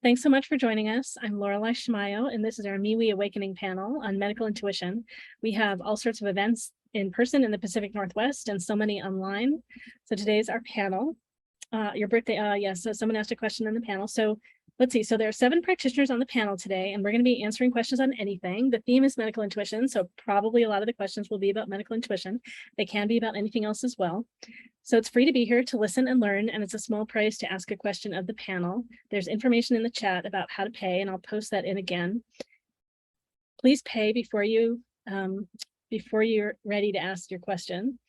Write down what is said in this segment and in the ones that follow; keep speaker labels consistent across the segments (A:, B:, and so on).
A: Thanks so much for joining us. I'm Laureli Shimayo, and this is our MeWe Awakening panel on medical intuition. We have all sorts of events in person in the Pacific Northwest and so many online. So today's our panel. Your birthday, yes, so someone asked a question in the panel. So let's see, so there are 7 practitioners on the panel today, and we're going to be answering questions on anything. The theme is medical intuition, so probably a lot of the questions will be about medical intuition. They can be about anything else as well. So it's free to be here to listen and learn, and it's a small price to ask a question of the panel. There's information in the chat about how to pay, and I'll post that in again. Please pay before you're ready to ask your question.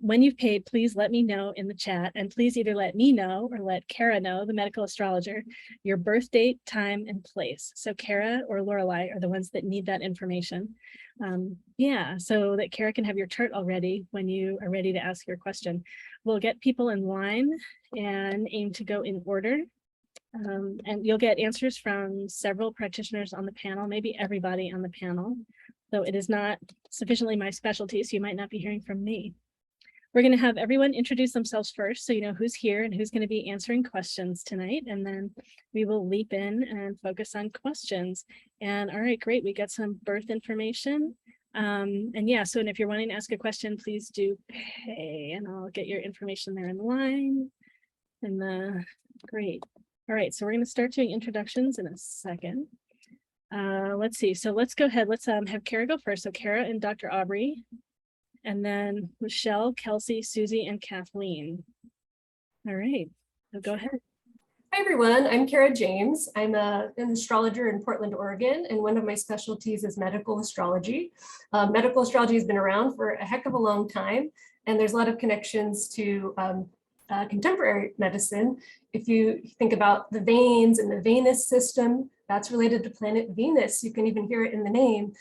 A: When you've paid, please let me know in the chat, and please either let me know or let Cara know, the medical astrologer, your birth date, time, and place. So Cara or Laureli are the ones that need that information. Yeah, so that Cara can have your chart already when you are ready to ask your question. We'll get people in line and aim to go in order. And you'll get answers from several practitioners on the panel, maybe everybody on the panel. So it is not sufficiently my specialty, so you might not be hearing from me. We're going to have everyone introduce themselves first, so you know who's here and who's going to be answering questions tonight, and then we will leap in and focus on questions. And all right, great, we got some birth information. And yeah, so and if you're wanting to ask a question, please do pay, and I'll get your information there in line. And great. All right, so we're going to start doing introductions in a second. Let's see, so let's go ahead. Let's have Cara go first. So Cara and Dr. Aubrey. And then Michelle, Kelsey, Susy, and Kathleen. All right, so go ahead.
B: Hi, everyone. I'm Cara James. I'm an astrologer in Portland, Oregon, and one of my specialties is medical astrology. Medical astrology has been around for a heck of a long time, and there's a lot of connections to contemporary medicine. If you think about the veins and the venous system, that's related to planet Venus. You can even hear it in the name.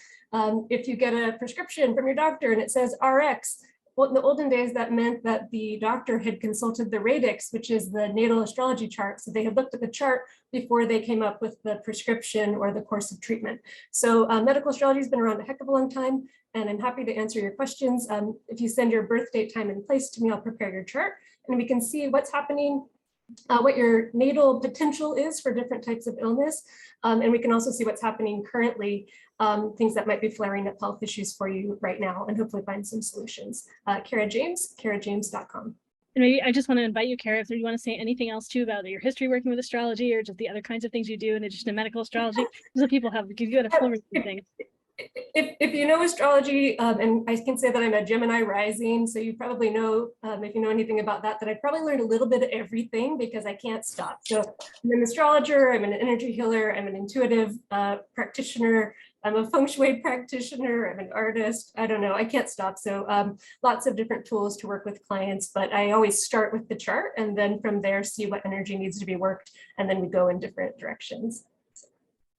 B: If you get a prescription from your doctor and it says RX, well, in the olden days, that meant that the doctor had consulted the radix, which is the natal astrology chart. So they had looked at the chart before they came up with the prescription or the course of treatment. So medical astrology has been around a heck of a long time, and I'm happy to answer your questions. If you send your birth date, time, and place to me, I'll prepare your chart, and we can see what's happening, what your natal potential is for different types of illness. And we can also see what's happening currently, things that might be flaring up health issues for you right now, and hopefully find some solutions. Cara James, carajames.com.
A: And maybe I just want to invite you, Cara, if you want to say anything else too about your history working with astrology or just the other kinds of things you do in addition to medical astrology, so people have give you a full range of things.
B: If you know astrology, and I can say that I'm a Gemini rising, so you probably know, if you know anything about that, that I probably learned a little bit of everything because I can't stop. So I'm an astrologer, I'm an energy healer, I'm an intuitive practitioner, I'm a feng shui practitioner, I'm an artist, I don't know, I can't stop. So lots of different tools to work with clients, but I always start with the chart and then from there see what energy needs to be worked, and then we go in different directions.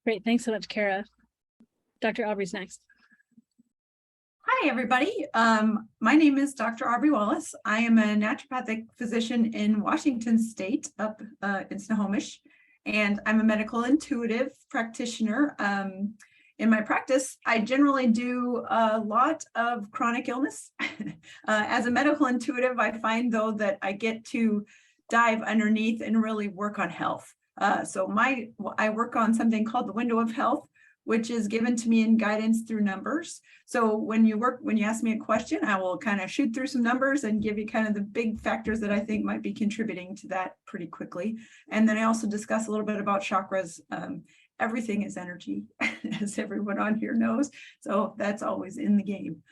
A: Great, thanks so much, Cara. Dr. Aubrey's next.
C: Hi, everybody. My name is Dr. Aubrey Wallace. I am a naturopathic physician in Washington State, up in Snohomish, and I'm a medical intuitive practitioner. In my practice, I generally do a lot of chronic illness. As a medical intuitive, I find, though, that I get to dive underneath and really work on health. So I work on something called the window of health, which is given to me in guidance through numbers. So when you ask me a question, I will kind of shoot through some numbers and give you kind of the big factors that I think might be contributing to that pretty quickly. And then I also discuss a little bit about chakras. Everything is energy, as everyone on here knows. So that's always in the game.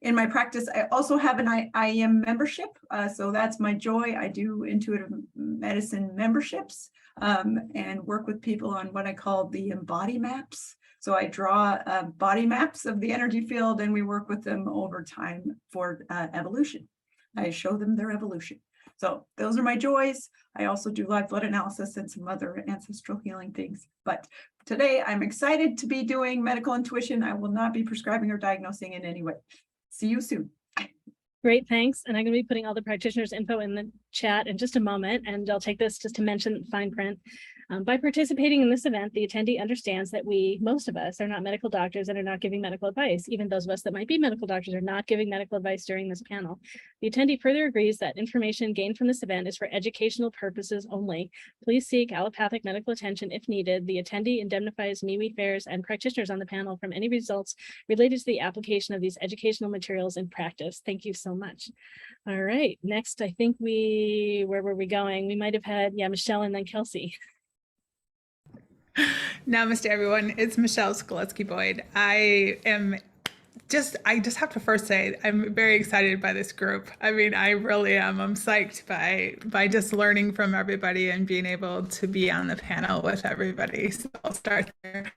C: In my practice, I also have an IEM membership. So that's my joy. I do intuitive medicine memberships and work with people on what I call the body maps. So I draw body maps of the energy field, and we work with them over time for evolution. I show them their evolution. So those are my joys. I also do live blood analysis and some other ancestral healing things. But today I'm excited to be doing medical intuition. I will not be prescribing or diagnosing in any way. See you soon.
A: Great, thanks. And I'm going to be putting all the practitioners' info in the chat in just a moment, and I'll take this just to mention fine print. By participating in this event, the attendee understands that most of us, are not medical doctors and are not giving medical advice. Even those of us that might be medical doctors are not giving medical advice during this panel. The attendee further agrees that information gained from this event is for educational purposes only. Please seek allopathic medical attention if needed. The attendee indemnifies MeWe Fairs and practitioners on the panel from any results related to the application of these educational materials in practice. Thank you so much. All right, next, I think where were we going? We might have had, Michelle and then Kelsey.
D: Namaste, everyone. It's Michelle Skoletsky-Boyd. I just have to first say I'm very excited by this group. I mean, I really am. I'm psyched by just learning from everybody and being able to be on the panel with everybody. So I'll start there.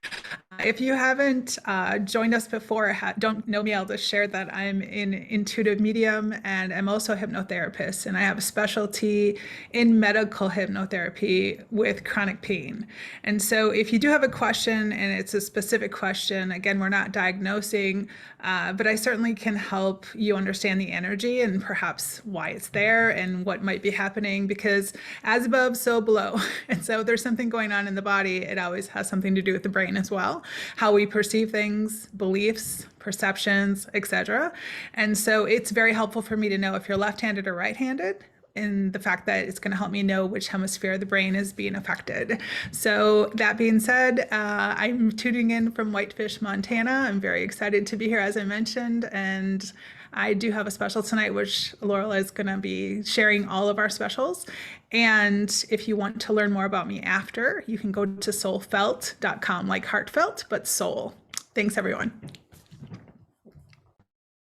D: If you haven't joined us before, don't know me, I'll just share that I'm an intuitive medium and I'm also a hypnotherapist, and I have a specialty in medical hypnotherapy with chronic pain. And so if you do have a question and it's a specific question, again, we're not diagnosing, but I certainly can help you understand the energy and perhaps why it's there and what might be happening, because as above, so below. And so there's something going on in the body. It always has something to do with the brain as well, how we perceive things, beliefs, perceptions, etc. And so it's very helpful for me to know if you're left-handed or right-handed, and the fact that it's going to help me know which hemisphere of the brain is being affected. So that being said, I'm tuning in from Whitefish, Montana. I'm very excited to be here, as I mentioned, and I do have a special tonight, which Laurel is going to be sharing all of our specials. And if you want to learn more about me after, you can go to soulfelt.com, like heartfelt, but soul. Thanks, everyone.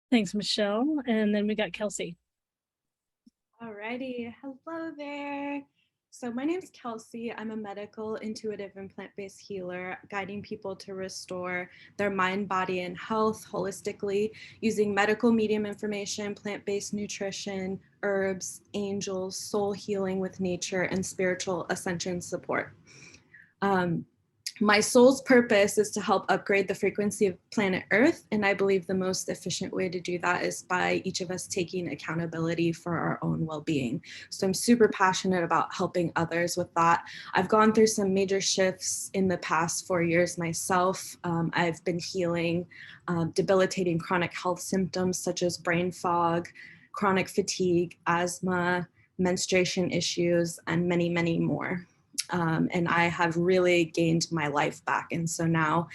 A: Thanks, Michelle. And then we got Kelsey.
E: Alrighty, hello there. So my name is Kelsey. I'm a medical, intuitive, and plant-based healer, guiding people to restore their mind, body, and health holistically using medical medium information, plant-based nutrition, herbs, angels, soul healing with nature, and spiritual ascension support. My soul's purpose is to help upgrade the frequency of planet Earth, and I believe the most efficient way to do that is by each of us taking accountability for our own well-being. So I'm super passionate about helping others with that. I've gone through some major shifts in the past 4 years myself. I've been healing debilitating chronic health symptoms such as brain fog, chronic fatigue, asthma, menstruation issues, and many, many more. And I have really gained my life back. And so now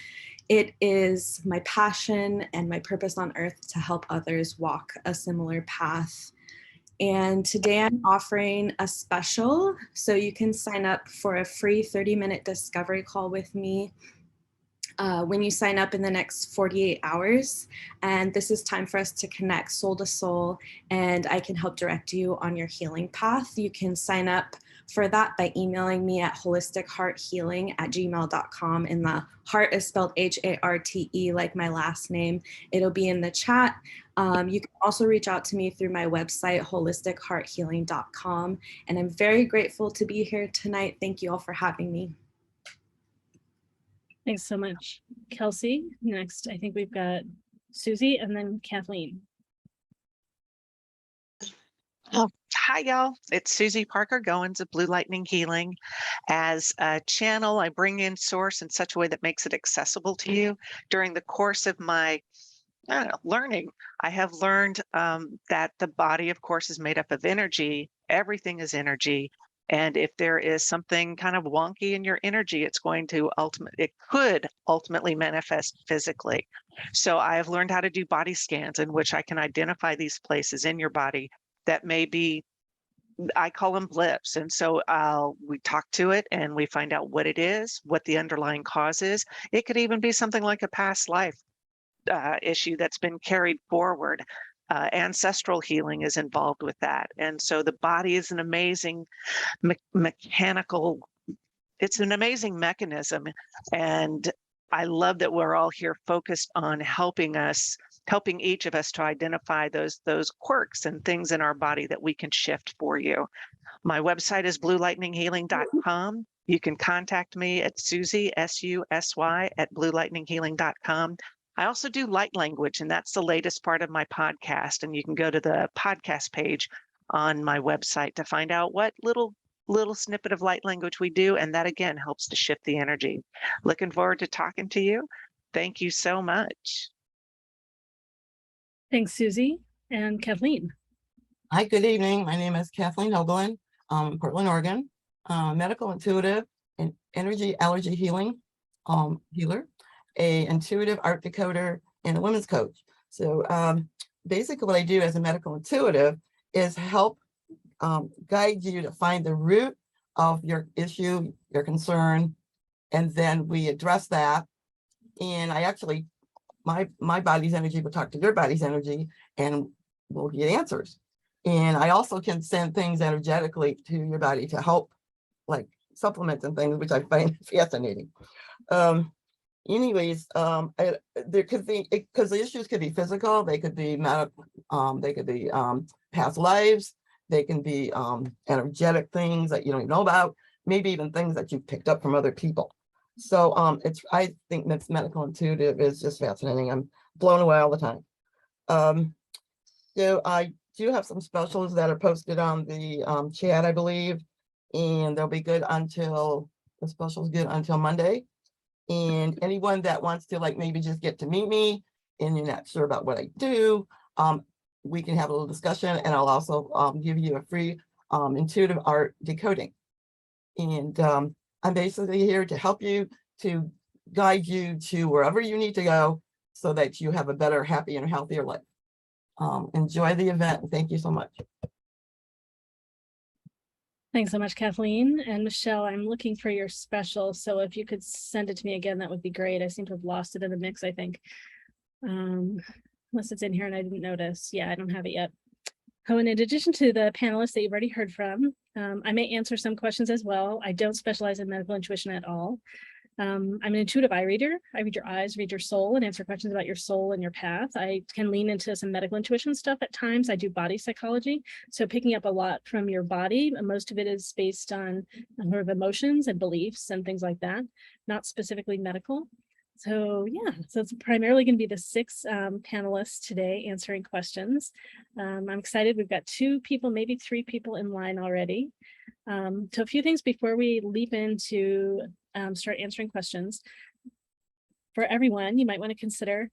E: it is my passion and my purpose on earth to help others walk a similar path. And today I'm offering a special, so you can sign up for a free 30-minute discovery call with me when you sign up in the next 48 hours. And this is time for us to connect soul to soul, and I can help direct you on your healing path. You can sign up for that by emailing me at holistichearthealing@gmail.com, and the Harte is spelled H-A-R-T-E, like my last name. It'll be in the chat. You can also reach out to me through my website, holistichearthealing.com. And I'm very grateful to be here tonight. Thank you all for having me.
A: Thanks so much, Kelsey. Next, I think we've got Susy and then Kathleen.
F: Oh, hi, y'all. It's Susy Parker Goins of Blue Lightning Healing. As a channel, I bring in source in such a way that makes it accessible to you. During the course of my learning, I have learned that the body, of course, is made up of energy. Everything is energy. And if there is something kind of wonky in your energy, it could ultimately manifest physically. So I have learned how to do body scans in which I can identify these places in your body that may be, I call them blips. And so we talk to it and we find out what it is, what the underlying cause is. It could even be something like a past life issue that's been carried forward. Ancestral healing is involved with that. And so the body is an amazing it's an amazing mechanism. And I love that we're all here focused on helping each of us to identify those quirks and things in our body that we can shift for you. My website is bluelightninghealing.com. You can contact me at Susy, S-U-S-Y, at bluelightninghealing.com. I also do light language, and that's the latest part of my podcast. And you can go to the podcast page on my website to find out what little little snippet of light language we do, and that again helps to shift the energy. Looking forward to talking to you. Thank you so much.
A: Thanks, Susie and Kathleen.
G: Hi, good evening. My name is Kathleen Hoagland, Portland, Oregon, medical intuitive and energy allergy healing healer, a intuitive art decoder, and a women's coach. So basically what I do as a medical intuitive is help guide you to find the root of your issue, your concern, and then we address that. And I actually, my body's energy will talk to your body's energy and we'll get answers. And I also can send things energetically to your body to help, like supplements and things, which I find fascinating. Anyways, there could be, because the issues could be physical, they could be medical, they could be past lives, they can be energetic things that you don't even know about, maybe even things that you've picked up from other people. So I think that's medical intuitive is just fascinating. I'm blown away all the time. So I do have some specials that are posted on the chat, I believe, and they'll be good until the specials good until Monday. And anyone that wants to like maybe just get to meet me and you're not sure about what I do, we can have a little discussion, and I'll also give you a free intuitive art decoding. And I'm basically here to help you, to guide you to wherever you need to go so that you have a better, happier, and healthier life. Enjoy the event, and thank you so much.
A: Thanks so much, Kathleen. And Michelle, I'm looking for your special. So if you could send it to me again, that would be great. I seem to have lost it in the mix, I think. Unless it's in here and I didn't notice. Yeah, I don't have it yet. Oh, and in addition to the panelists that you've already heard from, I may answer some questions as well. I don't specialize in medical intuition at all. I'm an intuitive eye reader. I read your eyes, read your soul, and answer questions about your soul and your path. I can lean into some medical intuition stuff at times. I do body psychology, so picking up a lot from your body. Most of it is based on sort of emotions and beliefs and things like that, not specifically medical. So yeah, so it's primarily going to be the 6 panelists today answering questions. I'm excited. We've got 2 people, maybe 3 people in line already. So a few things before we leap into start answering questions. For everyone, you might want to consider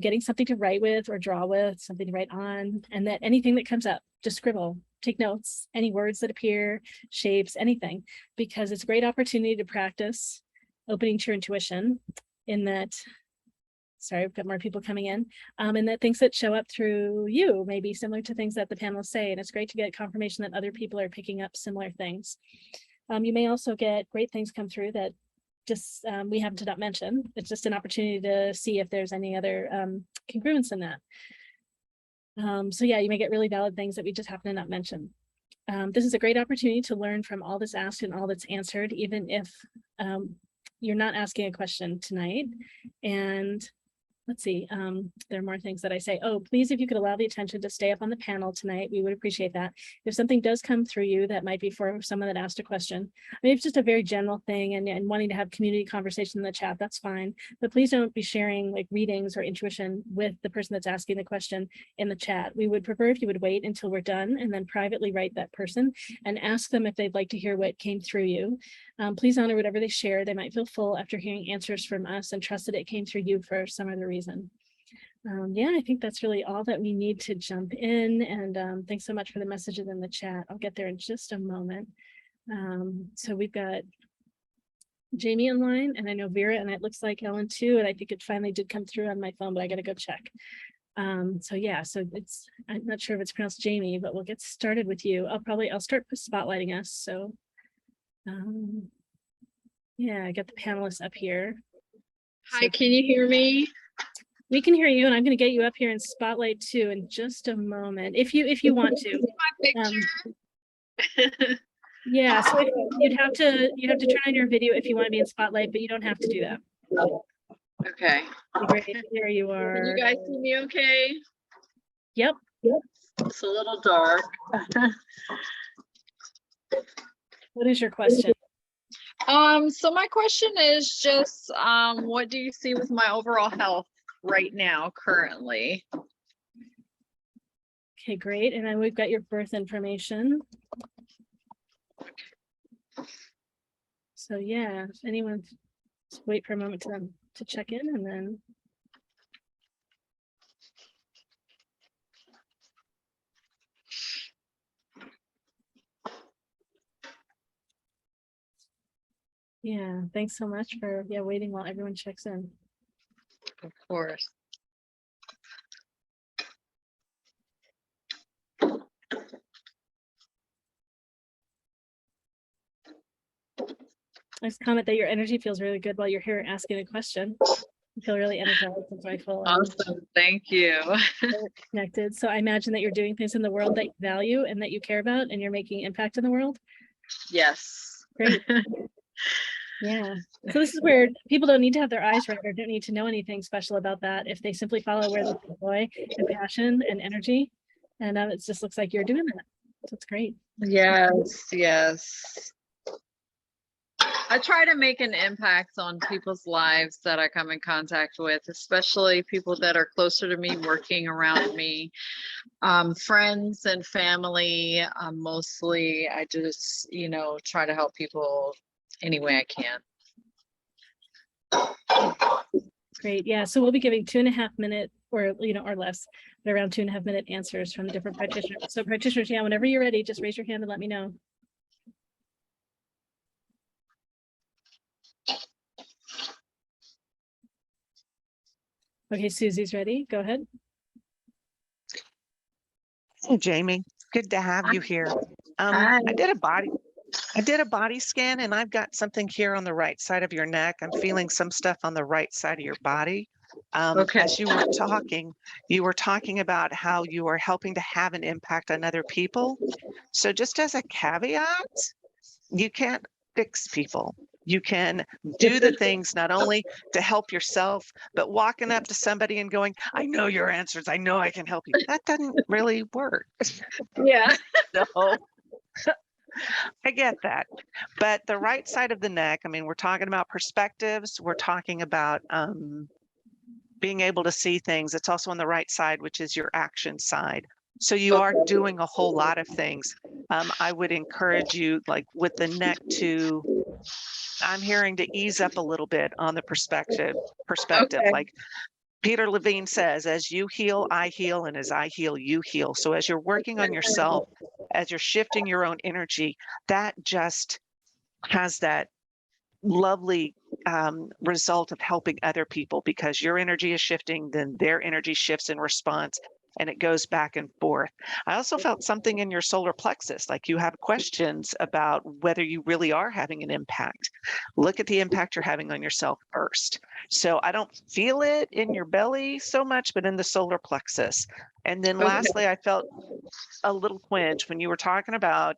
A: getting something to write with or draw with, something to write on, and that anything that comes up, just scribble, take notes, any words that appear, shapes, anything, because it's a great opportunity to practice opening to your intuition in that, sorry, I've got more people coming in, and that things that show up through you may be similar to things that the panelists say, and it's great to get confirmation that other people are picking up similar things. You may also get great things come through that just we happen to not mention. It's just an opportunity to see if there's any other congruence in that. So yeah, you may get really valid things that we just happen to not mention. This is a great opportunity to learn from all that's asked and all that's answered, even if you're not asking a question tonight. And let's see, there are more things that I say. Oh, please, if you could allow the attention to stay up on the panel tonight, we would appreciate that. If something does come through you that might be for someone that asked a question, I mean, it's just a very general thing and wanting to have community conversation in the chat, that's fine. But please don't be sharing like readings or intuition with the person that's asking the question in the chat. We would prefer if you would wait until we're done and then privately write that person and ask them if they'd like to hear what came through you. Please honor whatever they share. They might feel full after hearing answers from us and trust that it came through you for some other reason. Yeah, I think that's really all that we need to jump in. And thanks so much for the messages in the chat. I'll get there in just a moment. So we've got Jamie online, and I know Vera, and it looks like Ellen too. And I think it finally did come through on my phone, but I got to go check. So yeah, so I'm not sure if it's pronounced Jamie, but we'll get started with you. I'll start spotlighting us. So yeah, I got the panelists up here.
H: Hi, so, can you hear me?
A: We can hear you, and I'm going to get you up here in spotlight too in just a moment, if you want to. Yeah, so you'd have to turn on your video if you want to be in spotlight, but you don't have to do that.
H: Okay.
A: Great, there you are.
H: Can you guys see me okay?
A: Yep.
H: It's a little dark.
A: What is your question?
H: So my question is just, what do you see with my overall health right now, currently?
A: Okay, great. And then we've got your birth information. So yeah, if anyone, just wait for a moment to check in and then. Yeah, thanks so much for waiting while everyone checks in.
H: Of course.
A: I just comment that your energy feels really good while you're here asking a question. You feel really energized and joyful.
H: Awesome. Thank you.
A: Connected. So I imagine that you're doing things in the world that you value and that you care about, and you're making impact in the world.
H: Yes.
A: Great. Yeah. So this is where people don't need to have their eyes read or don't need to know anything special about that if they simply follow where they feel joy and passion and energy. And it just looks like you're doing that. So it's great.
H: Yes, yes. I try to make an impact on people's lives that I come in contact with, especially people that are closer to me, working around me, friends and family. Mostly, I just, try to help people any way I can.
A: Great. Yeah. So we'll be giving 2.5 minute or less, but around 2.5 minute answers from the different practitioners. So practitioners, yeah, whenever you're ready, just raise your hand and let me know. Okay, Susie's ready. Go ahead.
F: Hey, Jamie, good to have you here.
H: Hi.
F: I did a body scan, and I've got something here on the right side of your neck. I'm feeling some stuff on the right side of your body.
H: Okay.
F: As you were talking about how you are helping to have an impact on other people. So just as a caveat, you can't fix people. You can do the things not only to help yourself, but walking up to somebody and going, I know your answers. I know I can help you. That doesn't really work.
H: Yeah.
F: So I get that. But the right side of the neck, I mean, we're talking about perspectives. We're talking about being able to see things. It's also on the right side, which is your action side. So you are doing a whole lot of things. I would encourage you, like with the neck, I'm hearing to ease up a little bit on the perspective.
H: Okay.
F: Like Peter Levine says, as you heal, I heal, and as I heal, you heal. So as you're working on yourself, as you're shifting your own energy, that just has that lovely result of helping other people, because your energy is shifting, then their energy shifts in response, and it goes back and forth. I also felt something in your solar plexus, like you have questions about whether you really are having an impact. Look at the impact you're having on yourself first. So I don't feel it in your belly so much, but in the solar plexus. And then lastly, I felt a little twinge when you were talking about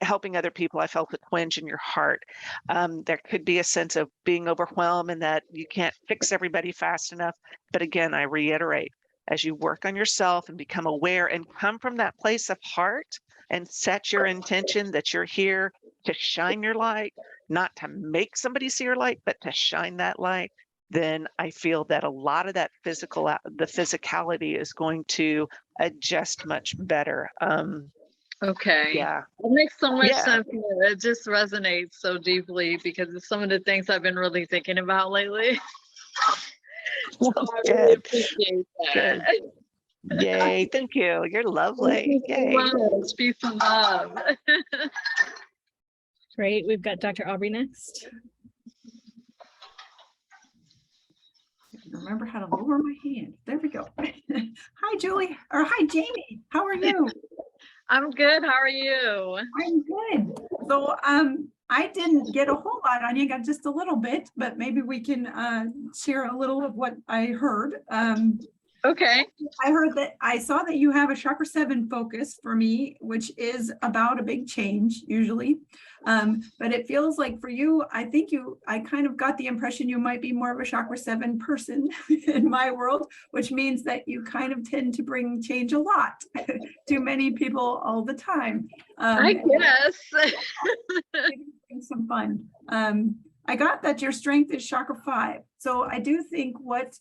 F: helping other people. I felt a twinge in your heart. There could be a sense of being overwhelmed and that you can't fix everybody fast enough. But again, I reiterate, as you work on yourself and become aware and come from that place of heart and set your intention that you're here to shine your light, not to make somebody see your light, but to shine that light, then I feel that a lot of that the physicality is going to adjust much better.
H: Okay.
F: Yeah.
H: It makes so much
F: Yeah.
H: sense. It just resonates so deeply because it's some of the things I've been really thinking about lately. So I really
F: Good.
H: appreciate that.
F: Good. Yay. Thank you. You're lovely.
H: Thank you so much. Peace and love.
A: Great. We've got Dr. Aubrey next.
C: Remember how to lower my hand. There we go. Hi, Julie, or hi, Jamie. How are you?
H: I'm good. How are you?
C: I'm good. So I didn't get a whole lot on you, got just a little bit, but maybe we can share a little of what I heard.
H: Okay.
C: I saw that you have a chakra 7 focus for me, which is about a big change usually. But it feels like for you, I kind of got the impression you might be more of a chakra 7 person in my world, which means that you kind of tend to bring change a lot to many people all the time.
H: I guess.
C: Some fun. I got that your strength is chakra 5. So I do think what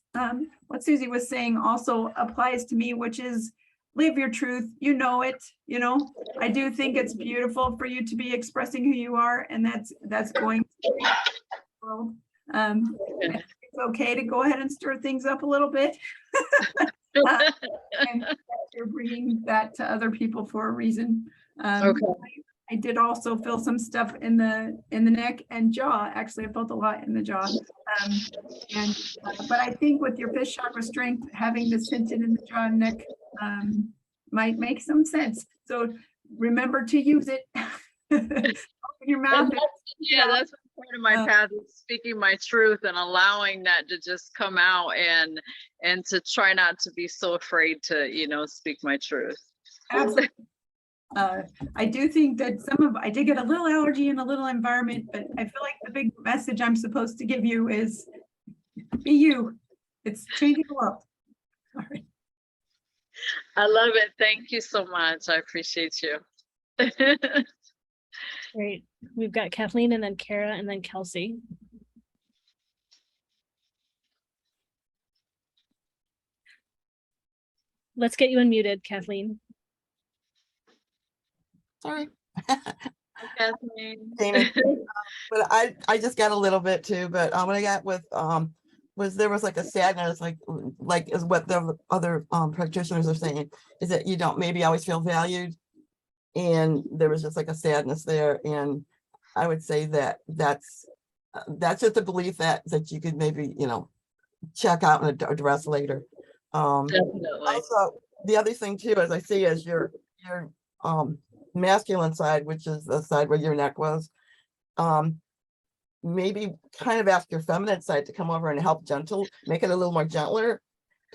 C: Susy was saying also applies to me, which is live your truth. You know it, I do think it's beautiful for you to be expressing who you are, and that's going world. It's okay to go ahead and stir things up a little bit. And you're bringing that to other people for a reason.
H: Okay.
C: I did also feel some stuff in the neck and jaw. Actually, I felt a lot in the jaw. But I think with your fifth chakra strength, having this hinted in the jaw and neck might make some sense. So remember to use it. Open your mouth.
H: Yeah, that's part of my path is speaking my truth and allowing that to just come out and to try not to be so afraid to, you know, speak my truth.
C: Absolutely. I do think that I did get a little allergy in a little environment, but I feel like the big message I'm supposed to give you is be you. It's changing the world. All right.
H: I love it. Thank you so much. I appreciate you.
A: Great. We've got Kathleen and then Cara and then Kelsey. Let's get you unmuted, Kathleen.
G: Sorry.
H: Kathleen.
G: Damon. But I just got a little bit too, but what I got with was there was like a sadness, like is what the other practitioners are saying, is that you don't maybe always feel valued, and there was just like a sadness there. And I would say that that's just a belief that you could maybe, you know, check out and address later.
H: Definitely.
G: Also, the other thing too, as I see, is your masculine side, which is the side where your neck was, maybe kind of ask your feminine side to come over and help make it a little more gentler,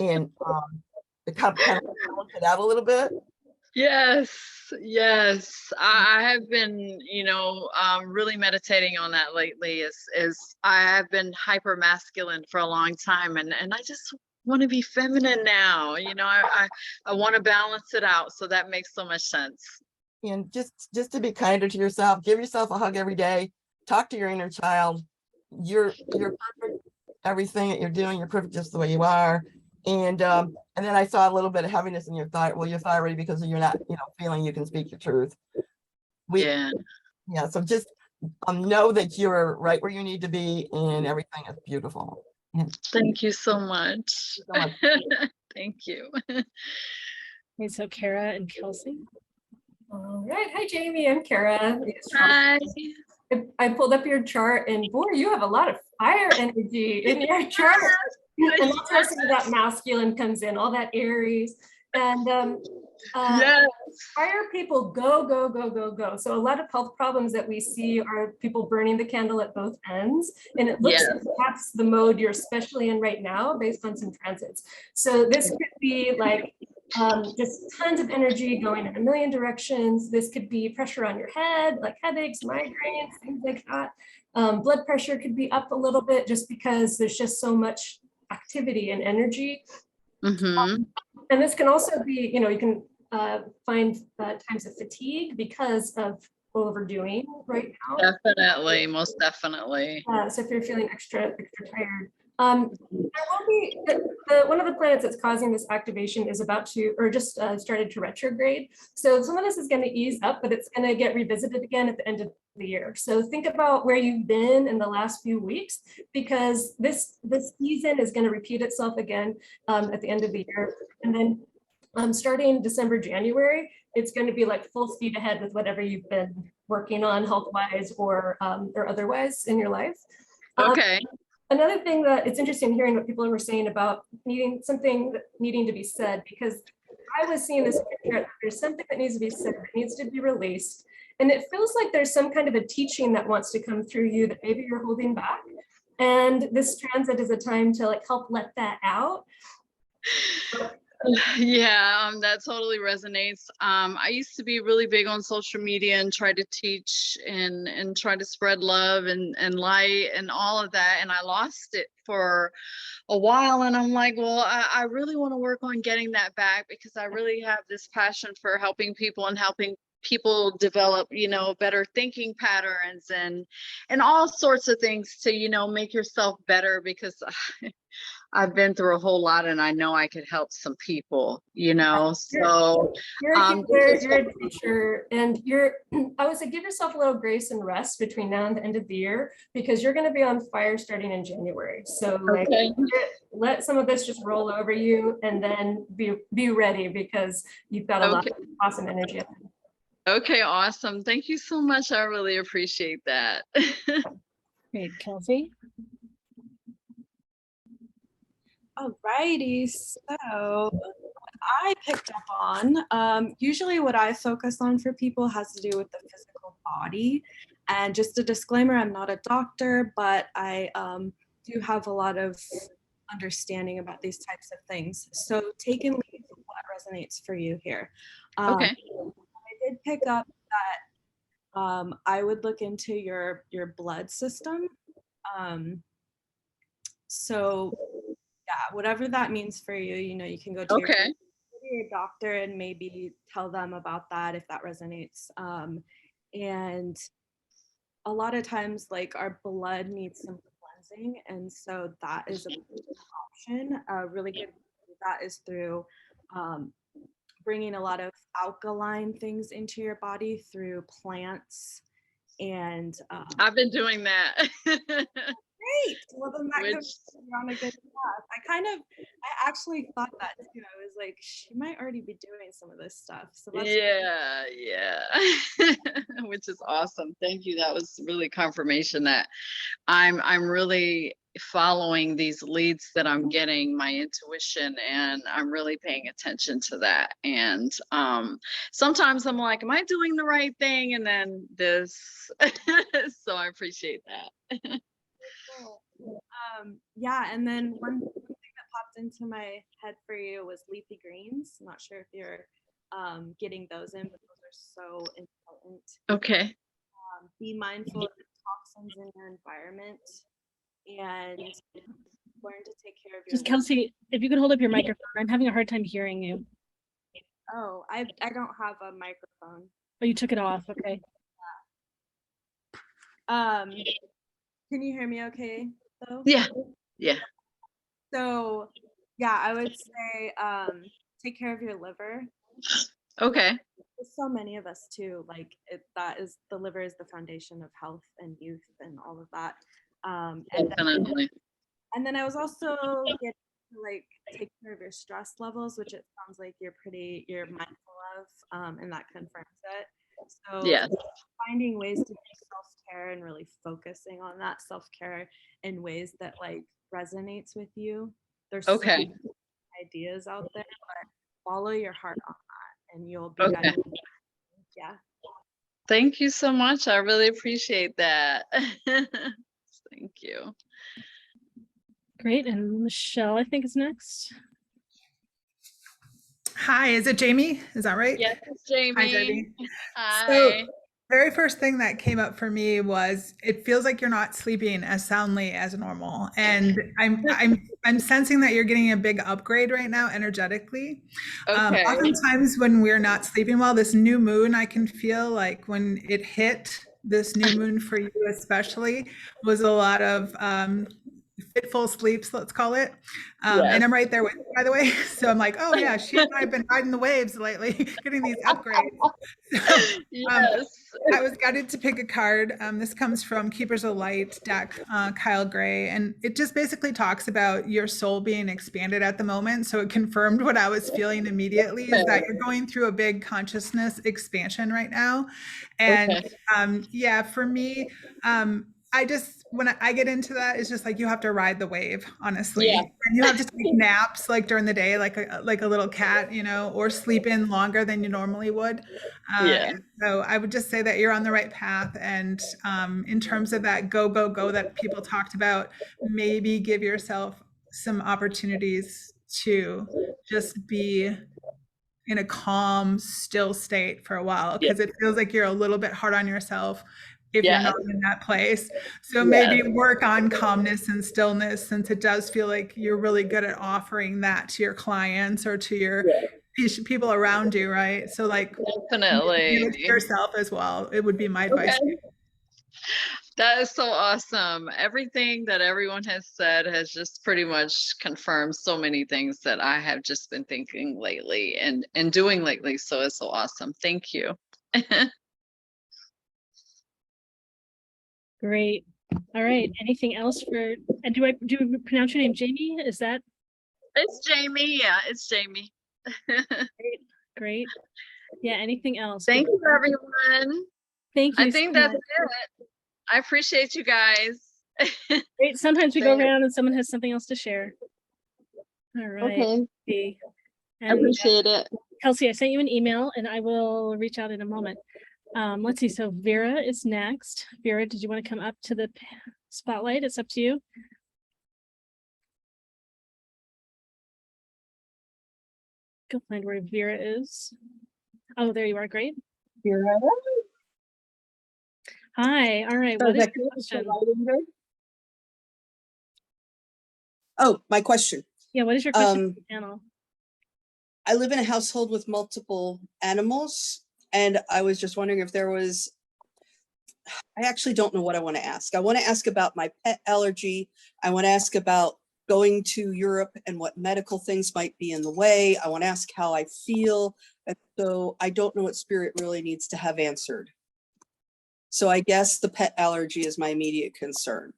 G: and to kind of balance it out a little bit.
H: Yes, I have been, you know, really meditating on that lately. Is I have been hyper masculine for a long time, and I just want to be feminine now. You know, I want to balance it out. So that makes so much sense.
G: And just to be kinder to yourself, give yourself a hug every day. Talk to your inner child. You're perfect. Everything that you're doing, you're perfect just the way you are. And then I saw a little bit of heaviness in your thigh. Well, your thigh already, because you're not, you know, feeling you can speak your truth. Yeah. So just know that you're right where you need to be, and everything is beautiful. And
H: thank you so much. Thank you.
A: Okay, so Cara and Kelsey.
B: All right. Hi, Jamie. I'm Cara.
H: Hi.
B: I pulled up your chart, and boy, you have a lot of fire energy in your chart. And that's where some of that masculine comes in, all that Aries. And
H: Yes.
B: fire people go, go, go, go, go. So a lot of health problems that we see are people burning the candle at both ends. And it looks like that's the mode you're especially in right now based on some transits. So this could be like just tons of energy going in a million directions. This could be pressure on your head, like headaches, migraines, things like that. Blood pressure could be up a little bit just because there's just so much activity and energy. And this can also be, you know, you can find times of fatigue because of overdoing right now.
H: Definitely, most definitely.
B: So if you're feeling extra tired, there will be one of the planets that's causing this activation is about to, or just started to retrograde. So some of this is going to ease up, but it's going to get revisited again at the end of the year. So think about where you've been in the last few weeks, because this season is going to repeat itself again at the end of the year. And then starting December, January, it's going to be like full speed ahead with whatever you've been working on health-wise or otherwise in your life.
H: Okay.
B: Another thing that it's interesting hearing what people were saying about needing to be said, because I was seeing this picture, there's something that needs to be said, that needs to be released. And it feels like there's some kind of a teaching that wants to come through you that maybe you're holding back. And this transit is a time to like help let that out.
H: Yeah, that totally resonates. I used to be really big on social media and try to teach and try to spread love and light and all of that. And I lost it for a while. And I'm like, well, I really want to work on getting that back, because I really have this passion for helping people and helping people develop, you know, better thinking patterns and all sorts of things to, you know, make yourself better, because I've been through a whole lot and I know I could help some people, you know,
B: You're-
H: so
B: You're a
H: this
B: healer,
H: is
B: you're a teacher, and I would say give yourself a little grace and rest between now and the end of the year, because you're going to be on fire starting in January. So like,
H: okay.
B: let some of this just roll over you, and then be ready, because you've got a lot of awesome energy.
H: Okay, awesome. Thank you so much. I really appreciate that.
A: Great, Kelsey.
E: Alrighty, so what I picked up on, usually what I focus on for people has to do with the physical body. And just a disclaimer, I'm not a doctor, but I do have a lot of understanding about these types of things. So take and leave what resonates for you here.
H: Okay.
E: I did pick up that I would look into your blood system. So yeah, whatever that means for you, you know, you can go to your doctor and maybe tell them about that if that resonates. And a lot of times, like, our blood needs some cleansing, and so that is an option. Really good that is through bringing a lot of alkaline things into your body through plants. And
H: I've been doing that.
E: great. Well, then that
H: Which-
E: goes on a good path. I actually thought that too. I was like, she might already be doing some of this stuff. So that's
H: yeah. Which is awesome. Thank you. That was really confirmation that I'm really following these leads that I'm getting, my intuition, and I'm really paying attention to that. And sometimes I'm like, am I doing the right thing? And then this, so I appreciate that.
E: cool. Yeah, and then one thing that popped into my head for you was leafy greens. I'm not sure if you're getting those in, but those are so important.
H: Okay.
E: Be mindful of the toxins in your environment and learn to take care of your
A: Just Kelsey, if you could hold up your microphone, I'm having a hard time hearing you.
E: Oh, I don't have a microphone.
A: Oh, you took it off. Okay.
E: Can you hear me okay though?
H: Yeah. Yeah.
E: So yeah, I would say take care of your liver.
H: Okay.
E: There's so many of us too, like the liver is the foundation of health and youth and all of that.
H: Definitely.
E: And then I was also getting to like take care of your stress levels, which it sounds like you're mindful of, and that confirms it. So
H: Yes.
E: finding ways to do self-care and really focusing on that self-care in ways that like resonates with you. There's so
H: Okay.
E: many ideas out there, but follow your heart on that and you'll be
H: Okay.
E: guided. Yeah.
H: Thank you so much. I really appreciate that. Thank you.
A: Great. And Michelle, I think, is next.
D: Hi, is it Jamie? Is that right?
H: Yes, it's Jamie.
D: Hi, Jamie.
H: Hi.
D: So, very first thing that came up for me was it feels like you're not sleeping as soundly as normal, and I'm sensing that you're getting a big upgrade right now energetically.
H: Okay.
D: Oftentimes when we're not sleeping well, this new moon, I can feel like when it hit, this new moon for you especially was a lot of fitful sleeps, let's call it. And I'm right there with you, by the way. So I'm like, oh yeah, she and I have been riding the waves lately, getting these upgrades. So,
H: Yes.
D: I was guided to pick a card. This comes from Keepers of Light deck, Kyle Gray, and it just basically talks about your soul being expanded at the moment. So it confirmed what I was feeling immediately, is that you're going through a big consciousness expansion right now. And yeah, for me, when I get into that, it's just like you have to ride the wave, honestly.
H: Yeah.
D: And you have to take naps like during the day, like a little cat, you know, or sleep in longer than you normally would.
H: Yeah.
D: And so I would just say that you're on the right path. And in terms of that go that people talked about, maybe give yourself some opportunities to just be in a calm, still state for a while, because it feels like you're a little bit hard on yourself if you're not in that place. So maybe work on calmness and stillness, since it does feel like you're really good at offering that to your clients or to your people around you, right? So like
H: Definitely.
D: yourself as well. It would be my advice.
H: Okay. That is so awesome. Everything that everyone has said has just pretty much confirmed so many things that I have just been thinking lately and doing lately. So it's so awesome. Thank you.
A: Great. All right. Anything else for, and do we pronounce your name Jamie? Is that
H: It's Jamie. Yeah, it's Jamie.
A: great? Great. Yeah. Anything else?
H: Thank you, everyone.
A: Thank you
H: I
A: so
H: think that's
A: much.
H: it. I appreciate you guys.
A: Great. Sometimes we go
F: Thank-
A: around and someone has something else to share. All right.
H: Okay,
A: See.
H: I
A: And
H: appreciate it.
A: Kelsey, I sent you an email and I will reach out in a moment. Let's see. So Vera is next. Vera, did you want to come up to the spotlight? It's up to you. Go find where Vera is. Oh, there you are. Great.
I: Vera.
A: Hi. All right.
I: Oh,
A: What is
I: is that
A: your
I: good? Is the
A: question?
I: lighting good? Oh, my question.
A: Yeah. What is your question for the panel?
I: I live in a household with multiple animals, and I was just wondering if there was, I actually don't know what I want to ask. I want to ask about my pet allergy. I want to ask about going to Europe and what medical things might be in the way. I want to ask how I feel. And so I don't know what spirit really needs to have answered. So I guess the pet allergy is my immediate concern.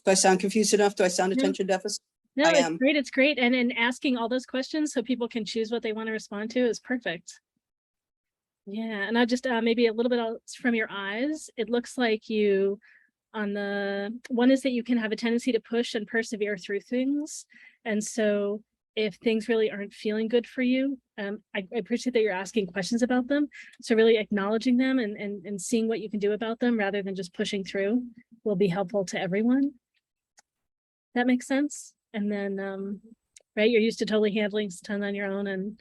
I: Do I sound confused enough? Do I sound
A: No.
I: attention deficit?
A: No,
I: I
A: it's
I: am.
A: great. It's great. And asking all those questions so people can choose what they want to respond to is perfect. Yeah. And I just maybe a little bit else from your eyes. It looks like you on the one is that you can have a tendency to push and persevere through things. And so if things really aren't feeling good for you, I appreciate that you're asking questions about them. So really acknowledging them and seeing what you can do about them rather than just pushing through will be helpful to everyone. That makes sense. And then, right, you're used to totally handling stuff on your own, and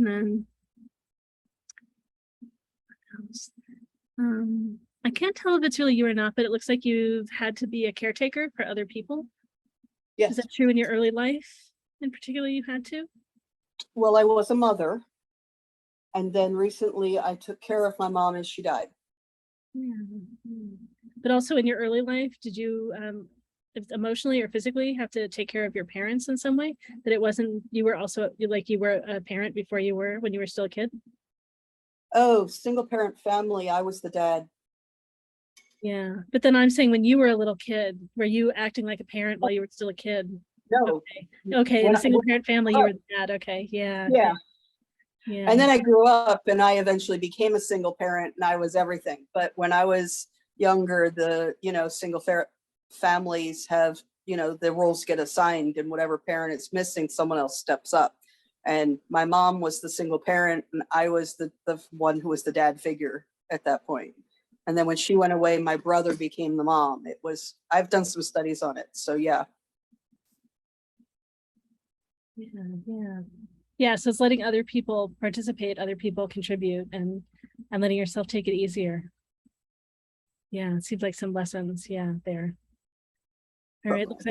A: then, I can't tell if it's really you or not, but it looks like you've had to be a caretaker for other people.
I: Yes.
A: Is that true in your early life? In particular, you had to?
I: Well, I was a mother. And then recently I took care of my mom as she died.
A: Yeah. But also in your early life, did you if emotionally or physically have to take care of your parents in some way? That it wasn't, you were also like you were a parent before you were, when you were still a kid?
I: Oh, single parent family. I was the dad.
A: Yeah, but then I'm saying when you were a little kid, were you acting like a parent while you were still a kid?
I: No.
A: Okay, in
I: When
A: a
I: I-
A: single parent family, you were the dad. Okay, yeah.
I: Yeah.
A: Yeah.
I: And then I grew up and I eventually became a single parent and I was everything. But when I was younger, the, single families have, the roles get assigned, and whatever parent is missing, someone else steps up. And my mom was the single parent and I was the one who was the dad figure at that point. And then when she went away, my brother became the mom. I've done some studies on it. So yeah.
A: Yeah, so it's letting other people participate, other people contribute, and letting yourself take it easier. Yeah, it seems like some lessons, there. All right, looks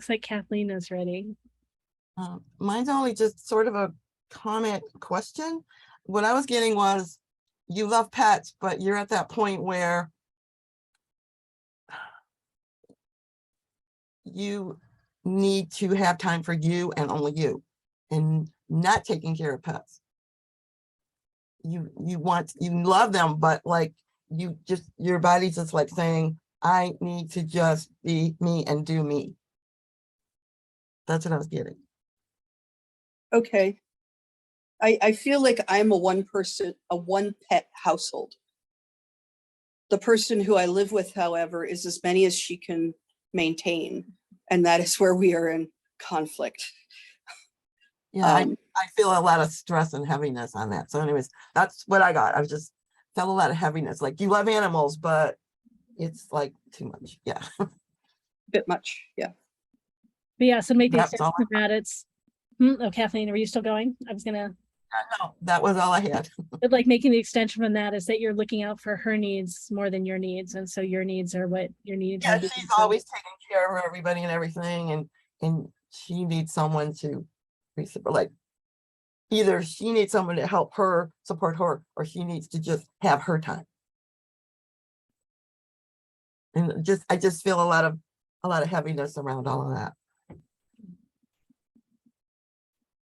A: like Kathleen is ready.
G: Mine's only just sort of a comment question. What I was getting was, you love pets, but you're at that point where you need to have time for you and only you, and not taking care of pets. You love them, but like your body's just like saying, I need to just be me and do me. That's what I was getting.
I: Okay. I feel like I'm a one pet household. The person who I live with, however, is as many as she can maintain. And that is where we are in conflict.
G: Yeah, I feel a lot of stress and heaviness on that. So anyways, that's what I got. I just felt a lot of heaviness. Like, you love animals, but it's like too much. Yeah.
I: Bit much. Yeah.
A: But yeah, so make the
G: That's
A: extension
G: all.
A: of that. It's oh, Kathleen, were you still going? I was gonna
G: No, that was all I had.
A: but like making the extension from that is that you're looking out for her needs more than your needs, and so your needs are what your needs
G: Yeah,
A: are.
G: she's always taking care of everybody and everything, and she needs someone to like either she needs someone to help her, support her, or she needs to just have her time. And I just feel a lot of heaviness around all of that.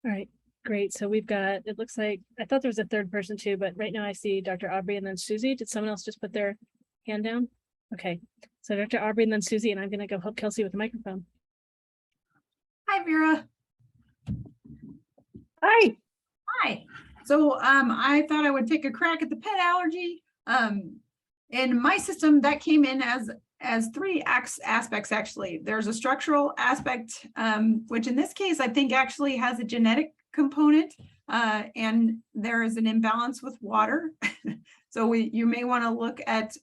A: All right, great. So we've got, it looks like, I thought there was a third person too, but right now I see Dr. Aubrey and then Susy. Did someone else just put their hand down? Okay, so Dr. Aubrey and then Susy, and I'm gonna go help Kelsey with the microphone.
C: Hi, Vera.
I: Hi.
C: Hi. So I thought I would take a crack at the pet allergy. In my system, that came in as three aspects, actually. There's a structural aspect, which in this case, I think actually has a genetic component, and there is an imbalance with water. So you may want to look at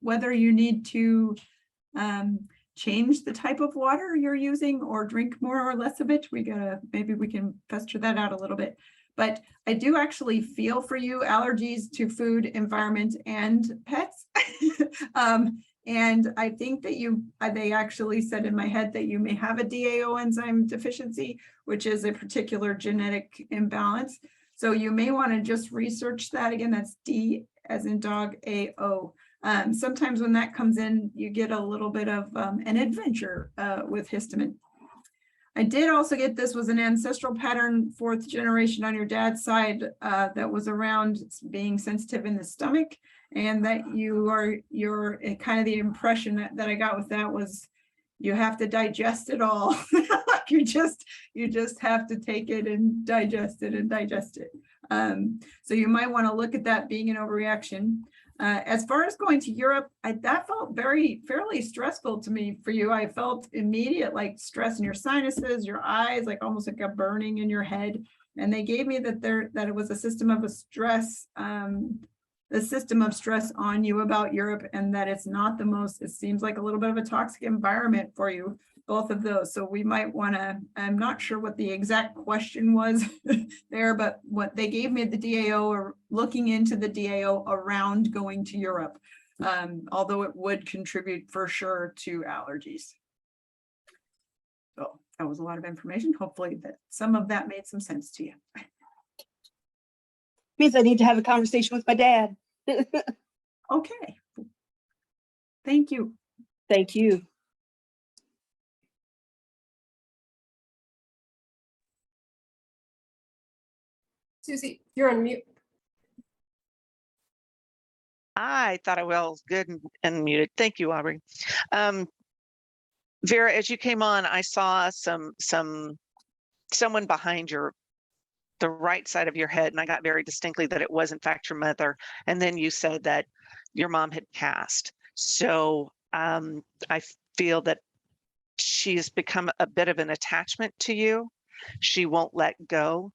C: whether you need to change the type of water you're using or drink more or less of it. Maybe we can fester that out a little bit. But I do actually feel for you allergies to food, environment, and pets. And I think that they actually said in my head that you may have a DAO enzyme deficiency, which is a particular genetic imbalance. So you may want to just research that again. That's D as in dog, AO. Sometimes when that comes in, you get a little bit of an adventure with histamine. I did also get this was an ancestral pattern, 4th generation on your dad's side, that was around being sensitive in the stomach, and that you're kind of the impression that I got with that was you have to digest it all. Like you just have to take it and digest it and digest it. So you might want to look at that being an overreaction. As far as going to Europe, that felt fairly stressful to me for you. I felt immediate like stress in your sinuses, your eyes, like almost like a burning in your head. And they gave me that it was a system of stress on you about Europe, and that it's not the most, it seems like a little bit of a toxic environment for you, both of those. So we might want to, I'm not sure what the exact question was there, but what they gave me the DAO, or looking into the DAO around going to Europe, although it would contribute for sure to allergies. So that was a lot of information. Hopefully that some of that made some sense to you.
I: Means I need to have a conversation with my dad.
C: Okay. Thank you.
I: Thank you.
B: Susie, you're on mute.
F: I thought I was good and muted. Thank you, Aubrey. Vera, as you came on, I saw someone behind the right side of your head, and I got very distinctly that it was in fact your mother. And then you said that your mom had passed. So I feel that she's become a bit of an attachment to you. She won't let go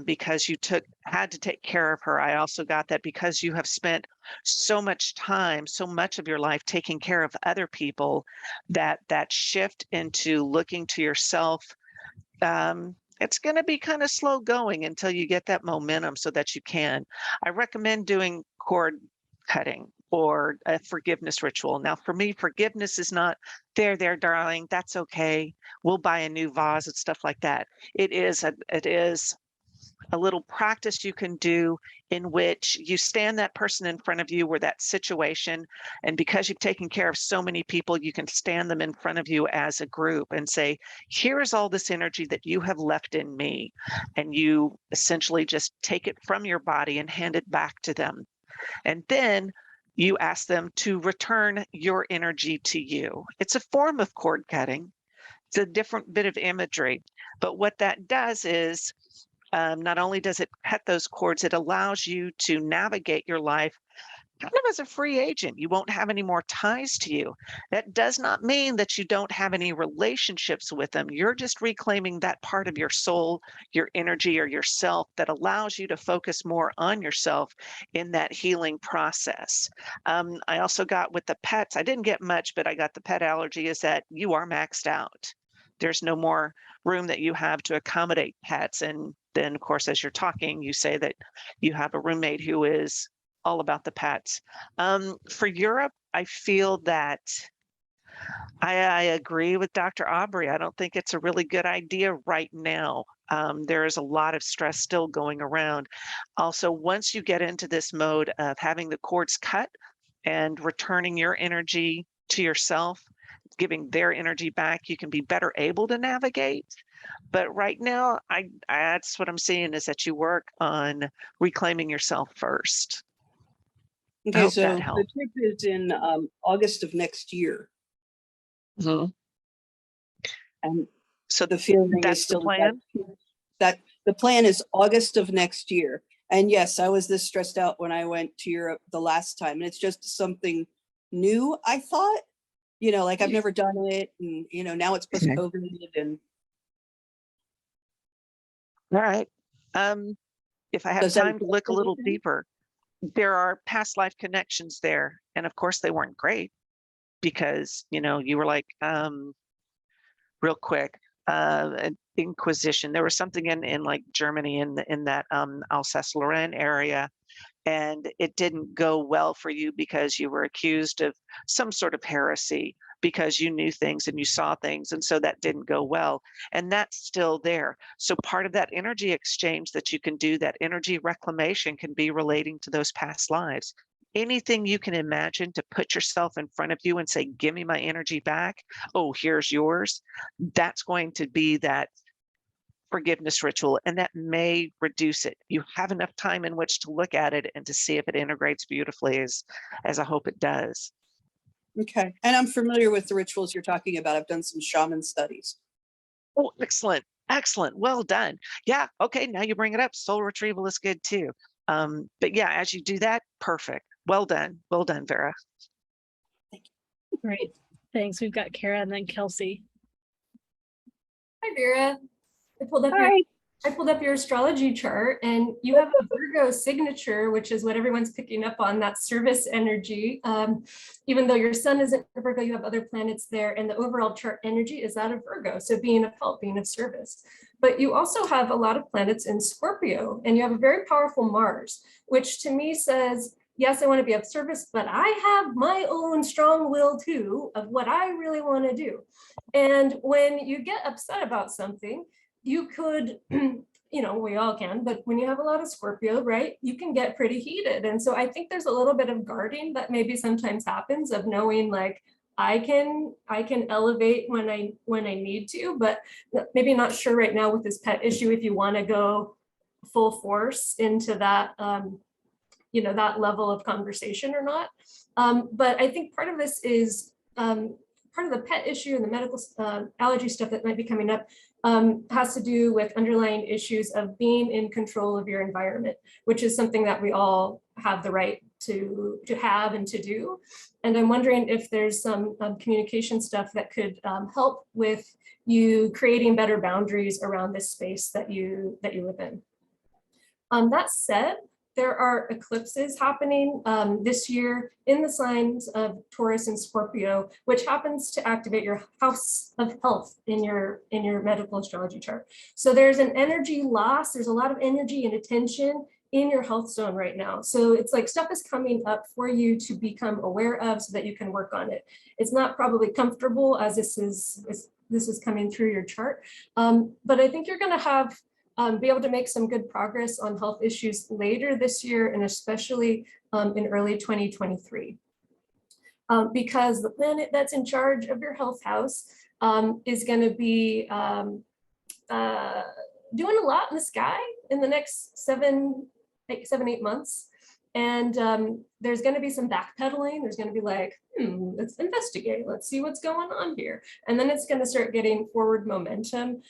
F: because you had to take care of her. I also got that because you have spent so much time, so much of your life taking care of other people, that shift into looking to yourself, it's going to be kind of slow going until you get that momentum so that you can. I recommend doing cord cutting or a forgiveness ritual. Now, for me, forgiveness is not there, darling. That's okay. We'll buy a new vase and stuff like that. It is a little practice you can do in which you stand that person in front of you or that situation. And because you've taken care of so many people, you can stand them in front of you as a group and say, here is all this energy that you have left in me. And you essentially just take it from your body and hand it back to them. And then you ask them to return your energy to you. It's a form of cord cutting. It's a different bit of imagery. But what that does is, not only does it cut those cords, it allows you to navigate your life kind of as a free agent. You won't have any more ties to you. That does not mean that you don't have any relationships with them. You're just reclaiming that part of your soul, your energy, or yourself that allows you to focus more on yourself in that healing process. I also got with the pets, I didn't get much, but I got the pet allergy, is that you are maxed out. There's no more room that you have to accommodate pets. And then, of course, as you're talking, you say that you have a roommate who is all about the pets. For Europe, I feel that I agree with Dr. Aubrey. I don't think it's a really good idea right now. There is a lot of stress still going around. Also, once you get into this mode of having the cords cut and returning your energy to yourself, giving their energy back, you can be better able to navigate. But right now, that's what I'm seeing is that you work on reclaiming yourself first. I
I: Okay,
F: hope
I: so
F: that
I: the
F: helps.
I: trip is in August of next year,
F: Mhm.
I: and
F: So
I: the feeling
F: that's
I: is
F: the
I: still
F: plan?
I: that the plan is August of next year. And yes, I was this stressed out when I went to Europe the last time, and it's just something new, I thought, like I've never done it, and now it's
F: Okay.
I: post-COVID, and
F: All right. If I have
I: does that
F: time to look a
I: address
F: little
I: anything?
F: deeper, there are past life connections there. And of course, they weren't great because, you were like, real quick, an Inquisition. There was something in like Germany in that Alsace-Lorraine area, and it didn't go well for you because you were accused of some sort of heresy because you knew things and you saw things, and so that didn't go well, and that's still there. So part of that energy exchange that you can do, that energy reclamation, can be relating to those past lives. Anything you can imagine to put yourself in front of you and say, give me my energy back, oh, here's yours, that's going to be that forgiveness ritual, and that may reduce it. You have enough time in which to look at it and to see if it integrates beautifully, as I hope it does.
I: Okay, and I'm familiar with the rituals you're talking about. I've done some shaman studies.
F: Oh, excellent. Excellent. Well done. Yeah. Okay. Now you bring it up. Soul retrieval is good too. But yeah, as you do that, perfect. Well done. Well done, Vera.
A: Great. Thanks. We've got Cara and then Kelsey.
B: Hi, Vera. I pulled up your astrology chart, and you have a Virgo signature, which is what everyone's picking up on, that service energy. Even though your sun isn't a Virgo, you have other planets there, and the overall chart energy is out of Virgo. So being of help, being of service. But you also have a lot of planets in Scorpio, and you have a very powerful Mars, which to me says, yes, I want to be of service, but I have my own strong will too of what I really want to do. And when you get upset about something, you could, we all can, but when you have a lot of Scorpio, right, you can get pretty heated. And so I think there's a little bit of guarding that maybe sometimes happens, of knowing like, I can elevate when I need to, but maybe not sure right now with this pet issue if you want to go full force into that, that level of conversation or not. But I think part of this is part of the pet issue and the medical allergy stuff that might be coming up has to do with underlying issues of being in control of your environment, which is something that we all have the right to have and to do. And I'm wondering if there's some communication stuff that could help with you creating better boundaries around this space that you live in. That said, there are eclipses happening this year in the signs of Taurus and Scorpio, which happens to activate your house of health in your medical astrology chart. So there's an energy loss. There's a lot of energy and attention in your health zone right now. So it's like stuff is coming up for you to become aware of so that you can work on it. It's not probably comfortable as this is coming through your chart, but I think you're going to have be able to make some good progress on health issues later this year, and especially in early 2023. Because the planet that's in charge of your health house is going to be doing a lot in the sky in the next 7-8 months. And there's going to be some backpedaling. There's going to be like, let's investigate. Let's see what's going on here. And then it's going to start getting forward momentum.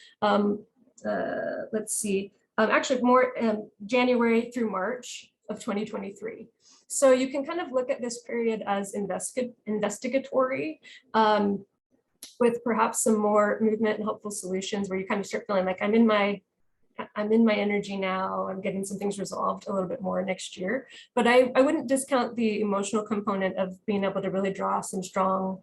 B: Let's see, actually more January through March of 2023. So you can kind of look at this period as investigatory with perhaps some more movement and helpful solutions where you kind of start feeling like I'm in my energy now. I'm getting some things resolved a little bit more next year. But I wouldn't discount the emotional component of being able to really draw some strong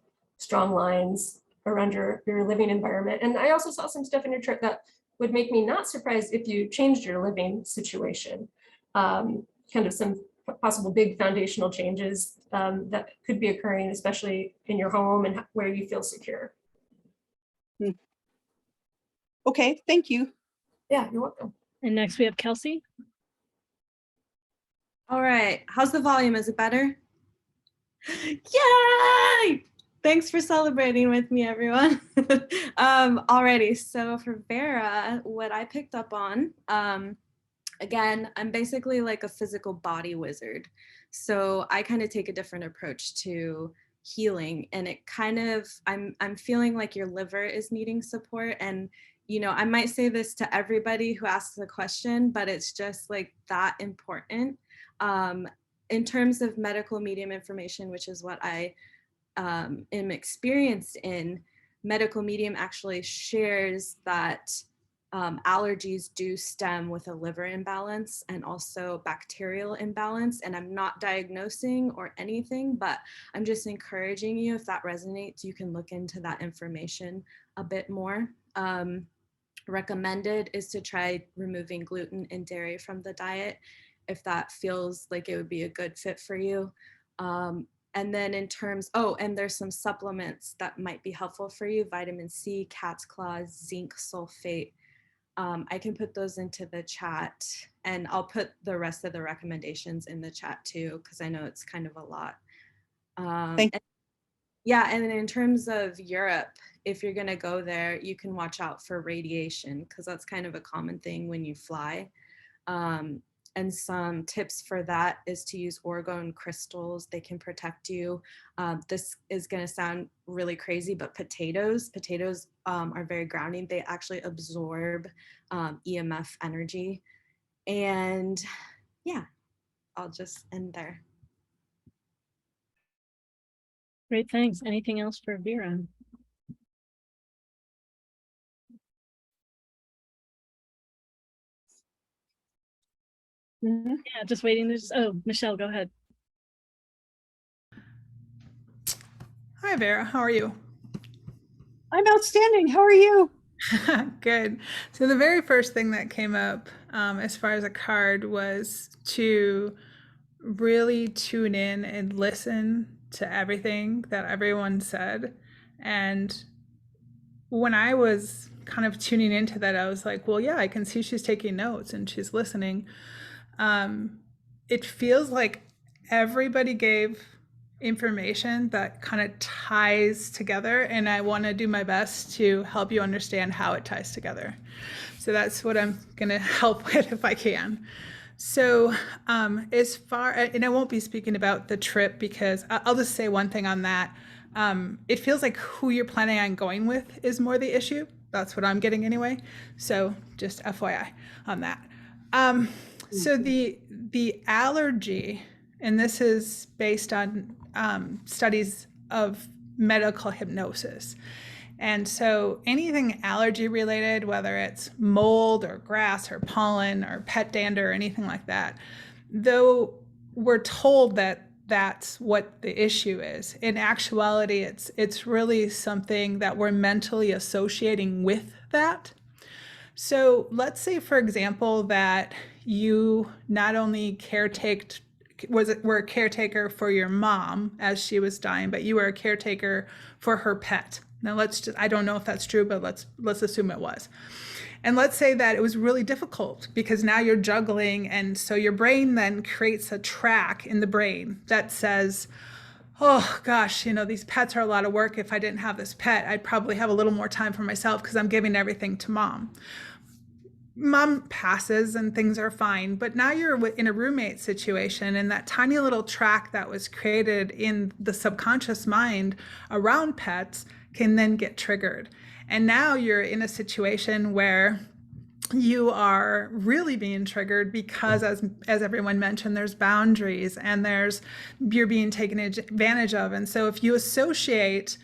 B: lines around your living environment. And I also saw some stuff in your chart that would make me not surprised if you changed your living situation. Kind of some possible big foundational changes that could be occurring, especially in your home and where you feel secure.
I: Okay, thank you.
B: Yeah, you're welcome.
A: And next we have Kelsey.
E: All right, how's the volume? Is it better? Yay! Thanks for celebrating with me, everyone. Alrighty, so for Vera, what I picked up on, again, I'm basically like a physical body wizard. So I kind of take a different approach to healing, and it kind of, I'm feeling like your liver is needing support. And, you know, I might say this to everybody who asks the question, but it's just like that important. In terms of medical medium information, which is what I am experienced in, medical medium actually shares that allergies do stem with a liver imbalance and also bacterial imbalance. And I'm not diagnosing or anything, but I'm just encouraging you, if that resonates, you can look into that information a bit more. Recommended is to try removing gluten and dairy from the diet if that feels like it would be a good fit for you. And then in terms, oh, and there's some supplements that might be helpful for you: vitamin C, cat's claws, zinc sulfate. I can put those into the chat, and I'll put the rest of the recommendations in the chat too, because I know it's kind of a lot. Yeah, and in terms of Europe, if you're gonna go there, you can watch out for radiation, because that's kind of a common thing when you fly. And some tips for that is to use orgone crystals. They can protect you. This is going to sound really crazy, but potatoes are very grounding. They actually absorb EMF energy. And yeah, I'll just end there.
A: Great, thanks. Anything else for Vera? Yeah, just waiting. There's, oh, Michelle, go ahead.
D: Hi, Vera. How are you?
I: I'm outstanding. How are you?
D: Good. So the very first thing that came up as far as a card was to really tune in and listen to everything that everyone said. And when I was kind of tuning into that, I was like, well, yeah, I can see she's taking notes and she's listening. It feels like everybody gave information that kind of ties together, and I want to do my best to help you understand how it ties together. So that's what I'm going to help with if I can. So as far, and I won't be speaking about the trip, because I'll just say one thing on that. It feels like who you're planning on going with is more the issue. That's what I'm getting anyway. So just FYI on that. So the allergy, and this is based on studies of medical hypnosis. And so anything allergy related, whether it's mold or grass or pollen or pet dander or anything like that, though we're told that that's what the issue is, in actuality, it's really something that we're mentally associating with that. So let's say, for example, that you not only were a caretaker for your mom as she was dying, but you were a caretaker for her pet. Now I don't know if that's true, but let's assume it was. And let's say that it was really difficult because now you're juggling, and so your brain then creates a track in the brain that says, oh gosh, these pets are a lot of work. If I didn't have this pet, I'd probably have a little more time for myself because I'm giving everything to mom. Mom passes and things are fine, but now you're in a roommate situation, and that tiny little track that was created in the subconscious mind around pets can then get triggered. And now you're in a situation where you are really being triggered because, as everyone mentioned, there's boundaries and you're being taken advantage of. And so if you associate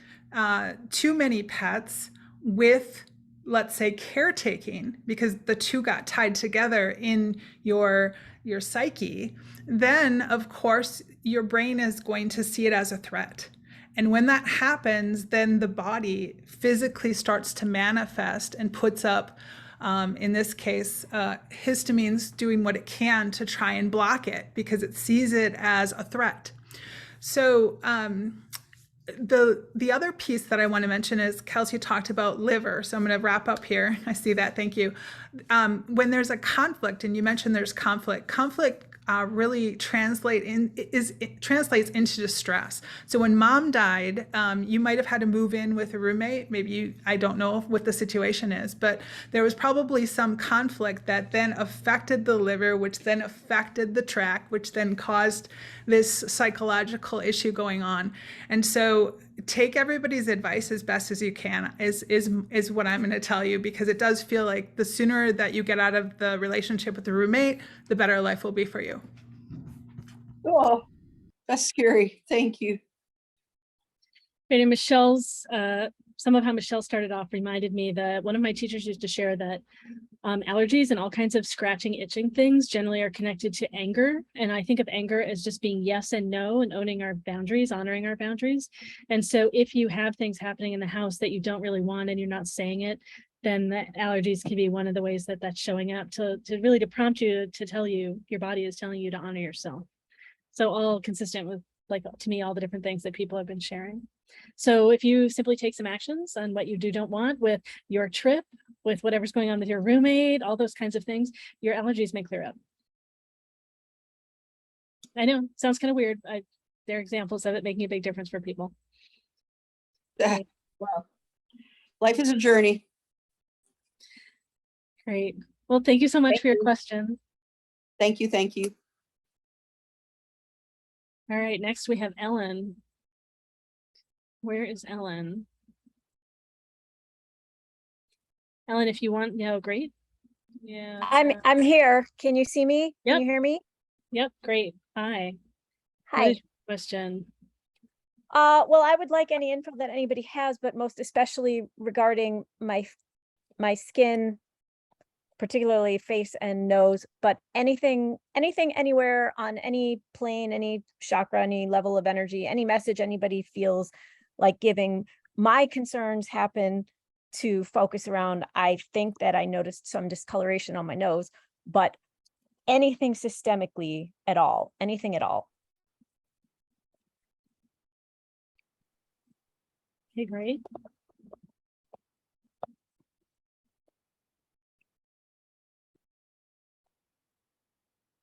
D: too many pets with, let's say, caretaking, because the two got tied together in your psyche, then of course your brain is going to see it as a threat. And when that happens, then the body physically starts to manifest and puts up In this case, histamine's doing what it can to try and block it because it sees it as a threat. So the other piece that I want to mention is Kelsey talked about liver. So I'm going to wrap up here. I see that. Thank you. When there's a conflict, and you mentioned there's conflict really translates into distress. So when mom died, you might have had to move in with a roommate. Maybe I don't know what the situation is, but there was probably some conflict that then affected the liver, which then affected the tract, which then caused this psychological issue going on. And so take everybody's advice as best as you can is what I'm going to tell you, because it does feel like the sooner that you get out of the relationship with the roommate, the better life will be for you.
I: Oh, that's scary. Thank you.
A: Right, and Michelle's, some of how Michelle started off reminded me that one of my teachers used to share that allergies and all kinds of scratching, itching things generally are connected to anger. And I think of anger as just being yes and no and owning our boundaries, honoring our boundaries. And so if you have things happening in the house that you don't really want and you're not saying it, then the allergies can be one of the ways that that's showing up to really to prompt you to tell you, your body is telling you to honor yourself. So all consistent with, like, to me, all the different things that people have been sharing. So if you simply take some actions on what you don't want with your trip, with whatever's going on with your roommate, all those kinds of things, your allergies may clear up. I know, sounds kind of weird. There are examples of it making a big difference for people.
I: Wow. Life is a journey.
A: Great. Well, thank you so much for your question.
I: Thank you. Thank you.
A: All right, next we have Ellen. Where is Ellen? Ellen, if you want, yeah, great. Yeah.
J: I'm here. Can you see me?
A: Yep.
J: Can you hear me?
A: Yep, great. Hi. What
J: Hi.
A: is your question?
J: Well, I would like any info that anybody has, but most especially regarding my skin, particularly face and nose, but anything anywhere on any plane, any chakra, any level of energy, any message anybody feels like giving. My concerns happen to focus around, I think that I noticed some discoloration on my nose, but anything systemically at all, anything at all.
A: Okay, great.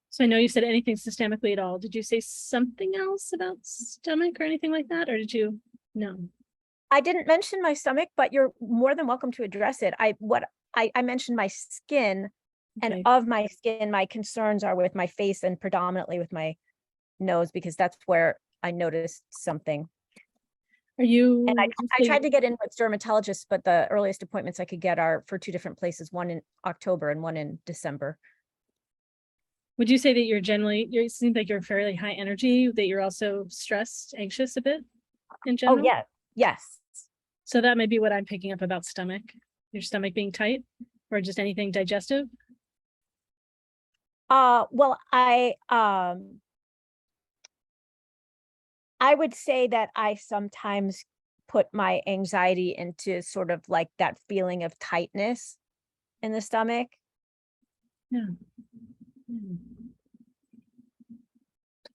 A: So I know you said anything systemically at all. Did you say something else about stomach or anything like that? Or did you? No.
J: I didn't mention my stomach, but you're more than welcome to address it. I mentioned my skin,
A: Okay.
J: and of my skin, my concerns are with my face and predominantly with my nose, because that's where I noticed something.
A: Are you?
J: And I tried to get in with dermatologists, but the earliest appointments I could get are for 2 different places, one in October and one in December.
A: Would you say that it seems like you're fairly high energy, that you're also stressed, anxious a bit in general?
J: Oh, yeah. Yes.
A: So that may be what I'm picking up about stomach. Your stomach being tight, or just anything digestive?
J: Well, I would say that I sometimes put my anxiety into sort of like that feeling of tightness in the stomach.
A: Yeah.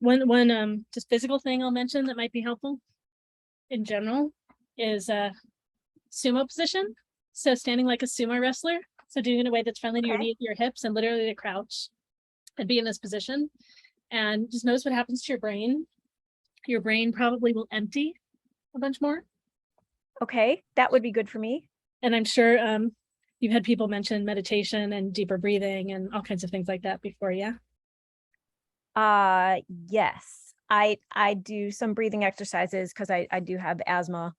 A: One just physical thing I'll mention that might be helpful in general is sumo position. So standing like a sumo wrestler. So doing it in a way that's friendly to your knees, your hips, and literally to crouch and be in this position. And just notice what happens to your brain. Your brain probably will empty a bunch more.
J: Okay, that would be good for me.
A: And I'm sure you've had people mention meditation and deeper breathing and all kinds of things like that before, yeah?
J: Yes, I do some breathing exercises because I do have asthma.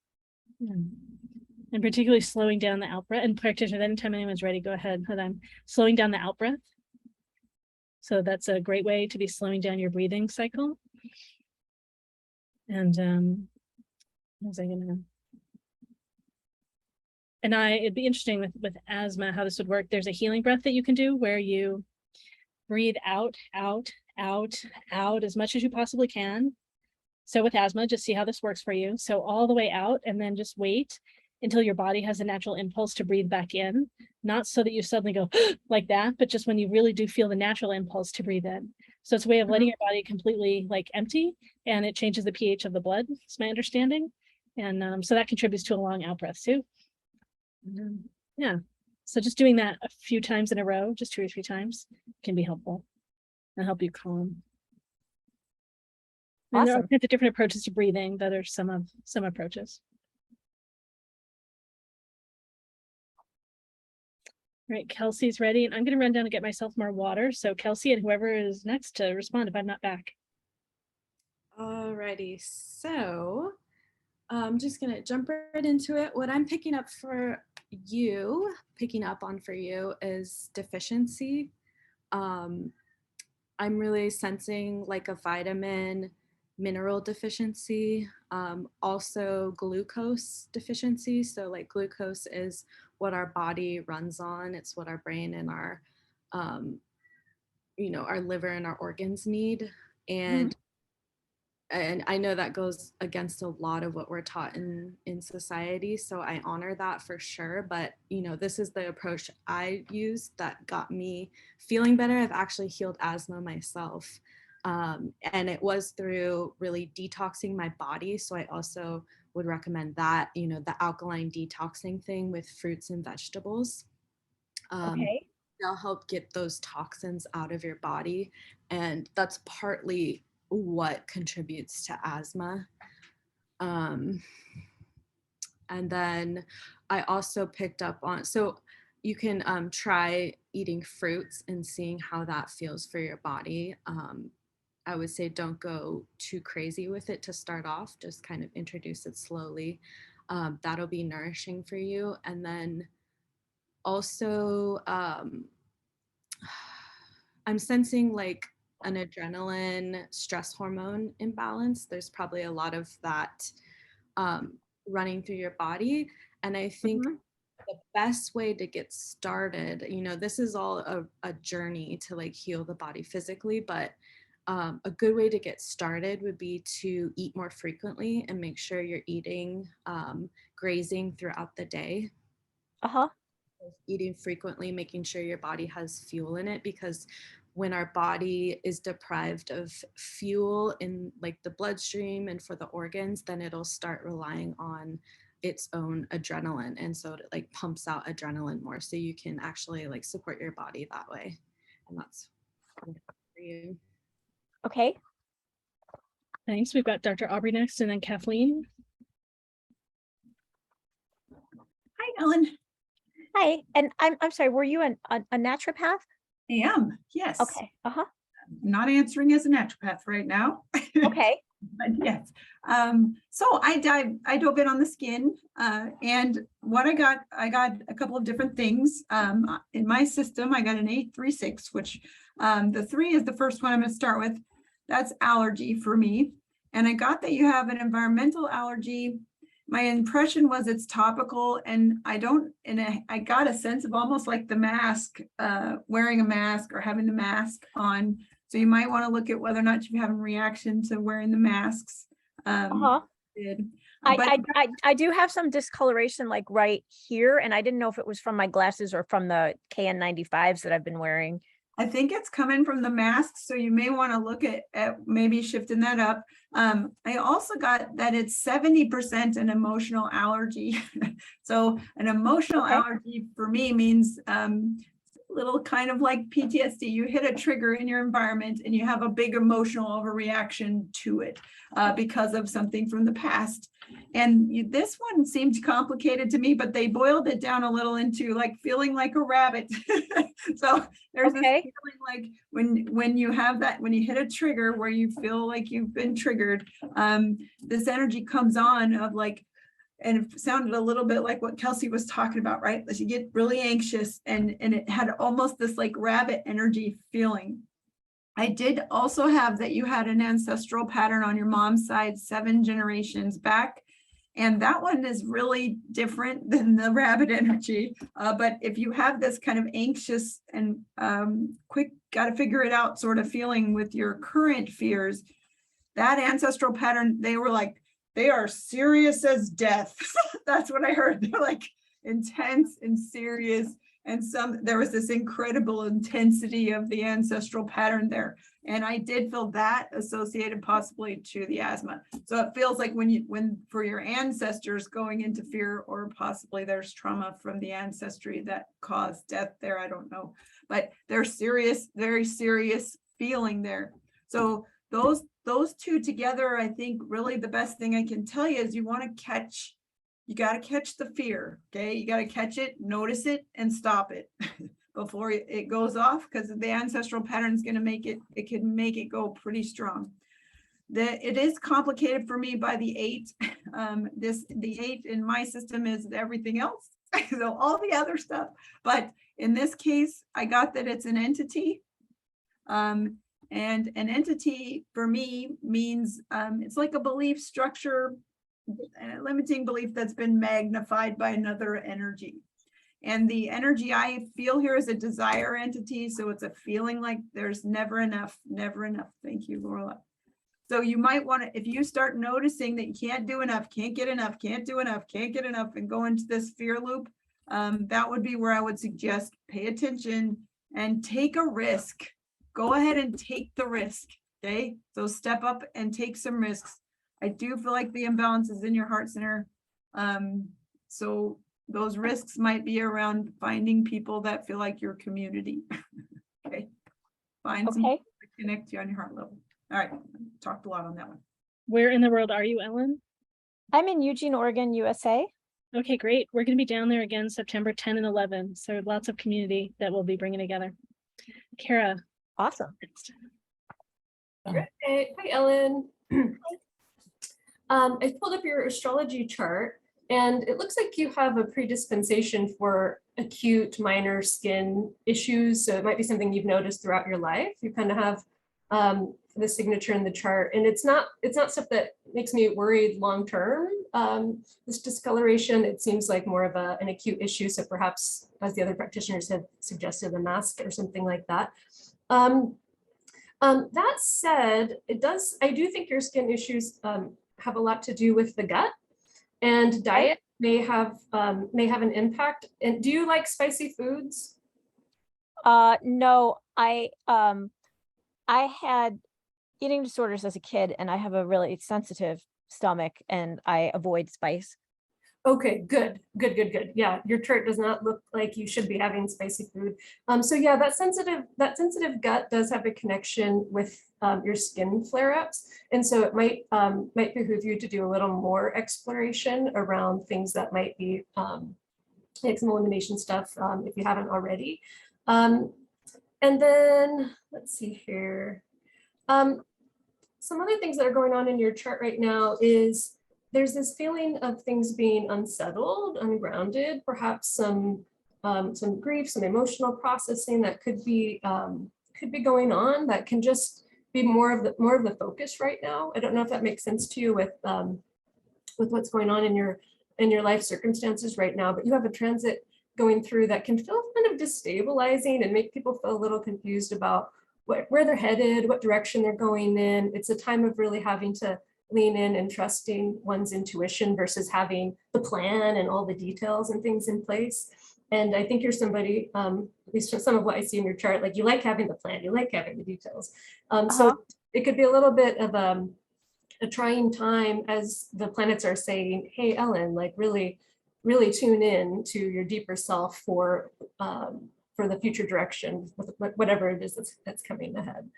A: And particularly slowing down the out breath. And practitioner, anytime anyone's ready, go ahead. But I'm slowing down the out breath. So that's a great way to be slowing down your breathing cycle. And what was I gonna? And it'd be interesting with asthma how this would work. There's a healing breath that you can do where you breathe out, out, out, out as much as you possibly can. So with asthma, just see how this works for you. So all the way out, and then just wait until your body has a natural impulse to breathe back in, not so that you suddenly go like that, but just when you really do feel the natural impulse to breathe in. So it's a way of letting your body completely like empty, and it changes the pH of the blood, is my understanding. And so that contributes to a long out breath too. Yeah. So just doing that a few times in a row, just 2 or 3 times, can be helpful and help you calm. And there are all
J: Awesome.
A: kinds of different approaches to breathing. That are some approaches. All right, Kelsey's ready, and I'm going to run down and get myself more water. So Kelsey and whoever is next to respond if I'm not back.
E: Alrighty, so I'm just gonna jump right into it. What I'm picking up on for you is deficiency. I'm really sensing like a vitamin, mineral deficiency, also glucose deficiency. So like glucose is what our body runs on. It's what our brain and our, our liver and our organs need. And I know that goes against a lot of what we're taught in society. So I honor that for sure. But, this is the approach I used that got me feeling better. I've actually healed asthma myself. And it was through really detoxing my body. So I also would recommend that, the alkaline detoxing thing with fruits and vegetables.
J: Okay.
E: They'll help get those toxins out of your body. And that's partly what contributes to asthma. And then I also picked up on, so you can try eating fruits and seeing how that feels for your body. I would say don't go too crazy with it to start off, just kind of introduce it slowly. That'll be nourishing for you. And then also, I'm sensing like an adrenaline stress hormone imbalance. There's probably a lot of that running through your body. And I think the best way to get started, this is all a journey to like heal the body physically, but a good way to get started would be to eat more frequently and make sure you're eating, grazing throughout the day. Eating frequently, making sure your body has fuel in it, because when our body is deprived of fuel in like the bloodstream and for the organs, then it'll start relying on its own adrenaline. And so it like pumps out adrenaline more. So you can actually like support your body that way. And that's for you.
J: Okay.
A: Thanks. We've got Dr. Aubrey next, and then Kathleen.
C: Hi, Ellen.
J: Hi. And I'm sorry, were you a naturopath?
C: I am, yes.
J: Okay.
C: I'm not answering as a naturopath right now.
J: Okay.
C: But yes. So I dove in on the skin, and what I got a couple of different things. In my system, I got an 836, which the 3 is the first one I'm going to start with. That's allergy for me. And I got that you have an environmental allergy. My impression was it's topical, and I got a sense of almost like the mask, wearing a mask or having the mask on. So you might want to look at whether or not you have a reaction to wearing the masks.
J: I do have some discoloration like right here, and I didn't know if it was from my glasses or from the KN95s that I've been wearing.
C: I think it's coming from the masks, so you may want to look at maybe shifting that up. I also got that it's 70% an emotional allergy. So an emotional allergy for me means little kind of like PTSD. You hit a trigger in your environment and you have a big emotional overreaction to it because of something from the past. And this one seemed complicated to me, but they boiled it down a little into like feeling like a rabbit. So there's this feeling like when you have that, when you hit a trigger where you feel like you've been triggered, this energy comes on of like, and it sounded a little bit like what Kelsey was talking about, right? As you get really anxious, and it had almost this like rabbit energy feeling. I did also have that you had an ancestral pattern on your mom's side 7 generations back. And that one is really different than the rabbit energy. But if you have this kind of anxious and quick, got to figure it out sort of feeling with your current fears, that ancestral pattern, they were like, they are serious as death. That's what I heard. They're like intense and serious. And there was this incredible intensity of the ancestral pattern there. And I did feel that associated possibly to the asthma. So it feels like when for your ancestors going into fear, or possibly there's trauma from the ancestry that caused death there. I don't know, but there's serious, very serious feeling there. So those two together, I think really the best thing I can tell you is you got to catch the fear. Okay. You got to catch it, notice it, and stop it before it goes off, because the ancestral pattern is going to can make it go pretty strong. It is complicated for me by the 8. The 8 in my system is everything else. So all the other stuff, but in this case, I got that it's an entity. And an entity for me means it's like a belief structure, a limiting belief that's been magnified by another energy. And the energy I feel here is a desire entity. So it's a feeling like there's never enough, never enough. Thank you, Laura. So you might want to, if you start noticing that you can't do enough, can't get enough, can't do enough, can't get enough, and go into this fear loop, that would be where I would suggest pay attention and take a risk. Go ahead and take the risk. Okay. So step up and take some risks. I do feel like the imbalance is in your heart center. So those risks might be around finding people that feel like your community. Okay. Find some people that connect you on your heart level. All right. Talked a lot on that one.
A: Where in the world are you, Ellen?
J: I'm in Eugene, Oregon, USA.
A: Okay, great. We're going to be down there again September 10 and 11. So lots of community that we'll be bringing together. Cara.
J: Awesome.
B: Great. Hi, Ellen. I pulled up your astrology chart, and it looks like you have a predisposition for acute minor skin issues. So it might be something you've noticed throughout your life. You kind of have the signature in the chart, and it's not stuff that makes me worried long term. This discoloration, it seems like more of an acute issue. So perhaps, as the other practitioners have suggested, a mask or something like that. That said, I do think your skin issues have a lot to do with the gut, and diet may have an impact. And do you like spicy foods?
J: No, I had eating disorders as a kid, and I have a really sensitive stomach, and I avoid spice.
B: Okay, good. Yeah, your chart does not look like you should be having spicy food. So yeah, that sensitive gut does have a connection with your skin flare-ups, and so it might behoove you to do a little more exploration around things that might be like some elimination stuff if you haven't already. And then let's see here. Some other things that are going on in your chart right now is there's this feeling of things being unsettled, ungrounded, perhaps some grief, some emotional processing that could be going on that can just be more of the focus right now. I don't know if that makes sense to you with what's going on in your life circumstances right now, but you have a transit going through that can feel kind of destabilizing and make people feel a little confused about where they're headed, what direction they're going in. It's a time of really having to lean in and trusting one's intuition versus having the plan and all the details and things in place. And I think you're somebody, at least from some of what I see in your chart, like you like having the plan, you like having the details. So it could be a little bit of a trying time as the planets are saying, hey, Ellen, like really tune in to your deeper self for the future direction, whatever it is that's coming ahead.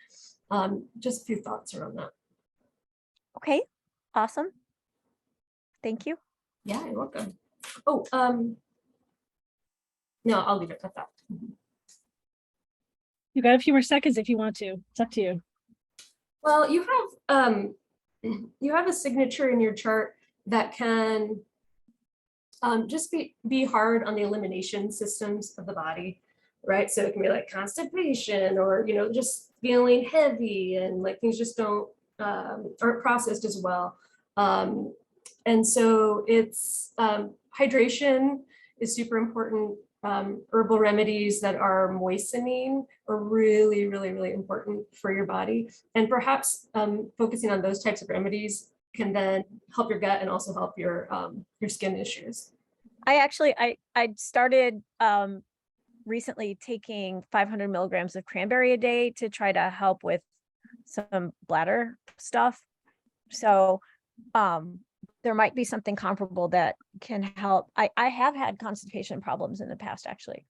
B: Just a few thoughts around that.
J: Okay, awesome. Thank you.
B: Yeah, you're welcome. Oh, no, I'll leave it at that.
A: You got a few more seconds if you want to. It's up to you.
B: Well, you have a signature in your chart that can just be hard on the elimination systems of the body, right? So it can be like constipation, or just feeling heavy and like things just aren't processed as well. And so it's hydration is super important. Herbal remedies that are moistening are really, really, really important for your body. And perhaps focusing on those types of remedies can then help your gut and also help your skin issues.
J: I started recently taking 500 milligrams of cranberry a day to try to help with some bladder stuff. So there might be something comparable that can help. I have had constipation problems in the past, actually.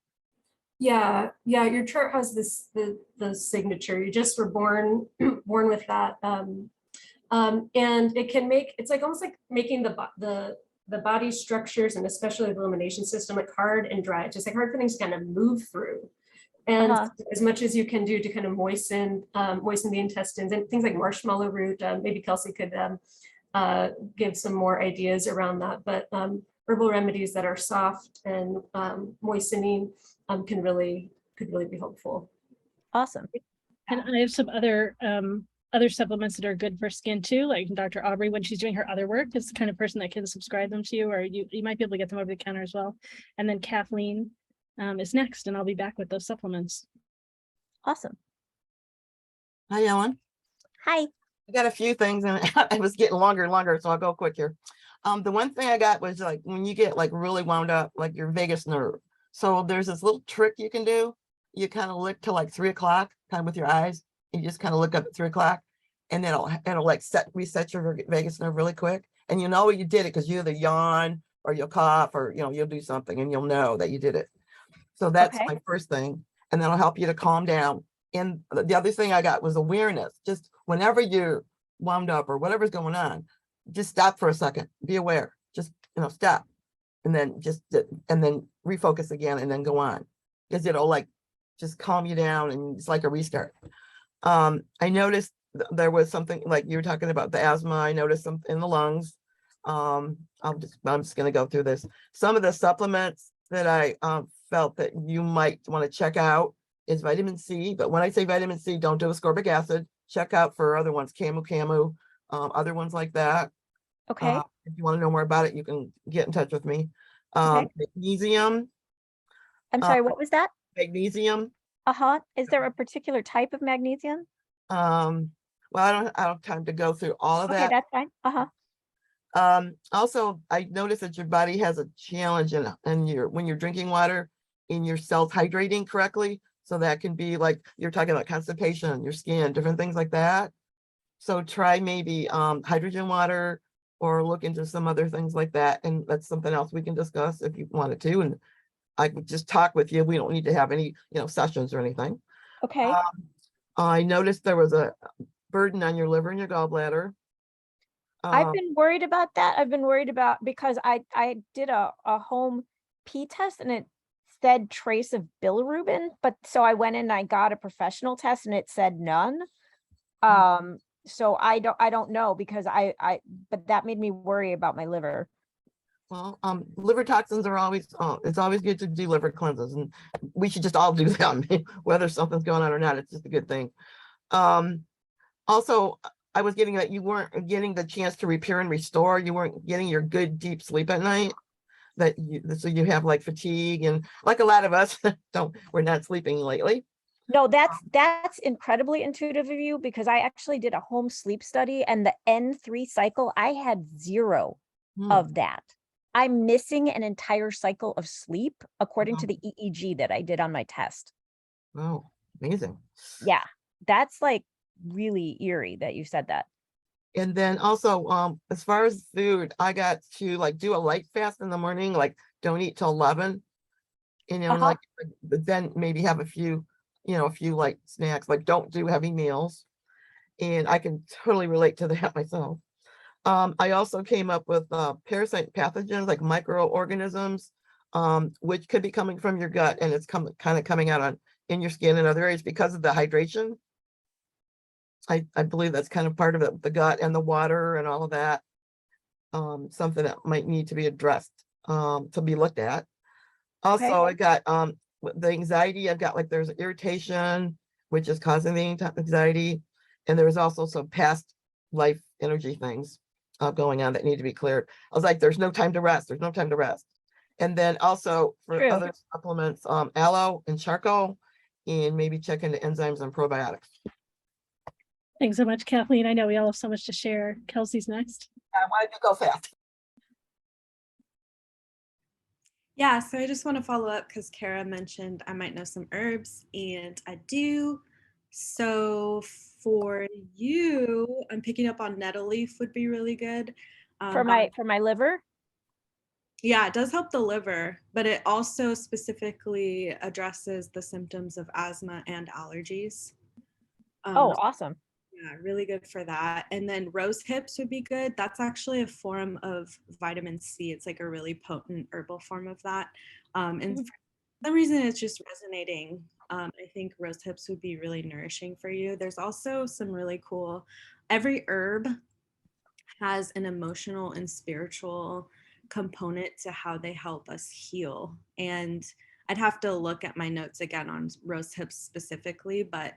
B: Yeah, your chart has the signature. You just were born with that. And it can make, it's like almost like making the body structures and especially the elimination system like hard and dry, just like hard for things to kind of move through. And as much as you can do to kind of moisten the intestines and things like marshmallow root, maybe Kelsey could give some more ideas around that. But herbal remedies that are soft and moistening could really be helpful.
J: Awesome.
A: And I have some other supplements that are good for skin too, like Dr. Aubrey, when she's doing her other work, is the kind of person that can subscribe them to you, or you might be able to get them over the counter as well. And then Kathleen is next, and I'll be back with those supplements.
J: Awesome.
G: Hi, Ellen.
J: Hi.
G: I got a few things, and it was getting longer and longer, so I'll go quick here. The one thing I got was like when you get like really wound up, like your vagus nerve. So there's this little trick you can do. You kind of look to like 3 o'clock, kind of with your eyes. You just kind of look up at 3 o'clock, and then it'll like reset your vagus nerve really quick. And you know you did it because you either yawn or you'll cough or you'll do something, and you'll know that you did it. So that's my first thing, and that'll help you to calm down. And the other thing I got was awareness. Just whenever you're wound up or whatever's going on, just stop for a second. Be aware. Just stop, and then refocus again, and then go on, because it'll like just calm you down, and it's like a restart. I noticed there was something like you were talking about the asthma. I noticed something in the lungs. I'm just going to go through this. Some of the supplements that I felt that you might want to check out is vitamin C. But when I say vitamin C, don't do ascorbic acid. Check out for other ones, camu, other ones like that.
J: Okay.
G: If you want to know more about it, you can get in touch with me.
J: Okay.
G: Magnesium.
J: I'm sorry, what was that?
G: Magnesium.
J: Is there a particular type of magnesium?
G: Well, I don't have time to go through all of
J: Okay,
G: that.
J: that's fine.
G: Also, I noticed that your body has a challenge in when you're drinking water, in your cells hydrating correctly. So that can be like you're talking about constipation, your skin, different things like that. So try maybe hydrogen water, or look into some other things like that. And that's something else we can discuss if you wanted to. And I could just talk with you. We don't need to have any, sessions or anything.
J: Okay.
G: I noticed there was a burden on your liver and your gallbladder.
J: I've been worried about that. I've been worried about because I did a home pee test and it said trace of bilirubin, but so I went in and I got a professional test and it said none. So I don't know because but that made me worry about my liver.
G: Well, liver toxins are always, it's always good to do liver cleanses, and we should just all do them, whether something's going on or not. It's just a good thing. Also, I was getting that you weren't getting the chance to repair and restore. You weren't getting your good deep sleep at night. So you have like fatigue, and like a lot of us we're not sleeping lately.
J: No, that's incredibly intuitive of you, because I actually did a home sleep study, and the N3 cycle, I had 0 of that. I'm missing an entire cycle of sleep according to the EEG that I did on my test.
G: Oh, amazing.
J: Yeah, that's like really eerie that you said that.
G: And then also, as far as food, I got to like do a light fast in the morning, like don't eat till 11, like but then maybe have a few light snacks, like don't do heavy meals. And I can totally relate to that myself. I also came up with parasite pathogens like microorganisms, which could be coming from your gut, and it's kind of coming out in your skin and other areas because of the hydration. I believe that's kind of part of it, the gut and the water and all of that. Something that might need to be addressed, to be looked at. Also, I got the anxiety. I've got like there's irritation, which is causing the anxiety, and there's also some past life energy things going on that need to be cleared. I was like, there's no time to rest. There's no time to rest. And then also for other supplements, aloe and charcoal, and maybe check into enzymes and probiotics.
A: Thanks so much, Kathleen. I know we all have so much to share. Kelsey's next.
G: Why did you go fast?
E: Yeah, so I just want to follow up because Cara mentioned I might know some herbs, and I do. So for you, I'm picking up on nettle leaf would be really good.
J: For my liver?
E: Yeah, it does help the liver, but it also specifically addresses the symptoms of asthma and allergies.
J: Oh, awesome.
E: Yeah, really good for that. And then rose hips would be good. That's actually a form of vitamin C. It's like a really potent herbal form of that. And for some reason, it's just resonating. I think rose hips would be really nourishing for you. There's also some really cool, every herb has an emotional and spiritual component to how they help us heal. And I'd have to look at my notes again on rose hips specifically, but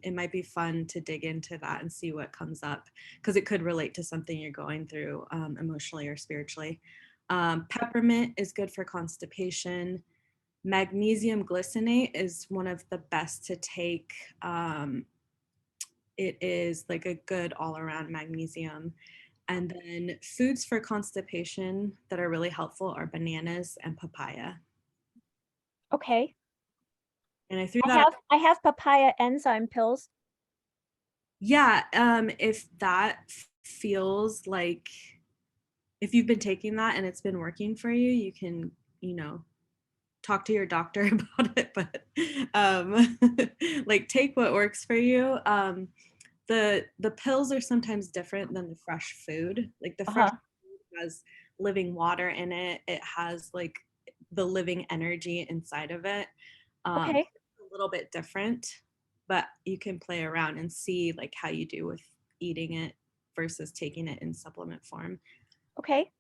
E: it might be fun to dig into that and see what comes up because it could relate to something you're going through emotionally or spiritually. Peppermint is good for constipation. Magnesium glycinate is one of the best to take. It is like a good all-around magnesium. And then foods for constipation that are really helpful are bananas and papaya.
J: Okay.
E: And I threw that.
J: I have papaya enzyme pills.
E: Yeah, if that feels like, if you've been taking that and it's been working for you, you can, talk to your doctor about it, but like take what works for you. The pills are sometimes different than the fresh food. Like the fresh food has living water in it. It has like the living energy inside of it.
J: Okay.
E: It's a little bit different, but you can play around and see like how you do with eating it versus taking it in supplement form.
J: Okay.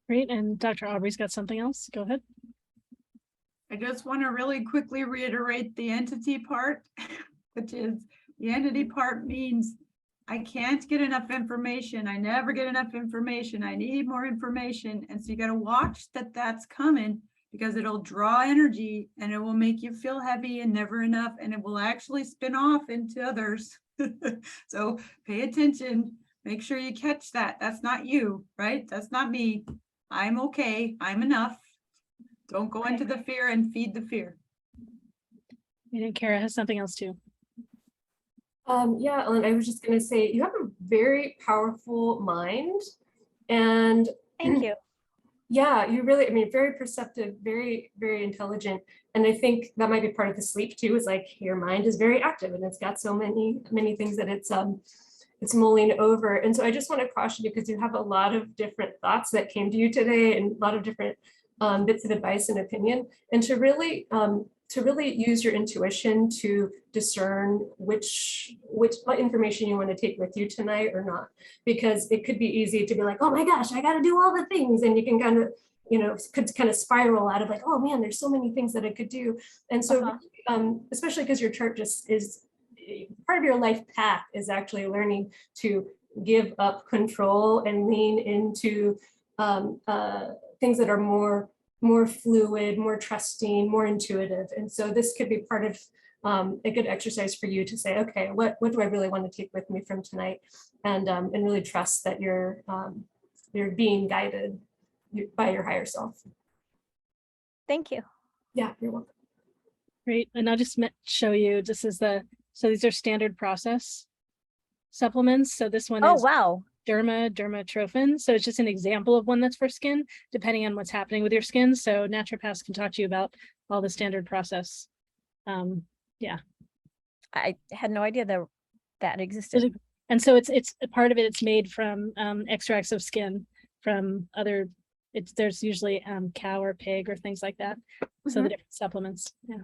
A: Great. And Dr. Aubrey's got something else. Go ahead.
C: I just want to really quickly reiterate the entity part, which is the entity part means I can't get enough information. I never get enough information. I need more information. And so you got to watch that that's coming because it'll draw energy and it will make you feel heavy and never enough. And it will actually spin off into others. So pay attention. Make sure you catch that. That's not you, right? That's not me. I'm okay. I'm enough. Don't go into the fear and feed the fear.
A: And Cara has something else too.
B: Yeah, Ellen, I was just going to say, you have a very powerful mind. And
J: thank you.
B: Yeah, you really, I mean, very perceptive, very, very intelligent. And I think that might be part of the sleep too, is like your mind is very active and it's got so many things that it's mulling over. And so I just want to caution you because you have a lot of different thoughts that came to you today and a lot of different bits of advice and opinion. And to really use your intuition to discern what information you want to take with you tonight or not, because it could be easy to be like, oh my gosh, I got to do all the things, and you can kind of could kind of spiral out of like, oh man, there's so many things that I could do. And so especially because your chart just is part of your life path is actually learning to give up control and lean into things that are more fluid, more trusting, more intuitive. And so this could be part of a good exercise for you to say, okay, what do I really want to take with me from tonight? And really trust that you're being guided by your higher self.
J: Thank you.
B: Yeah, you're welcome.
A: Great. And I'll just show you, this is so these are standard process supplements. So this one is
J: wow.
A: dermatrophin. So it's just an example of one that's for skin, depending on what's happening with your skin. So naturopaths can talk to you about all the standard process. Yeah. I
J: had no idea that existed.
A: And so it's a part of it. It's made from extracts of skin from other. There's usually cow or pig or things like that. So the different supplements. Yeah.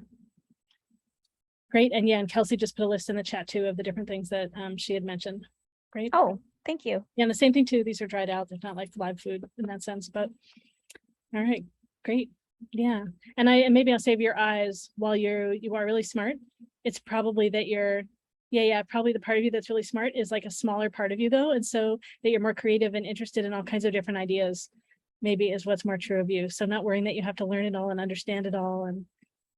A: Great. And yeah, and Kelsey just put a list in the chat too of the different things that she had mentioned. Great.
J: Oh, thank you.
A: Yeah, and the same thing too. These are dried out. They're not like live food in that sense, but all right, great. Yeah. And maybe I'll save your eyes while you are really smart. It's probably that probably the part of you that's really smart is like a smaller part of you though. And so that you're more creative and interested in all kinds of different ideas, maybe is what's more true of you. So not worrying that you have to learn it all and understand it all. And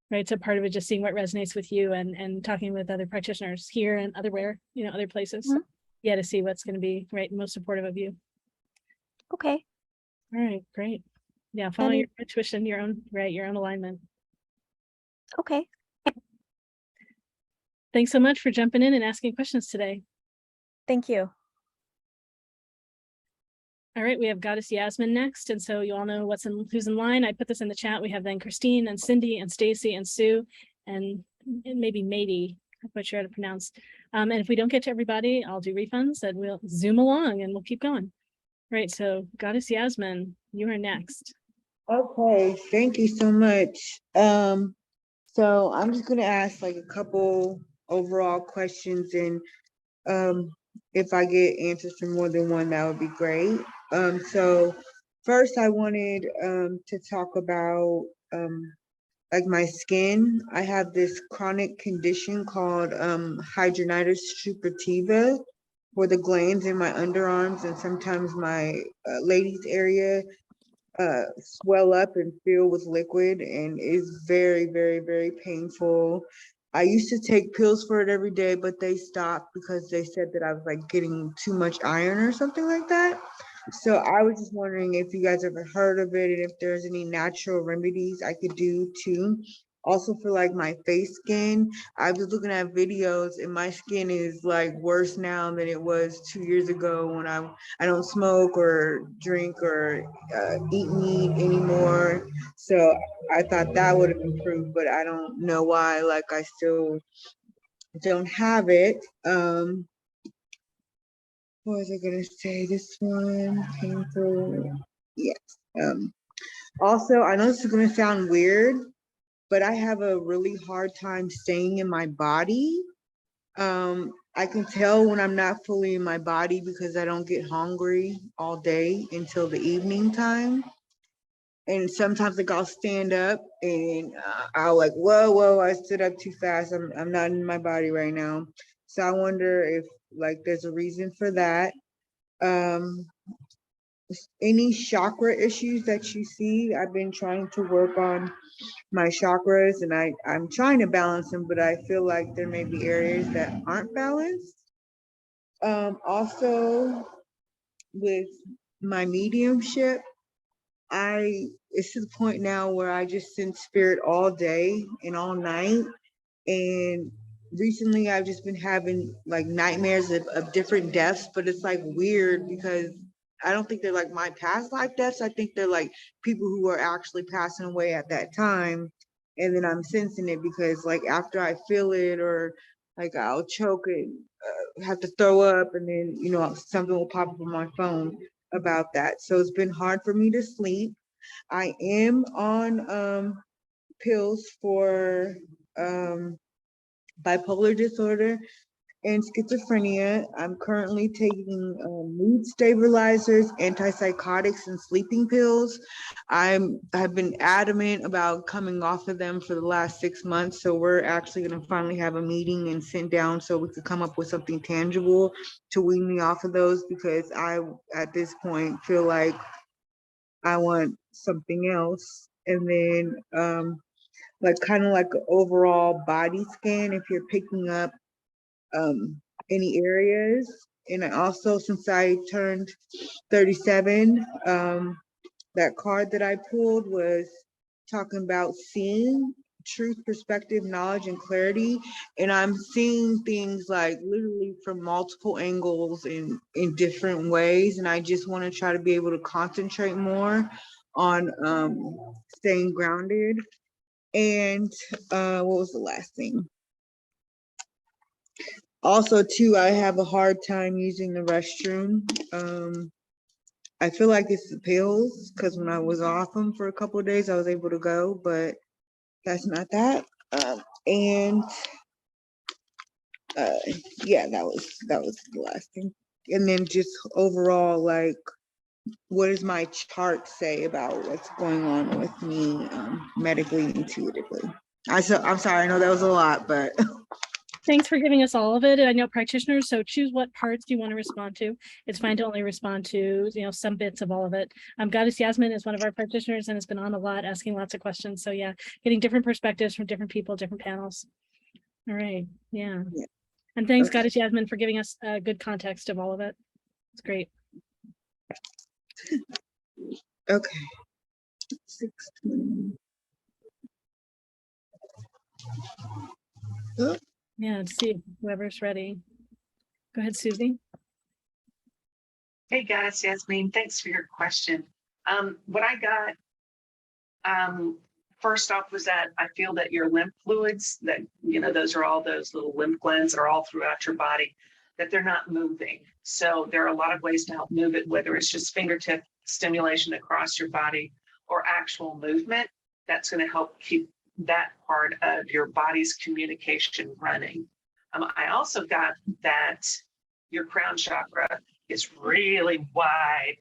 A: right. So part of it just seeing what resonates with you and talking with other practitioners here and other places. yeah, to see what's going to be most supportive of you.
J: Okay.
A: All right, great. Yeah, follow
J: And-
A: your intuition, your own alignment.
J: Okay.
A: Thanks so much for jumping in and asking questions today.
J: Thank you.
A: All right, we have Goddess Yasmin next, and so you all know who's in line. I put this in the chat. We have then Christine and Cindy and Stacy and Sue and maybe Mady. I'm not sure how to pronounce. And if we don't get to everybody, I'll do refunds and we'll zoom along and we'll keep going. Right, so Goddess Yasmin, you are next.
K: Okay, thank you so much. So I'm just gonna ask like a couple overall questions, and if I get answers from more than one, that would be great. So first I wanted to talk about like my skin. I have this chronic condition called hidradenitis suppurativa, where the glands in my underarms and sometimes my ladies area swell up and fill with liquid, and is very, very, very painful. I used to take pills for it every day, but they stopped because they said that I was like getting too much iron or something like that. So I was just wondering if you guys ever heard of it and if there's any natural remedies I could do too. Also for like my face skin, I was looking at videos and my skin is like worse now than it was 2 years ago when I don't smoke or drink or eat meat anymore. So I thought that would have improved, but I don't know why, like I still don't have it. What was I gonna say? This one, painful. Yes. Also, I know this is gonna sound weird, but I have a really hard time staying in my body. I can tell when I'm not fully in my body because I don't get hungry all day until the evening time. And sometimes like I'll stand up and I'll like, whoa, I stood up too fast. I'm not in my body right now. So I wonder if like there's a reason for that. Any chakra issues that you see? I've been trying to work on my chakras and I'm trying to balance them, but I feel like there may be areas that aren't balanced. Also with my mediumship, it's to the point now where I just sense spirit all day and all night. And recently I've just been having like nightmares of different deaths, but it's like weird because I don't think they're like my past life deaths. I think they're like people who are actually passing away at that time. And then I'm sensing it because like after I feel it or like I'll choke and have to throw up, and then, you know, something will pop up on my phone about that. So it's been hard for me to sleep. I am on pills for bipolar disorder and schizophrenia. I'm currently taking mood stabilizers, antipsychotics, and sleeping pills. I've been adamant about coming off of them for the last 6 months. So we're actually going to finally have a meeting and sit down so we could come up with something tangible to wean me off of those, because I, at this point, feel like I want something else. And then like kind of like an overall body scan if you're picking up any areas. And I also, since I turned 37, that card that I pulled was talking about seeing truth, perspective, knowledge, and clarity. And I'm seeing things like literally from multiple angles in different ways. And I just want to try to be able to concentrate more on staying grounded. And what was the last thing? Also, too, I have a hard time using the restroom. I feel like it's the pills, because when I was off them for a couple of days, I was able to go, but that's not that. And yeah, that was the last thing. And then just overall, like, what does my chart say about what's going on with me medically, intuitively? I'm sorry, I know that was a lot, but
A: Thanks for giving us all of it. I know practitioners, so choose what parts you want to respond to. It's fine to only respond to, you know, some bits of all of it. Goddess Yasmin is one of our practitioners and has been on a lot, asking lots of questions. So yeah, getting different perspectives from different people, different panels. All right, yeah. And thanks,
K: Okay.
A: Goddess Yasmin, for giving us good context of all of it. It's great.
K: Okay. 6:20. Oh,
A: Yeah, let's see whoever's ready. Go ahead, Susie.
F: Hey guys, Yasmin, thanks for your question. What I got first off was that I feel that your lymph fluids, that, you know, those are all those little lymph glands that are all throughout your body, that they're not moving. So there are a lot of ways to help move it, whether it's just fingertip stimulation across your body or actual movement. That's going to help keep that part of your body's communication running. I also got that your crown chakra is really wide.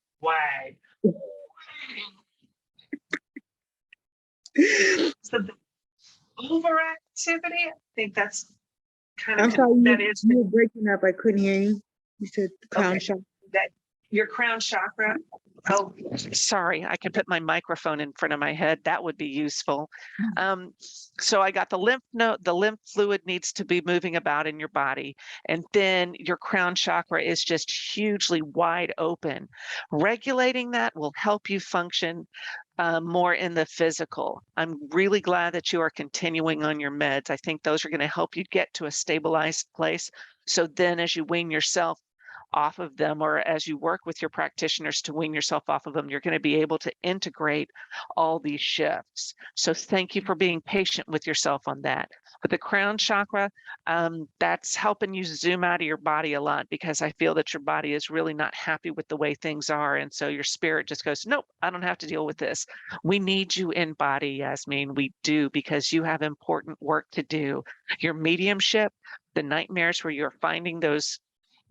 F: So the overactivity, I think that's kind
K: I'm
F: of,
K: sorry,
F: that
K: you,
F: is
K: you were breaking up. I couldn't hear you. You said crown
F: okay.
K: chakra.
F: That your crown chakra. Oh, sorry, I could put my microphone in front of my head. That would be useful. So I got the lymph node, the lymph fluid needs to be moving about in your body. And then your crown chakra is just hugely wide open. Regulating that will help you function more in the physical. I'm really glad that you are continuing on your meds. I think those are going to help you get to a stabilized place. So then as you wean yourself off of them, or as you work with your practitioners to wean yourself off of them, you're going to be able to integrate all these shifts. So thank you for being patient with yourself on that. But the crown chakra, that's helping you zoom out of your body a lot, because I feel that your body is really not happy with the way things are. And so your spirit just goes, nope, I don't have to deal with this. We need you in body, Yasmin. We do, because you have important work to do. Your mediumship, the nightmares where you're finding those,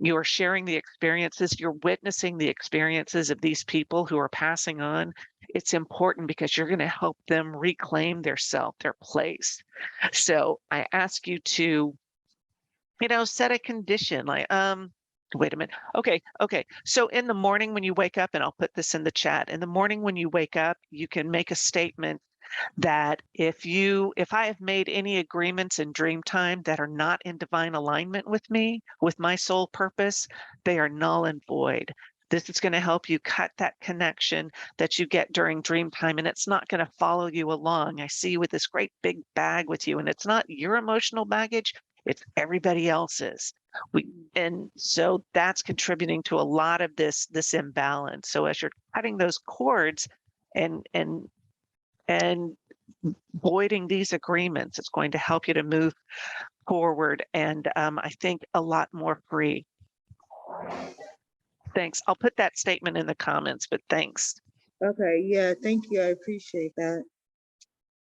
F: you are sharing the experiences, you're witnessing the experiences of these people who are passing on. It's important because you're going to help them reclaim their self, their place. So I ask you to, you know, set a condition like, wait a minute. Okay. So in the morning when you wake up, and I'll put this in the chat, in the morning when you wake up, you can make a statement that if I have made any agreements in dream time that are not in divine alignment with me, with my soul purpose, they are null and void. This is going to help you cut that connection that you get during dream time, and it's not going to follow you along. I see you with this great big bag with you, and it's not your emotional baggage, it's everybody else's. And so that's contributing to a lot of this imbalance. So as you're cutting those cords and voiding these agreements, it's going to help you to move forward and I think a lot more free. Thanks. I'll put that statement in the comments, but thanks.
K: Okay, yeah, thank you. I appreciate that.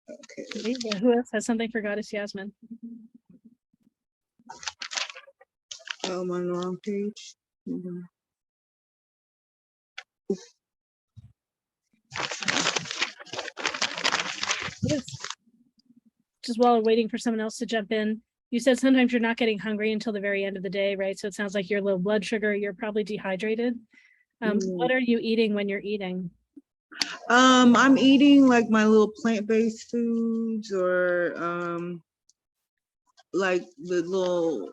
K: Okay.
A: Yeah, who else has something for Goddess Yasmin?
K: Oh, I'm on the wrong page. Mhm.
A: Yes. Just while we're waiting for someone else to jump in, you said sometimes you're not getting hungry until the very end of the day, right? So it sounds like your low blood sugar, you're probably dehydrated. What are you eating when you're eating?
K: I'm eating like my little plant-based foods, or like the little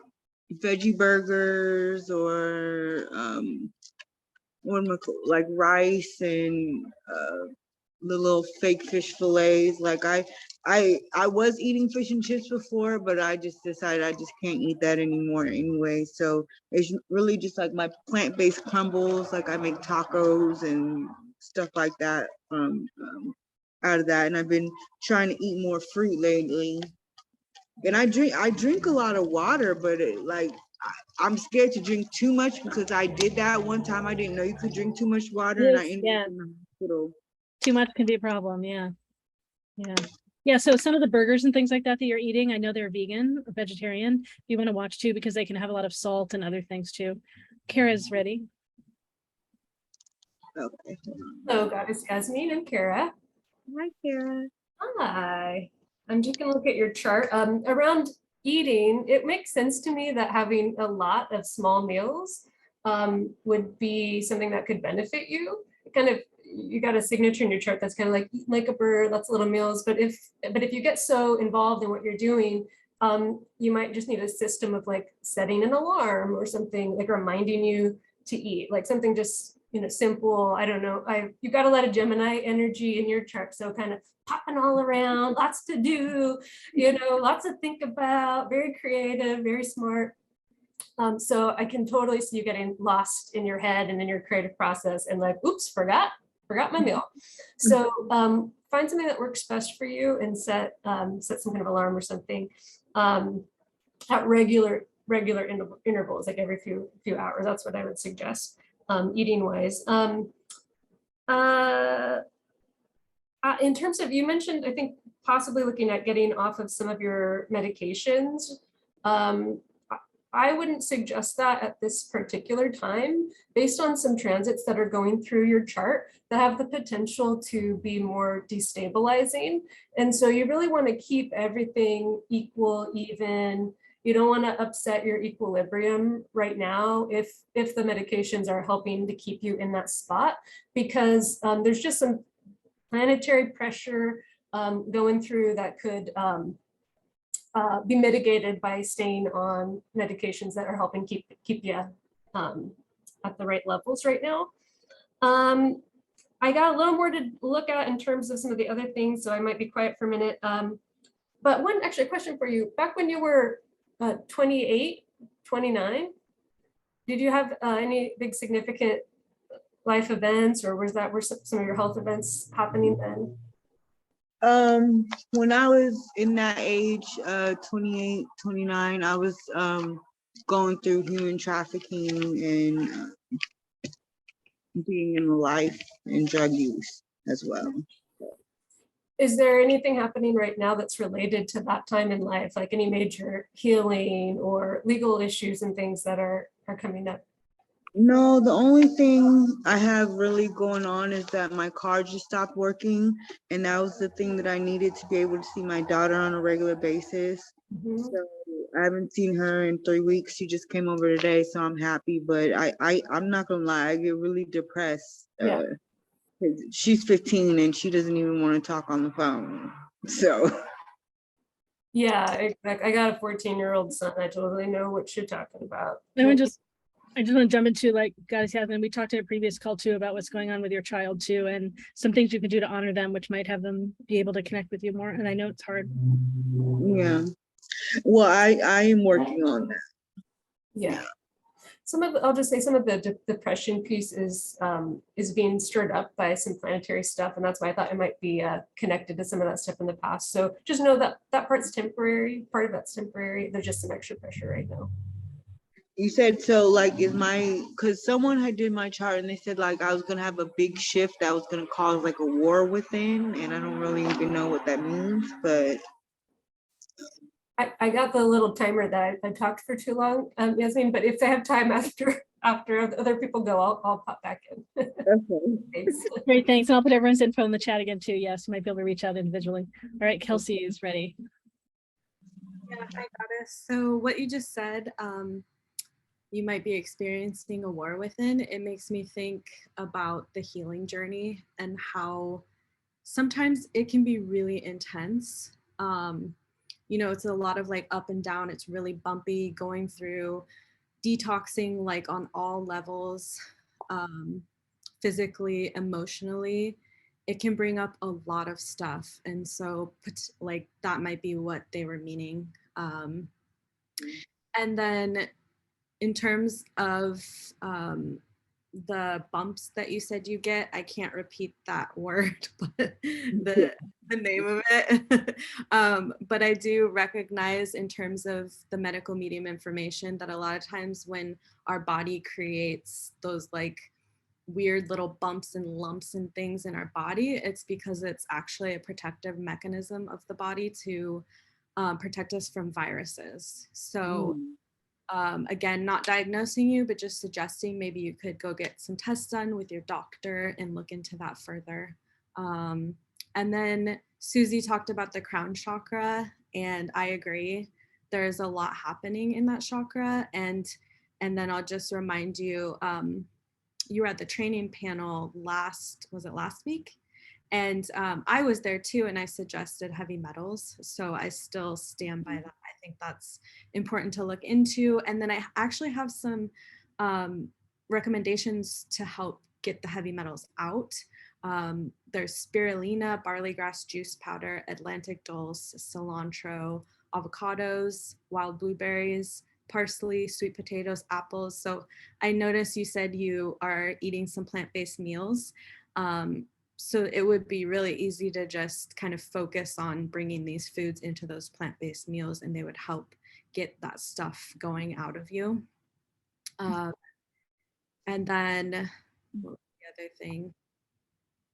K: veggie burgers, or like rice and the little fake fish fillets. Like I was eating fish and chips before, but I just decided I just can't eat that anymore anyway. So it's really just like my plant-based crumbles. Like I make tacos and stuff like that out of that. And I've been trying to eat more fruit lately. And I drink a lot of water, but I'm scared to drink too much, because I did that one time. I didn't know you could drink too much water, and I ended up in the hospital.
A: Too much can be a problem. Yeah. So some of the burgers and things like that you're eating, I know they're vegan or vegetarian. You want to watch too, because they can have a lot of salt and other things too. Cara's ready.
K: Okay.
B: Hello, Goddess Yasmin and Cara.
K: Hi, Cara.
B: Hi. I'm just gonna look at your chart. Around eating, it makes sense to me that having a lot of small meals would be something that could benefit you. Kind of, you got a signature in your chart that's kind of like eat like a bird, lots of little meals. But if you get so involved in what you're doing, You might just need a system of like setting an alarm or something, like reminding you to eat, like something just, you know, simple. I don't know. You got a lot of Gemini energy in your chart, so kind of popping all around, lots to do, you know, lots to think about, very creative, very smart. So I can totally see you getting lost in your head and in your creative process and like, oops, forgot my meal. So find something that works best for you and set some kind of alarm or something at regular intervals, like every few hours. That's what I would suggest, eating wise. In terms of, you mentioned, I think possibly looking at getting off of some of your medications. I wouldn't suggest that at this particular time, based on some transits that are going through your chart that have the potential to be more destabilizing. And so you really want to keep everything equal, even. You don't want to upset your equilibrium right now if the medications are helping to keep you in that spot, because there's just some planetary pressure going through that could be mitigated by staying on medications that are helping keep you at the right levels right now. I got a little more to look at in terms of some of the other things, so I might be quiet for a minute. But one actually question for you, back when you were 28, 29, did you have any big significant life events, or were some of your health events happening then?
K: When I was in that age, 28, 29, I was going through human trafficking and being in life and drug use as well.
B: Is there anything happening right now that's related to that time in life, like any major healing or legal issues and things that are coming up?
K: No, the only thing I have really going on is that my car just stopped working, and that was the thing that I needed to be able to see my daughter on a regular basis. So I haven't seen her in 3 weeks. She just came over today, so I'm happy. But I'm not gonna lie, I get really depressed.
B: Yeah.
K: She's 15 and she doesn't even want to talk on the phone. So
B: Yeah, I got a 14-year-old son. I totally know what you're talking about.
A: I just want to jump into, like, guys, Kathleen, we talked in a previous call too about what's going on with your child too, and some things you can do to honor them, which might have them be able to connect with you more. And I know it's hard.
K: yeah, well, I am working on that.
B: Yeah. I'll just say some of the depression piece is being stirred up by some planetary stuff, and that's why I thought it might be connected to some of that stuff in the past. So just know that that part's temporary. Part of that's temporary. There's just some extra pressure right now.
K: You said, so like, because someone had did my chart and they said like I was gonna have a big shift that was gonna cause like a war within, and I don't really even know what that means, but
B: I got the little timer that I talked for too long, Yasmin, but if I have time after other people go, I'll pop back in.
K: Okay.
A: Great, thanks. And I'll put everyone's info in the chat again too. Yes, you might be able to reach out individually. All right, Kelsey is ready.
E: Yeah, hi, Goddess. So what you just said, you might be experiencing a war within. It makes me think about the healing journey and how sometimes it can be really intense. You know, it's a lot of like up and down. It's really bumpy, going through detoxing like on all levels, physically, emotionally. It can bring up a lot of stuff. And so like that might be what they were meaning. And then in terms of the bumps that you said you get, I can't repeat that word, but the name of it. But I do recognize in terms of the medical medium information that a lot of times when our body creates those like weird little bumps and lumps and things in our body, it's because it's actually a protective mechanism of the body to protect us from viruses. So again, not diagnosing you, but just suggesting maybe you could go get some tests done with your doctor and look into that further. And then Susy talked about the crown chakra, and I agree. There's a lot happening in that chakra. And then I'll just remind you, you were at the training panel last week? And I was there too, and I suggested heavy metals. So I still stand by that. I think that's important to look into. And then I actually have some recommendations to help get the heavy metals out. There's spirulina, barley grass juice powder, Atlantic dulse, cilantro, avocados, wild blueberries, parsley, sweet potatoes, apples. So I noticed you said you are eating some plant-based meals. So it would be really easy to just kind of focus on bringing these foods into those plant-based meals, and they would help get that stuff going out of you. And then what was the other thing?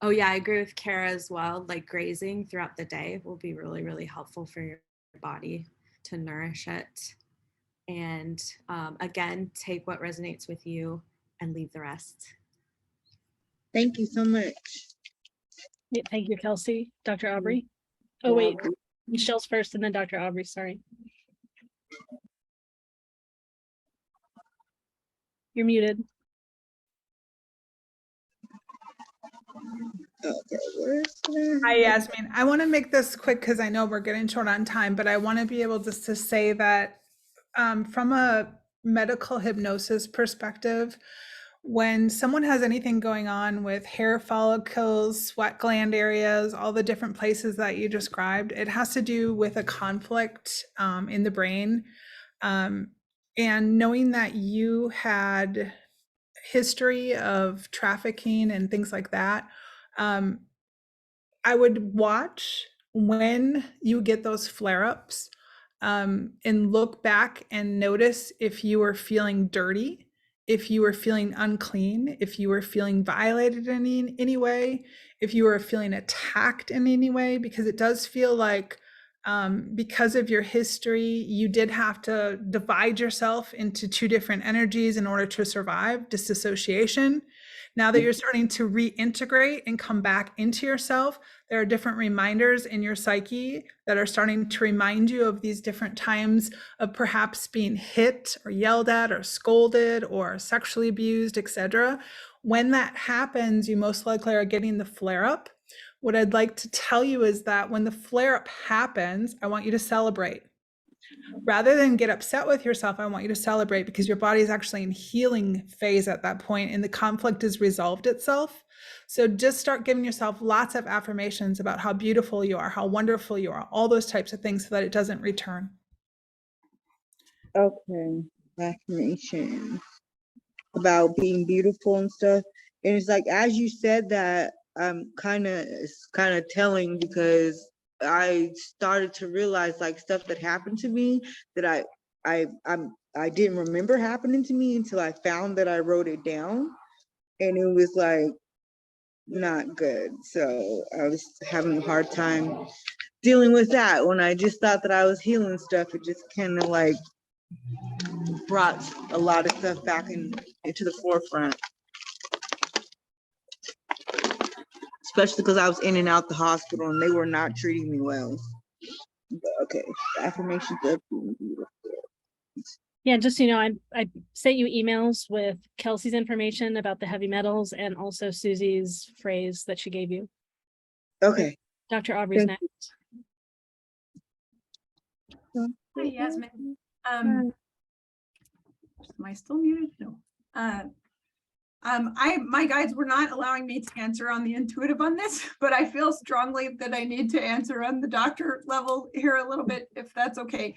E: Oh yeah, I agree with Cara as well. Like grazing throughout the day will be really, really helpful for your body to nourish it. And again, take what resonates with you and leave the rest.
K: Thank you so much.
A: Yeah, thank you, Kelsey. Dr. Aubrey. Oh, wait, Michelle's first and then Dr. Aubrey, sorry. You're muted.
D: Hi, Yasmin. I want to make this quick because I know we're getting short on time, but I want to be able just to say that from a medical hypnosis perspective, when someone has anything going on with hair follicles, sweat gland areas, all the different places that you described, it has to do with a conflict in the brain. And knowing that you had history of trafficking and things like that, I would watch when you get those flare-ups and look back and notice if you were feeling dirty, if you were feeling unclean, if you were feeling violated in any way, if you were feeling attacked in any way, because it does feel like because of your history, you did have to divide yourself into two different energies in order to survive disassociation. Now that you're starting to reintegrate and come back into yourself, there are different reminders in your psyche that are starting to remind you of these different times of perhaps being hit or yelled at or scolded or sexually abused, etc. When that happens, you most likely are getting the flare-up. What I'd like to tell you is that when the flare-up happens, I want you to celebrate. Rather than get upset with yourself, I want you to celebrate because your body is actually in healing phase at that point and the conflict has resolved itself. So just start giving yourself lots of affirmations about how beautiful you are, how wonderful you are, all those types of things so that it doesn't return.
K: Okay, affirmation about being beautiful and stuff. And it's like, as you said that, it's kind of telling because I started to realize like stuff that happened to me that I didn't remember happening to me until I found that I wrote it down, and it was like not good. So I was having a hard time dealing with that. When I just thought that I was healing stuff, it just kind of like brought a lot of stuff back into the forefront. Especially because I was in and out the hospital and they were not treating me well. But okay, affirmations of being beautiful.
A: Yeah, just so you know, I sent you emails with Kelsey's information about the heavy metals and also Susie's phrase that she gave you.
K: Okay.
A: Dr. Aubrey's
K: Thank
A: next.
C: Hi, Yasmin. Am I still muted? No. My guides were not allowing me to answer on the intuitive on this, but I feel strongly that I need to answer on the doctor level here a little bit, if that's okay.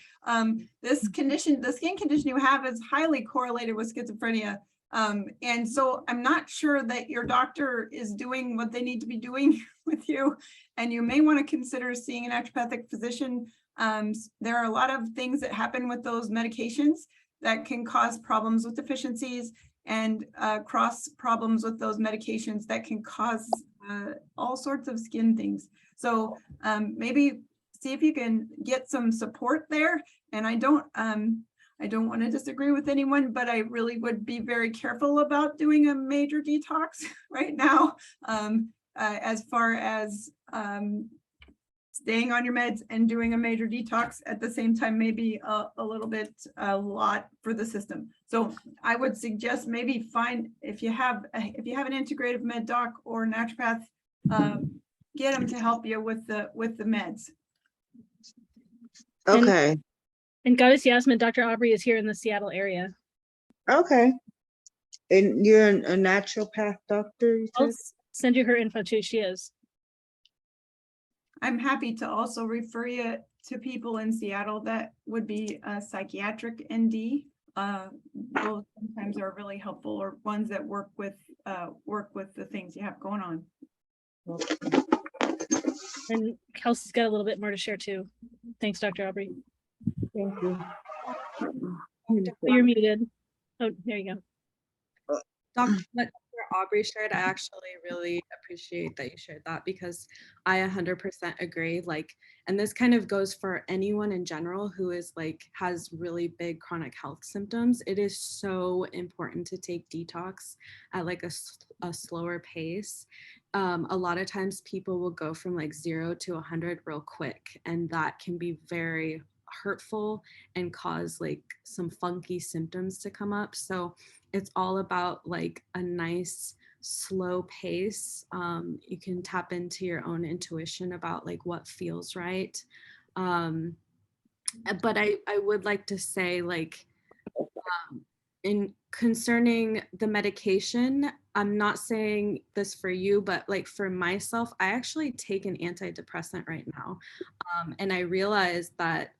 C: This condition, the skin condition you have is highly correlated with schizophrenia. And so I'm not sure that your doctor is doing what they need to be doing with you. And you may want to consider seeing a naturopathic physician. There are a lot of things that happen with those medications that can cause problems with deficiencies and cross problems with those medications that can cause all sorts of skin things. So maybe see if you can get some support there. And I don't want to disagree with anyone, but I really would be very careful about doing a major detox right now, as far as staying on your meds and doing a major detox at the same time, maybe a lot for the system. So I would suggest maybe find, if you have an integrative med doc or naturopath, get them to help you with the meds.
A: And-
K: Okay,
A: And Goddess Yasmin, Dr. Aubrey is here in the Seattle area.
K: okay. And you're a naturopath doctor, you
A: I'll
K: said?
A: send you her info too. She is.
C: I'm happy to also refer you to people in Seattle that would be a psychiatric ND. Those sometimes are really helpful, or ones that work with the things you have going on.
A: And Kelsey's got a little bit more to share too. Thanks, Dr. Aubrey.
K: Thank you.
A: You're muted. Oh, there you go.
E: Dr. what Dr. Aubrey shared, I actually really appreciate that you shared that, because I 100% agree. Like, and this kind of goes for anyone in general who is like, has really big chronic health symptoms. It is so important to take detox at like a slower pace. A lot of times people will go from like 0 to 100 real quick, and that can be very hurtful and cause like some funky symptoms to come up. So it's all about like a nice slow pace. You can tap into your own intuition about like what feels right. But I would like to say, like, in concerning the medication, I'm not saying this for you, but like for myself, I actually take an antidepressant right now. And I realized that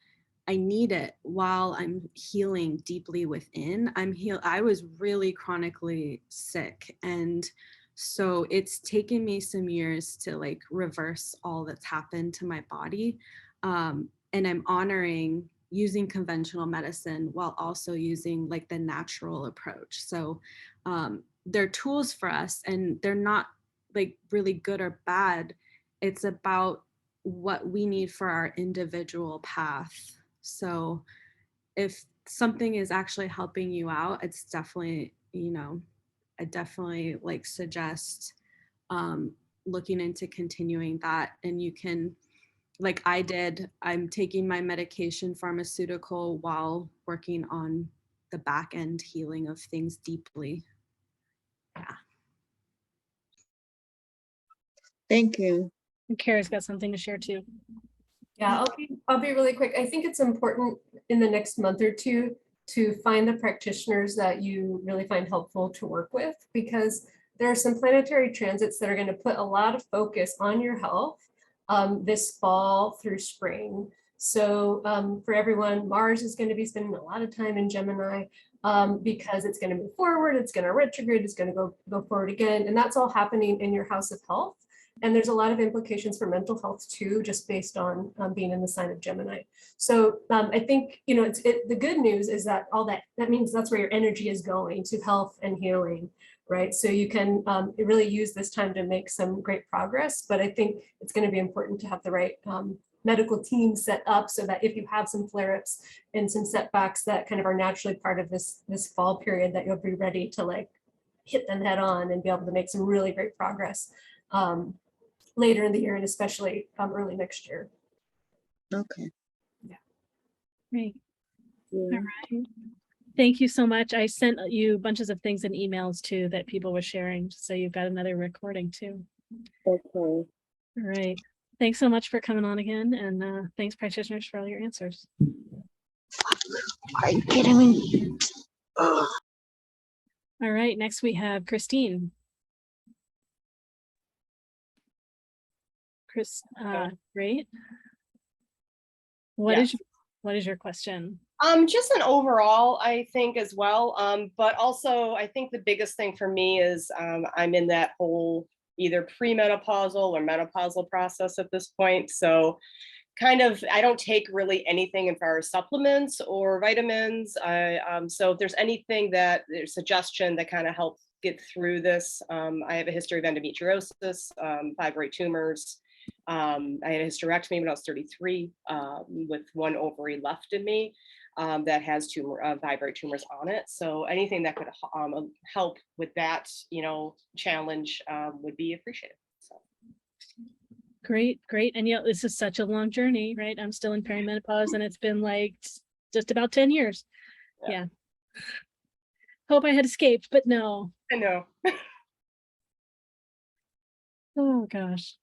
E: I need it while I'm healing deeply within. I was really chronically sick, and so it's taken me some years to like reverse all that's happened to my body. And I'm honoring using conventional medicine while also using like the natural approach. So they're tools for us, and they're not like really good or bad. It's about what we need for our individual path. So if something is actually helping you out, it's definitely, I definitely like suggest looking into continuing that. And you can, like I did, I'm taking my medication pharmaceutical while working on the back end healing of things deeply. Yeah.
K: Thank you.
A: And Kara's got something to share too.
B: Yeah, I'll be really quick. I think it's important in the next month or two to find the practitioners that you really find helpful to work with, because there are some planetary transits that are going to put a lot of focus on your health this fall through spring. So for everyone, Mars is going to be spending a lot of time in Gemini because it's going to move forward, it's going to retrograde, it's going to go forward again. And that's all happening in your house of health. And there's a lot of implications for mental health too, just based on being in the sign of Gemini. So I think, the good news is that that means that's where your energy is going, to health and healing, right? So you can really use this time to make some great progress, but I think it's going to be important to have the right medical team set up so that if you have some flare-ups and some setbacks that kind of are naturally part of this fall period, that you'll be ready to like hit them head on and be able to make some really great progress later in the year, and especially early next year.
K: Okay.
A: Great.
K: Yeah.
A: All right. Thank you so much. I sent you bunches of things in emails too that people were sharing. So you've got another recording too.
K: Okay.
A: All right. Thanks so much for coming on again. And thanks practitioners for all your answers.
K: I get him in.
A: All right. Next we have Christine. Great. What is your question?
L: Just an overall, I think, as well. But also, I think the biggest thing for me is I'm in that whole either premenopausal or menopausal process at this point. So kind of, I don't take really anything as far as supplements or vitamins. So if there's anything there's suggestion that kind of helps get through this. I have a history of endometriosis, fibroid tumors. I had a hysterectomy when I was 33 with one ovary left in me that has fibroid tumors on it. So anything that could help with that, challenge would be appreciated. So.
A: Great. And this is such a long journey, right? I'm still in perimenopause and it's been like just about 10 years. Yeah. Hope I had escaped, but no.
L: I know.
A: Oh gosh.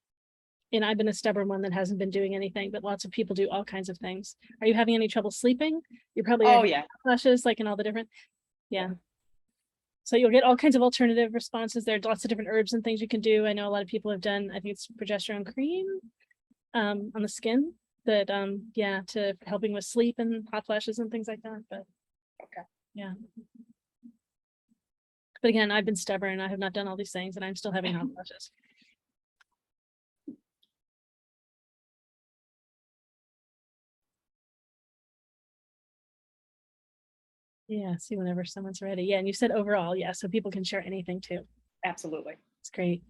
A: And I've been a stubborn one that hasn't been doing anything, but lots of people do all kinds of things. Are you having any trouble sleeping? You're probably
L: Oh,
A: having
L: yeah.
A: flushes, like in all the different, yeah. So you'll get all kinds of alternative responses. There are lots of different herbs and things you can do. I know a lot of people have done, I think it's progesterone cream on the skin that, yeah, to helping with sleep and hot flashes and things like that, but
L: Okay.
A: yeah. But again, I've been stubborn. I have not done all these things and I'm still having hot flashes. Yeah, see whenever someone's ready. Yeah, and you said overall, yeah, so people can share anything too.
L: Absolutely.
A: It's great.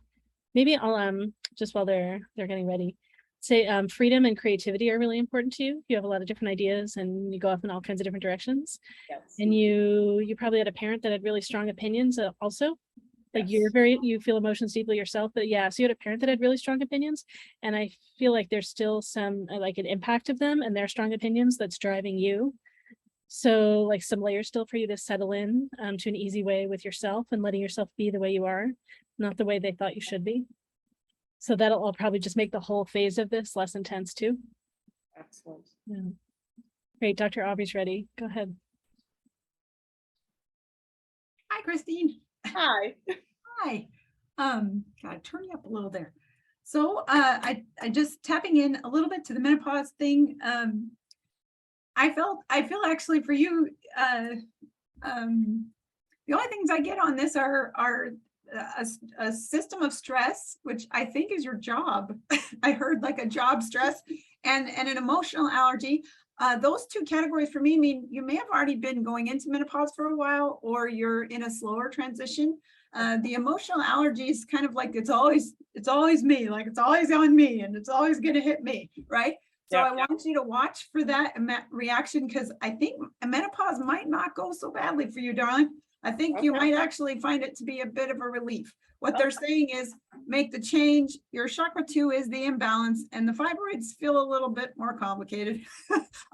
A: Maybe I'll just while they're getting ready, say freedom and creativity are really important to you. You have a lot of different ideas and you go off in all kinds of different directions.
L: Yes.
A: And you probably had a parent that had really strong opinions also. Like
L: Yes.
A: you feel emotions deeply yourself, but yeah, so you had a parent that had really strong opinions. And I feel like there's still some like an impact of them and their strong opinions that's driving you. So like some layers still for you to settle in to an easy way with yourself and letting yourself be the way you are, not the way they thought you should be. So that'll all probably just make the whole phase of this less intense too.
L: Excellent.
A: Yeah. Great, Dr. Aubrey's ready. Go ahead.
C: Hi, Christine.
L: Hi.
C: Hi. Gotta turn you up a little there. So I just tapping in a little bit to the menopause thing. I feel actually for you, the only things I get on this are a system of stress, which I think is your job. I heard like a job stress and an emotional allergy. Those two categories for me mean you may have already been going into menopause for a while, or you're in a slower transition. The emotional allergy is kind of like it's always me, like it's always on me and it's always going to hit me, right? So I want you to watch for that reaction, because I think a menopause might not go so badly for you, darling. I think you might actually find it to be a bit of a relief. What they're saying is make the change. Your chakra 2 is the imbalance, and the fibroids feel a little bit more complicated.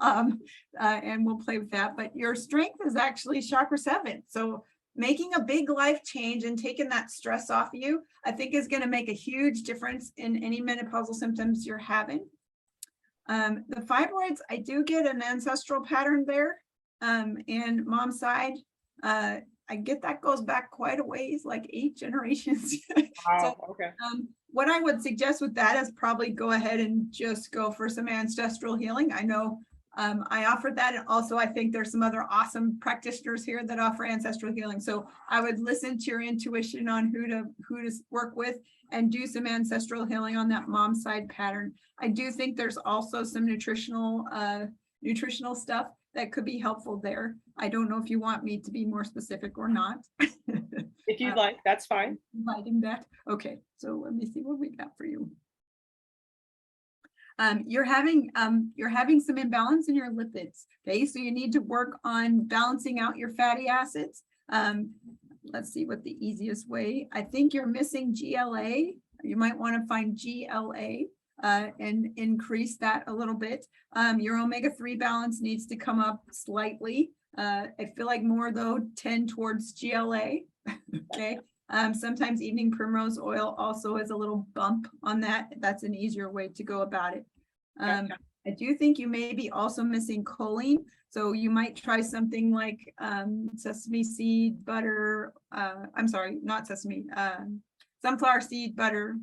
C: And we'll play with that. But your strength is actually chakra 7. So making a big life change and taking that stress off of you, I think is going to make a huge difference in any menopausal symptoms you're having. The fibroids, I do get an ancestral pattern there, and mom's side. I get that goes back quite a ways, like 8 generations.
L: Wow.
C: So,
L: Okay.
C: what I would suggest with that is probably go ahead and just go for some ancestral healing. I know I offered that, and also I think there's some other awesome practitioners here that offer ancestral healing. So I would listen to your intuition on who to work with and do some ancestral healing on that mom side pattern. I do think there's also some nutritional stuff that could be helpful there. I don't know if you want me to be more specific or not.
L: If you'd like, that's fine.
C: Inviting that. Okay, so let me see what we got for you. You're having some imbalance in your lipids. Okay, so you need to work on balancing out your fatty acids. Let's see what the easiest way. I think you're missing GLA. You might want to find GLA and increase that a little bit. Your omega-3 balance needs to come up slightly. I feel like more though tend towards GLA. Okay. Sometimes evening primrose oil also is a little bump on that. That's an easier way to go about it. I do think you may be also missing choline. So you might try something like sesame seed butter. I'm sorry, not sesame, sunflower seed butter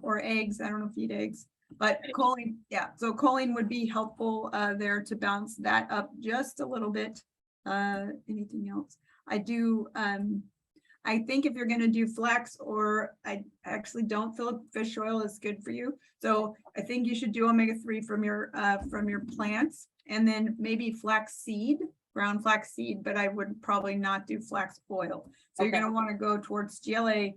C: or eggs. I don't know if you eat eggs, but choline. Yeah, so choline would be helpful there to bounce that up just a little bit. Anything else? I think if you're going to do flax, or I actually don't feel fish oil is good for you. So I think you should do omega-3 from your plants, and then maybe flax seed, brown flax seed, but I would probably not do flax oil. So you're going to want to go towards GLA,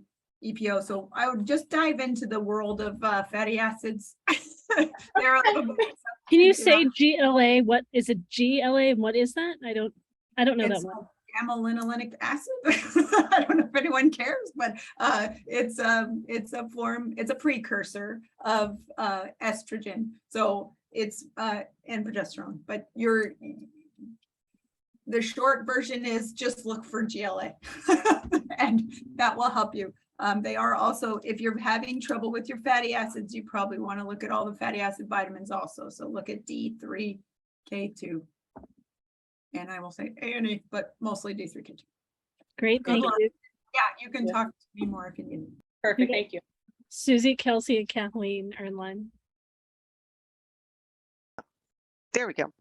C: EPO. So I would just dive into the world of fatty acids. They're a little bit.
A: Can you say GLA? What is it? GLA, and what is that? I don't know that one.
C: Gamma-linolenic acid. I don't know if anyone cares, but it's a precursor of estrogen. So it's and progesterone. But the short version is just look for GLA and that will help you. They are also, if you're having trouble with your fatty acids, you probably want to look at all the fatty acid vitamins also. So look at D3, K2, and I will say A and E, but mostly D3, K2.
A: Great,
C: Good
A: thank
C: luck.
A: you.
C: Yeah, you can talk to me more if you need.
L: Perfect, thank you.
A: Susie, Kelsey, and Kathleen are in line.
F: There we go.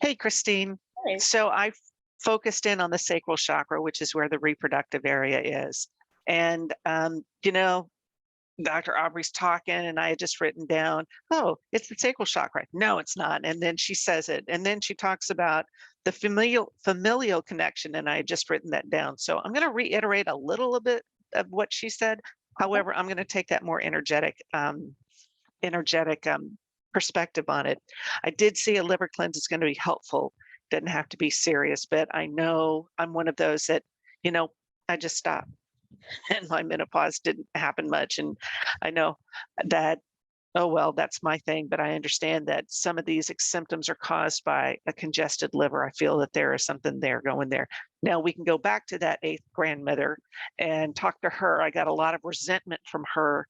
F: Hey, Christine.
L: Hi.
F: So I focused in on the sacral chakra, which is where the reproductive area is. And, you know, Dr. Aubrey's talking and I had just written down, oh, it's the sacral chakra. No, it's not. And then she says it. And then she talks about the familial connection. And I had just written that down. So I'm going to reiterate a little bit of what she said. However, I'm going to take that more energetic perspective on it. I did see a liver cleanse is going to be helpful. Doesn't have to be serious, but I know I'm one of those that, you know, I just stopped and my menopause didn't happen much. And I know that, oh, well, that's my thing, but I understand that some of these symptoms are caused by a congested liver. I feel that there is something there going there. Now we can go back to that 8th grandmother and talk to her. I got a lot of resentment from her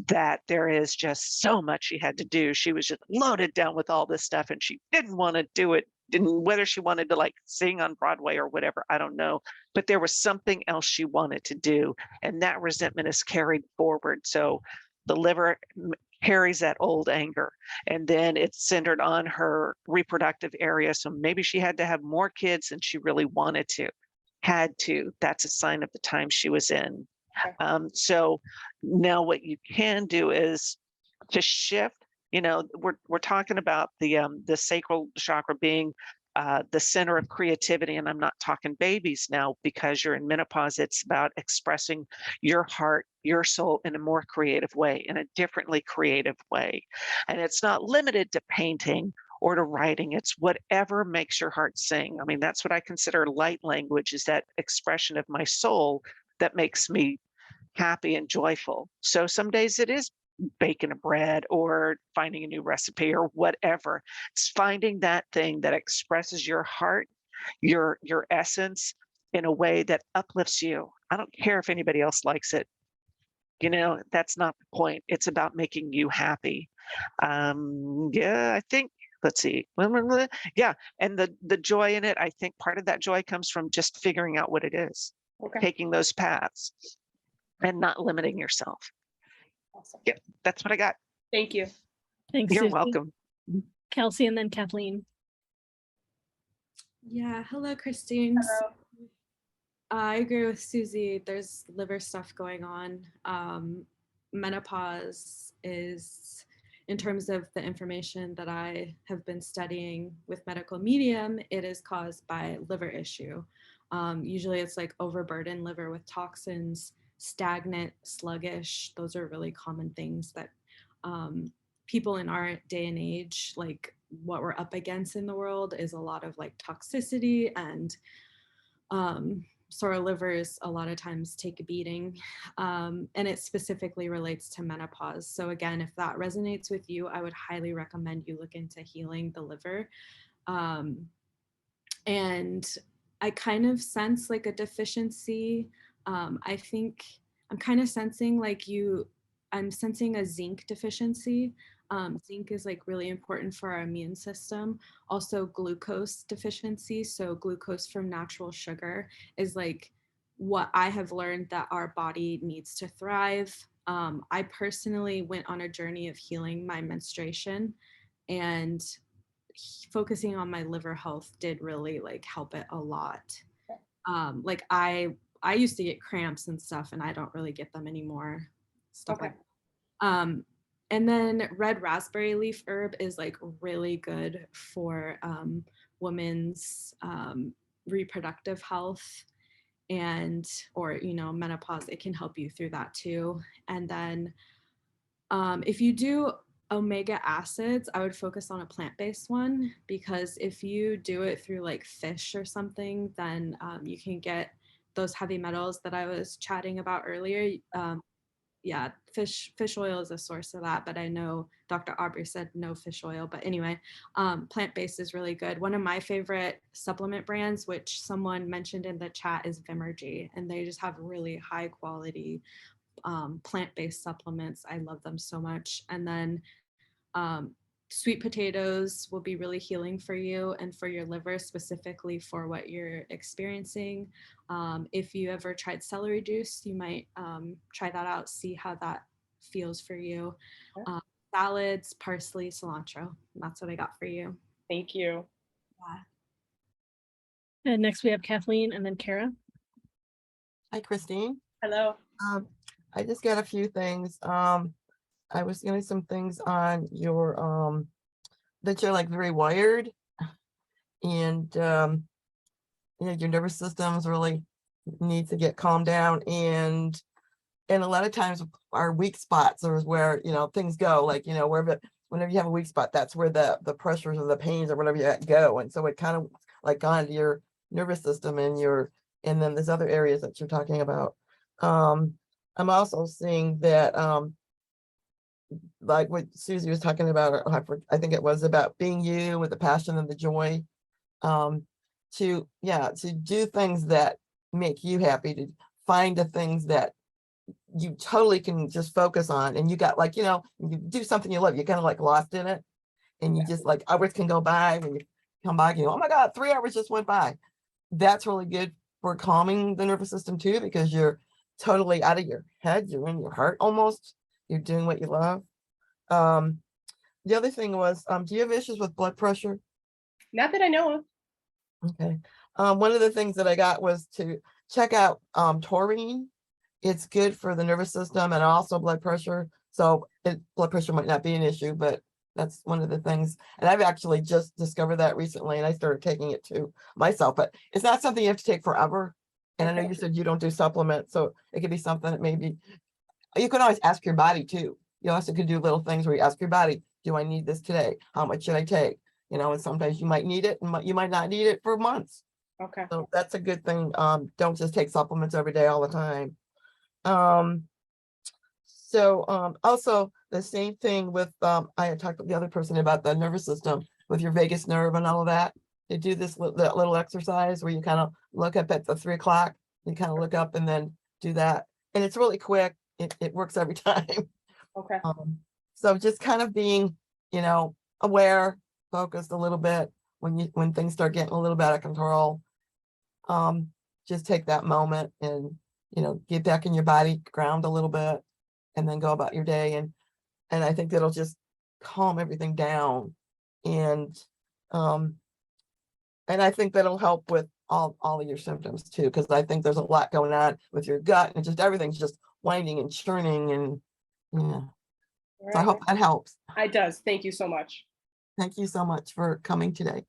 F: that there is just so much she had to do. She was just loaded down with all this stuff and she didn't want to do it. Whether she wanted to like sing on Broadway or whatever, I don't know. But there was something else she wanted to do. And that resentment is carried forward. So the liver carries that old anger and then it's centered on her reproductive area. So maybe she had to have more kids than she really wanted to, that's a sign of the time she was in. So now what you can do is to shift, you know, we're talking about the sacral chakra being the center of creativity. And I'm not talking babies now because you're in menopause. It's about expressing your heart, your soul in a more creative way, in a differently creative way. And it's not limited to painting or to writing. It's whatever makes your heart sing. I mean, that's what I consider light language, is that expression of my soul that makes me happy and joyful. So some days it is baking a bread or finding a new recipe or whatever. It's finding that thing that expresses your heart, your essence in a way that uplifts you. I don't care if anybody else likes it. You know, that's not the point. It's about making you happy. Yeah, I think, let's see. Yeah, and the joy in it, I think part of that joy comes from just figuring out what it is, taking those paths and not limiting yourself.
L: Awesome.
F: Yep, that's what I got.
L: Thank you.
A: Thanks,
F: You're
A: Susie.
F: welcome.
A: Kelsey and then Kathleen.
E: Yeah, hello, Christine.
L: Hello.
E: I agree with Susie. There's liver stuff going on. Menopause is, in terms of the information that I have been studying with medical medium, it is caused by liver issue. Usually it's like overburdened liver with toxins, stagnant, sluggish. Those are really common things that people in our day and age, like what we're up against in the world is a lot of like toxicity, and so our livers a lot of times take a beating, and it specifically relates to menopause. So again, if that resonates with you, I would highly recommend you look into healing the liver. And I kind of sense like a deficiency. I think I'm kind of sensing like I'm sensing a zinc deficiency. Zinc is like really important for our immune system. Also glucose deficiency. So glucose from natural sugar is like what I have learned that our body needs to thrive. I personally went on a journey of healing my menstruation, and focusing on my liver health did really like help it a lot. Like I used to get cramps and stuff, and I don't really get them anymore. Stuff like that. And then red raspberry leaf herb is like really good for women's reproductive health and, or, you know, menopause. It can help you through that too. And then if you do omega acids, I would focus on a plant-based one, because if you do it through like fish or something, then you can get those heavy metals that I was chatting about earlier. yeah, fish oil is a source of that, but I know Dr. Aubrey said no fish oil. But anyway, plant-based is really good. One of my favorite supplement brands, which someone mentioned in the chat, is Vimergy, and they just have really high quality plant-based supplements. I love them so much. And then sweet potatoes will be really healing for you and for your liver, specifically for what you're experiencing. If you ever tried celery juice, you might try that out, see how that feels for you. Salads, parsley, cilantro. That's what I got for you.
L: Thank you.
A: And next we have Kathleen and then Cara.
G: Hi, Christine.
L: Hello.
G: I just got a few things. I was getting some things on your that you're like very wired, and you know, your nervous system's really needs to get calmed down, and a lot of times our weak spots are where, you know, things go, like, you know, whenever you have a weak spot, that's where the pressures or the pains or whatever you got go. And so it kind of like gone to your nervous system and then there's other areas that you're talking about. I'm also seeing that like what Susy was talking about, I think it was about being you with the passion and the joy, to do things that make you happy, to find the things that you totally can just focus on. And you got, like, you know, you do something you love, you're kind of like lost in it, and you just like hours can go by. When you come back, you know, oh my God, 3 hours just went by. That's really good for calming the nervous system too, because you're totally out of your head, you're in your heart almost, you're doing what you love. The other thing was, do you have issues with blood pressure?
L: Not that I know of.
G: Okay. One of the things that I got was to check out taurine. It's good for the nervous system and also blood pressure. So blood pressure might not be an issue, but that's one of the things. And I've actually just discovered that recently, and I started taking it to myself, but it's not something you have to take forever. And I know you said you don't do supplements, so it could be something that maybe you can always ask your body too. You also could do little things where you ask your body, do I need this today? How much should I take? You know, and sometimes you might need it and you might not need it for months.
L: Okay.
G: So that's a good thing. Don't just take supplements every day all the time. Also the same thing with, I had talked to the other person about the nervous system with your vagus nerve and all of that. You do that little exercise where you kind of look up at the 3 o'clock, you kind of look up and then do that. And it's really quick. It works every time.
L: Okay.
G: So just kind of being, you know, aware, focused a little bit when things start getting a little bit out of control. Just take that moment and, you know, get back in your body, ground a little bit, and then go about your day. And I think that'll just calm everything down. And I think that'll help with all of your symptoms too, because I think there's a lot going on with your gut and just everything's just winding and churning, and yeah. So I hope that helps.
L: It does. Thank you so much.
G: Thank you so much for coming today.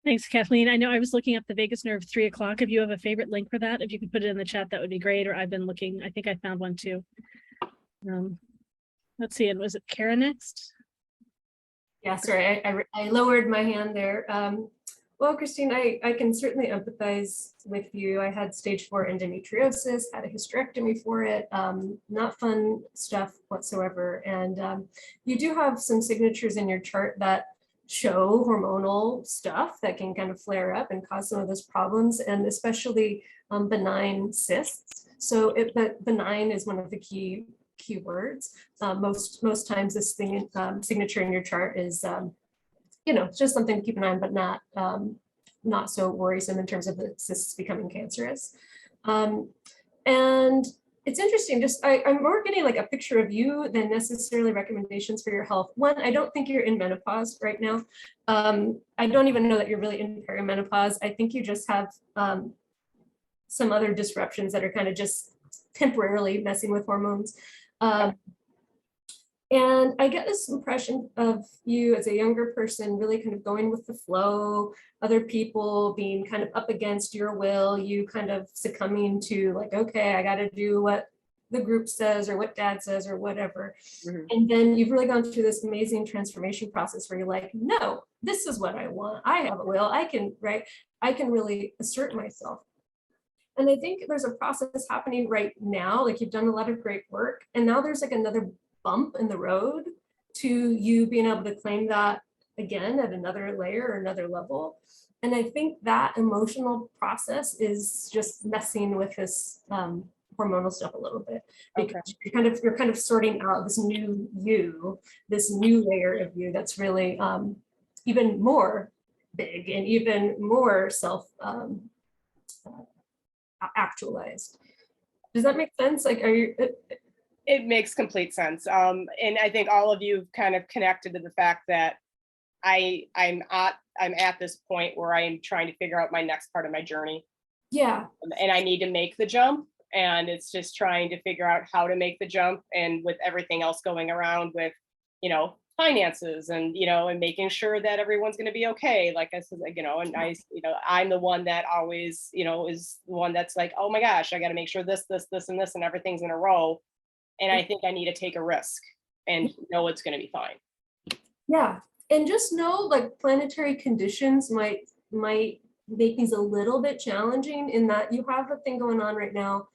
A: Thanks, Kathleen. I know I was looking up the vagus nerve 3 o'clock. If you have a favorite link for that, if you could put it in the chat, that would be great. Or I've been looking, I think I found one too. Let's see, and was it Cara next?
B: Yeah, sorry, I lowered my hand there. Well, Christine, I can certainly empathize with you. I had stage 4 endometriosis, had a hysterectomy for it, not fun stuff whatsoever. And you do have some signatures in your chart that show hormonal stuff that can kind of flare up and cause some of those problems, and especially benign cysts. So benign is one of the key words. Most times this thing signature in your chart is you know, it's just something to keep an eye on, but not so worrisome in terms of the cysts becoming cancerous. And it's interesting, just I'm more getting like a picture of you than necessarily recommendations for your health. One, I don't think you're in menopause right now. I don't even know that you're really in perimenopause. I think you just have some other disruptions that are kind of just temporarily messing with hormones. And I get this impression of you as a younger person, really kind of going with the flow, other people being kind of up against your will, you kind of succumbing to like, okay, I got to do what the group says or what dad says or whatever. Mm-hmm. And then you've really gone through this amazing transformation process where you're like, no, this is what I want. I have a will. I can really assert myself. And I think there's a process happening right now, like you've done a lot of great work, and now there's like another bump in the road to you being able to claim that again at another layer or another level. And I think that emotional process is just messing with this hormonal stuff a little bit, because you're kind of sorting out this new you, this new layer of you that's really even more big and even more self actualized. Does that make sense? Like, are you?
L: It makes complete sense. And I think all of you have kind of connected to the fact that I'm at this point where I'm trying to figure out my next part of my journey.
B: Yeah.
L: And I need to make the jump, and it's just trying to figure out how to make the jump, and with everything else going around with, you know, finances and, you know, and making sure that everyone's going to be okay. Like I said, you know, and I'm the one that always, you know, is the one that's like, oh my gosh, I got to make sure this, and everything's in a row. And I think I need to take a risk and know it's going to be fine.
B: Yeah. And just know, like, planetary conditions might make things a little bit challenging, in that you have a thing going on right now,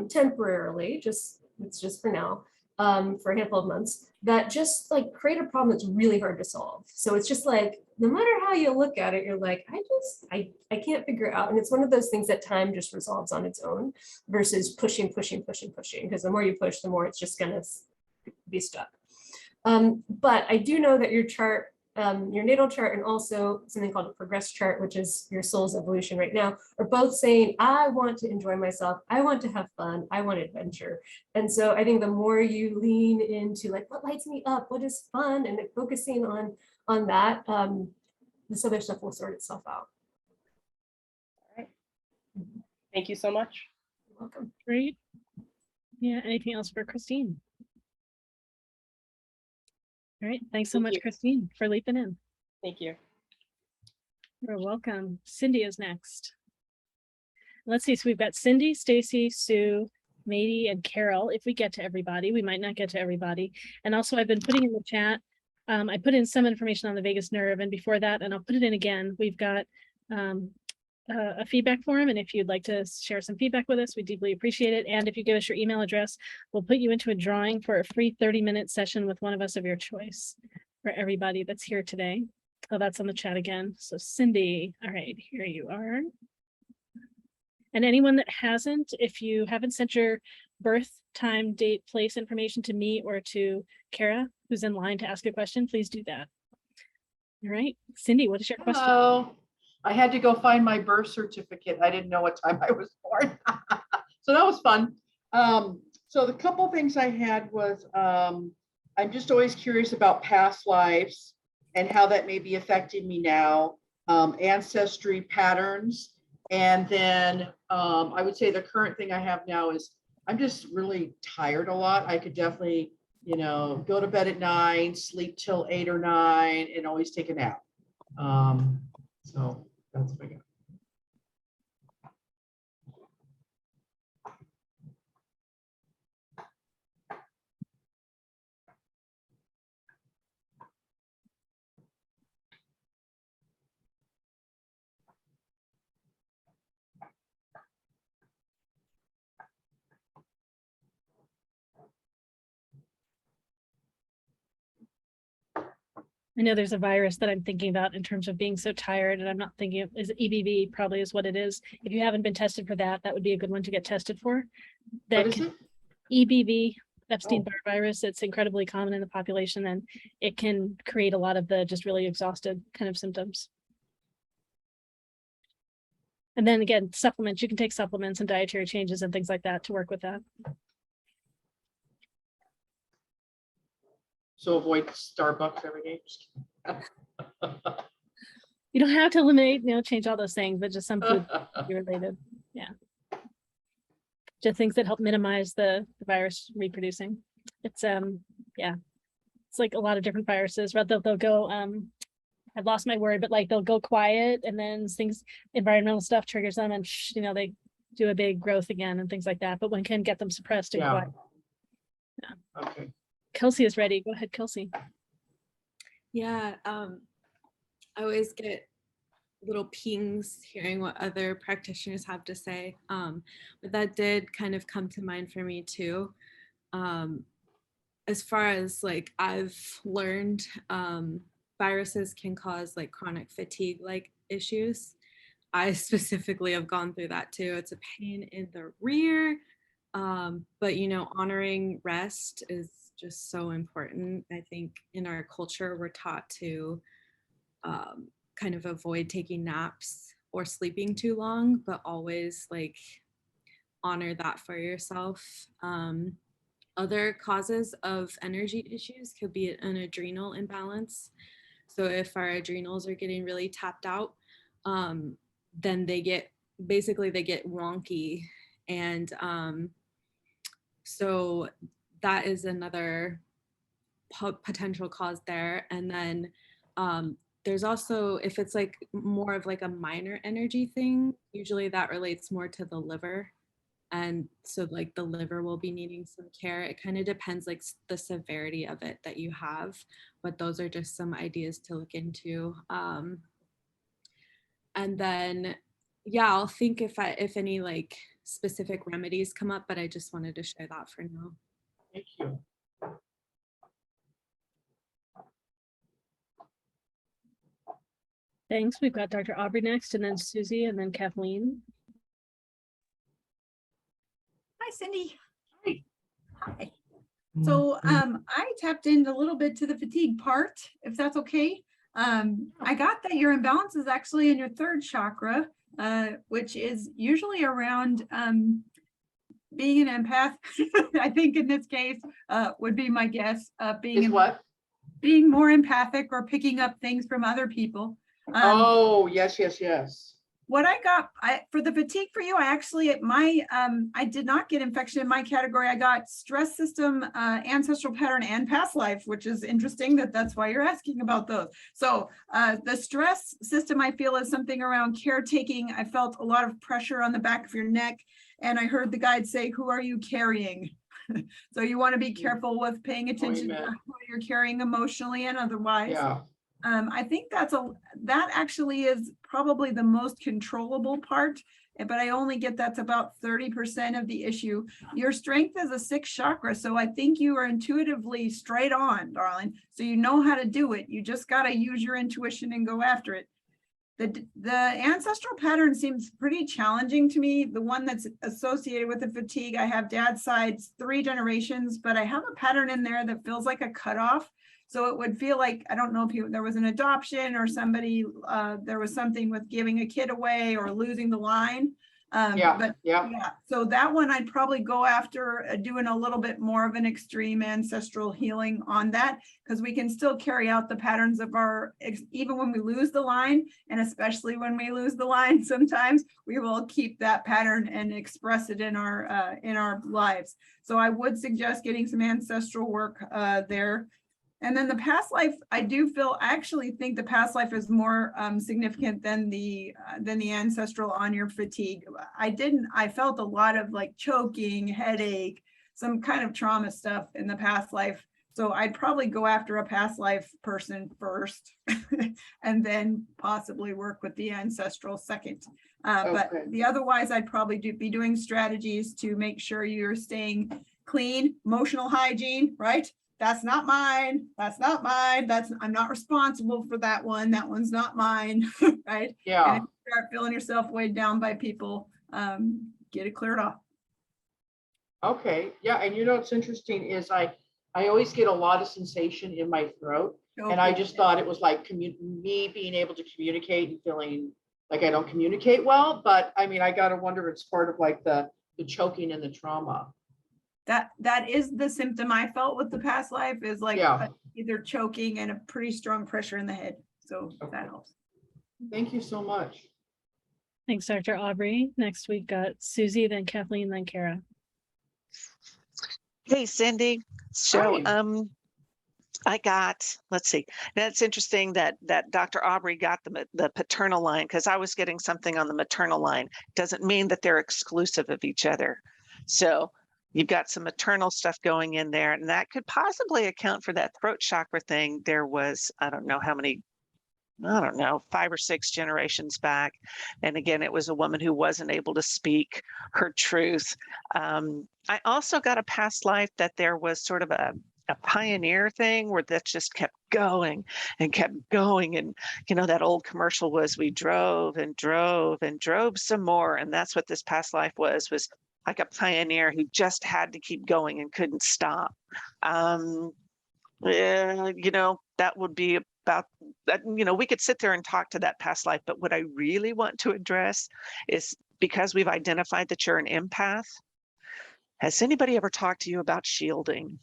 B: temporarily, it's just for now, for a handful of months, that just like create a problem that's really hard to solve. So it's just like, no matter how you look at it, you're like, I can't figure it out. And it's one of those things that time just resolves on its own, versus pushing, because the more you push, the more it's just gonna be stuck. But I do know that your chart, your natal chart, and also something called a progress chart, which is your soul's evolution right now, are both saying, I want to enjoy myself, I want to have fun, I want adventure. And so I think the more you lean into like, what lights me up, what is fun, and focusing on that, this other stuff will sort itself out.
L: All right. Thank you so much.
B: You're welcome.
A: Great. Yeah, anything else for Christine? All right, thanks so much, Christine, for leaping in.
L: Thank you.
A: You're welcome. Cindy is next. Let's see, so we've got Cindy, Stacy, Sue, Mady, and Carol. If we get to everybody, we might not get to everybody. And also I've been putting in the chat, I put in some information on the vagus nerve, and before that, and I'll put it in again, we've got a feedback form, and if you'd like to share some feedback with us, we deeply appreciate it. And if you give us your email address, we'll put you into a drawing for a free 30-minute session with one of us of your choice, for everybody that's here today. Oh, that's on the chat again. So Cindy, all right, here you are. And anyone that hasn't, if you haven't sent your birth, time, date, place information to me or to Cara, who's in line to ask a question, please do that. All right, Cindy, what is your question?
M: Hello. I had to go find my birth certificate. I didn't know what time I was born. So that was fun. So the couple things I had was, I'm just always curious about past lives and how that may be affecting me now, ancestry patterns. And then I would say the current thing I have now is I'm just really tired a lot. I could definitely, you know, go to bed at 9, sleep till 8 or 9, and always take a nap. So that's what I got.
A: I know there's a virus that I'm thinking about in terms of being so tired, and I'm not thinking of, is it EBV probably is what it is. If you haven't been tested for that, that would be a good one to get tested for. That
M: What is it?
A: EBV, Epstein-Barr virus. It's incredibly common in the population, and it can create a lot of the just really exhausted kind of symptoms. And then again, supplements, you can take supplements and dietary changes and things like that to work with that.
M: So avoid Starbucks every day.
A: You don't have to eliminate, you know, change all those things, but just some food related. Yeah. Just things that help minimize the virus reproducing. It's yeah, it's like a lot of different viruses, right? They'll go I've lost my word, but like they'll go quiet, and then things, environmental stuff triggers them, and you know, they do a big growth again and things like that. But one can get them suppressed and quiet. Yeah.
M: Okay.
A: Kelsey is ready. Go ahead, Kelsey.
E: Yeah, I always get little pings hearing what other practitioners have to say. But that did kind of come to mind for me too. As far as like I've learned, viruses can cause like chronic fatigue like issues. I specifically have gone through that too. It's a pain in the rear. But you know, honoring rest is just so important. I think in our culture, we're taught to kind of avoid taking naps or sleeping too long, but always like honor that for yourself. Other causes of energy issues could be an adrenal imbalance. So if our adrenals are getting really tapped out, then they get wonky. And so that is another potential cause there. And then there's also, if it's like more of like a minor energy thing, usually that relates more to the liver. And so like the liver will be needing some care. It kind of depends like the severity of it that you have, but those are just some ideas to look into. And then, yeah, I'll think if any like specific remedies come up, but I just wanted to share that for now.
M: Thank you.
A: Thanks. We've got Dr. Aubrey next, and then Susy, and then Kathleen.
C: Hi, Cindy. Hi. So I tapped in a little bit to the fatigue part, if that's okay. I got that your imbalance is actually in your third chakra, which is usually around being an empath. I think in this case would be my guess. Being more empathic or picking up things from other people.
M: Oh, yes, yes, yes.
C: What I got for the fatigue for you, I actually I did not get infection in my category. I got stress system, ancestral pattern, and past life, which is interesting that's why you're asking about those. So the stress system I feel is something around caretaking. I felt a lot of pressure on the back of your neck, and I heard the guide say, "Who are you carrying?" So you want to be careful with paying attention to who you're carrying emotionally and otherwise.
M: Yeah.
C: I think that actually is probably the most controllable part, but I only get that's about 30% of the issue. Your strength is a 6th chakra, so I think you are intuitively straight on, darling. So you know how to do it. You just got to use your intuition and go after it. The ancestral pattern seems pretty challenging to me. The one that's associated with the fatigue, I have dad's side's 3 generations, but I have a pattern in there that feels like a cutoff. So it would feel like, I don't know if there was an adoption or somebody, there was something with giving a kid away or losing the line. Yeah. So that one I'd probably go after doing a little bit more of an extreme ancestral healing on that, because we can still carry out the patterns of even when we lose the line, and especially when we lose the line, sometimes we will keep that pattern and express it in our lives. So I would suggest getting some ancestral work there. And then the past life, I actually think the past life is more significant than the ancestral on your fatigue. I felt a lot of like choking, headache, some kind of trauma stuff in the past life. So I'd probably go after a past life person first and then possibly work with the ancestral second. But otherwise, I'd probably be doing strategies to make sure you're staying clean, emotional hygiene, right? That's not mine. That's not mine. I'm not responsible for that one. That one's not mine, right?
M: Yeah.
C: And if you start feeling yourself weighed down by people, get it cleared off.
M: Okay. Yeah. And you know, what's interesting is I always get a lot of sensation in my throat. And I just thought it was like me being able to communicate and feeling like I don't communicate well. But I mean, I got to wonder if it's part of like the choking and the trauma.
C: That is the symptom I felt with the past life, is like either choking and a pretty strong pressure in the head. So that helps.
M: Thank you so much.
A: Thanks, Dr. Aubrey. Next we've got Susy, then Kathleen, then Cara.
F: Hey, Cindy. So I got, let's see. That's interesting that Dr. Aubrey got the paternal line, because I was getting something on the maternal line. Doesn't mean that they're exclusive of each other. So you've got some maternal stuff going in there, and that could possibly account for that throat chakra thing. There was, I don't know how many I don't know, 5 or 6 generations back. And again, it was a woman who wasn't able to speak her truth. I also got a past life that there was sort of a pioneer thing where that just kept going and kept going. And, you know, that old commercial was we drove and drove and drove some more. And that's what this past life was like a pioneer who just had to keep going and couldn't stop. Yeah, you know, that would be about that. You know, we could sit there and talk to that past life, but what I really want to address is, because we've identified that you're an empath, has anybody ever talked to you about shielding?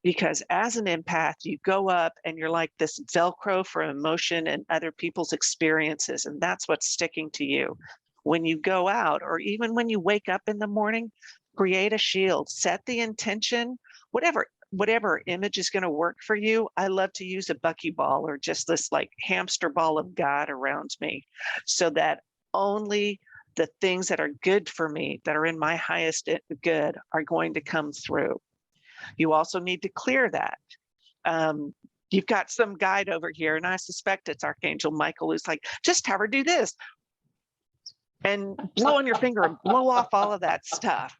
F: Because as an empath, you go up and you're like this Velcro for emotion and other people's experiences, and that's what's sticking to you. When you go out, or even when you wake up in the morning, create a shield, set the intention, whatever image is going to work for you. I love to use a buckyball or just this like hamster ball of God around me, so that only the things that are good for me, that are in my highest good, are going to come through. You also need to clear that. You've got some guide over here, and I suspect it's Archangel Michael, who's like, just have her do this and blow on your finger and blow off all of that stuff.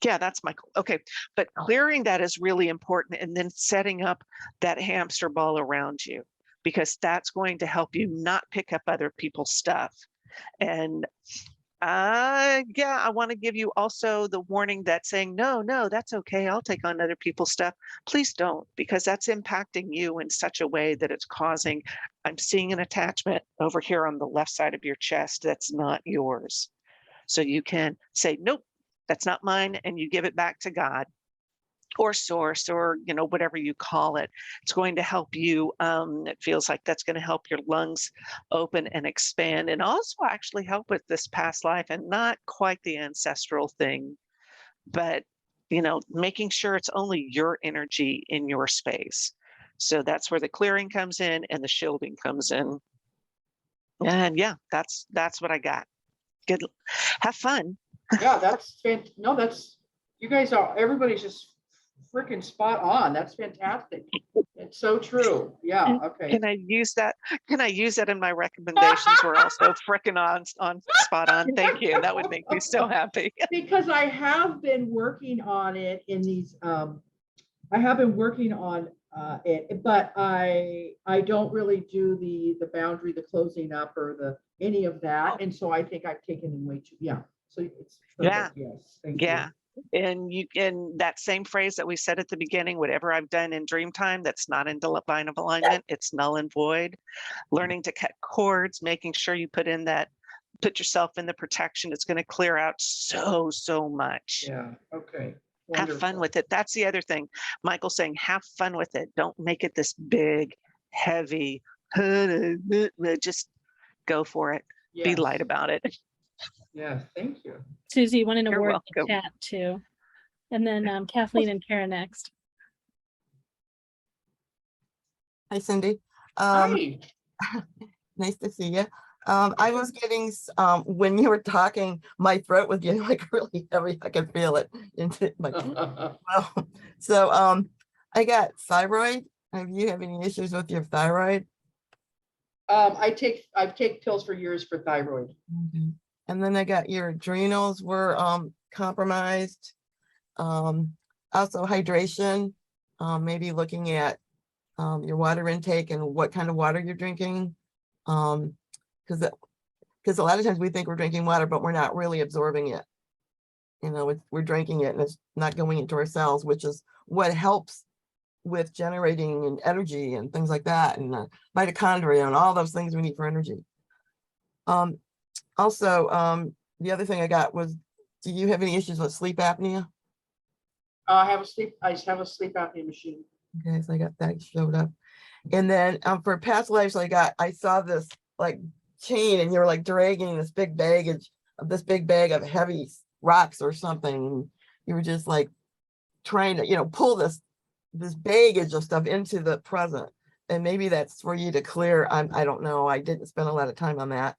F: Yeah, that's Michael. Okay, but clearing that is really important, and then setting up that hamster ball around you, because that's going to help you not pick up other people's stuff. And yeah, I want to give you also the warning that saying, no, that's okay, I'll take on other people's stuff. Please don't, because that's impacting you in such a way that it's causing, I'm seeing an attachment over here on the left side of your chest that's not yours. So you can say, nope, that's not mine, and you give it back to God or source, or, you know, whatever you call it. It's going to help you. It feels like that's going to help your lungs open and expand, and also actually help with this past life, and not quite the ancestral thing, but, you know, making sure it's only your energy in your space. So that's where the clearing comes in and the shielding comes in. And yeah, that's what I got. Good. Have fun.
M: Yeah, that's no, that's, you guys are, everybody's just freaking spot on. That's fantastic. It's so true. Yeah. Okay.
F: Can I use that? Can I use that in my recommendations? We're also freaking on spot on. Thank you. That would make me so happy.
M: Because I have been working on it in these, I have been working on it, but I don't really do the boundary, the closing up, or any of that. And so I think I've taken in way too, yeah. So it's perfect.
F: Yeah.
M: Yes. Thank
F: Yeah.
M: you.
F: And you, in that same phrase that we said at the beginning, whatever I've done in dream time that's not in divine alignment, it's null and void. Learning to cut cords, making sure you put yourself in the protection, it's going to clear out so much.
M: Yeah. Okay.
F: Have fun with it. That's the other thing. Michael's saying, have fun with it. Don't make it this big, heavy, just go for it.
M: Yes.
F: Be light about it.
M: Yeah. Thank you.
A: Susie, one in a
F: You're
A: word in the
F: welcome.
A: chat too. And then Kathleen and Cara next.
G: Hi, Cindy.
M: Hi.
G: Nice to see you. I was getting, when you were talking, my throat was getting like really heavy. I could feel it. Into my, so I got thyroid. Have you have any issues with your thyroid?
M: I've taken pills for years for thyroid.
G: Okay. And then I got your adrenals were compromised. Also hydration, maybe looking at your water intake and what kind of water you're drinking. Because a lot of times we think we're drinking water, but we're not really absorbing it. You know, we're drinking it and it's not going into our cells, which is what helps with generating and energy and things like that, and mitochondria and all those things we need for energy. Also, the other thing I got was, do you have any issues with sleep apnea?
M: I just have a sleep apnea machine.
G: Okay, so I got that showed up. And then for past lives, I saw this like chain, and you were like dragging this big baggage of this big bag of heavy rocks or something. And you were just like trying to, you know, pull this baggage of stuff into the present. And maybe that's for you to clear. I don't know. I didn't spend a lot of time on that.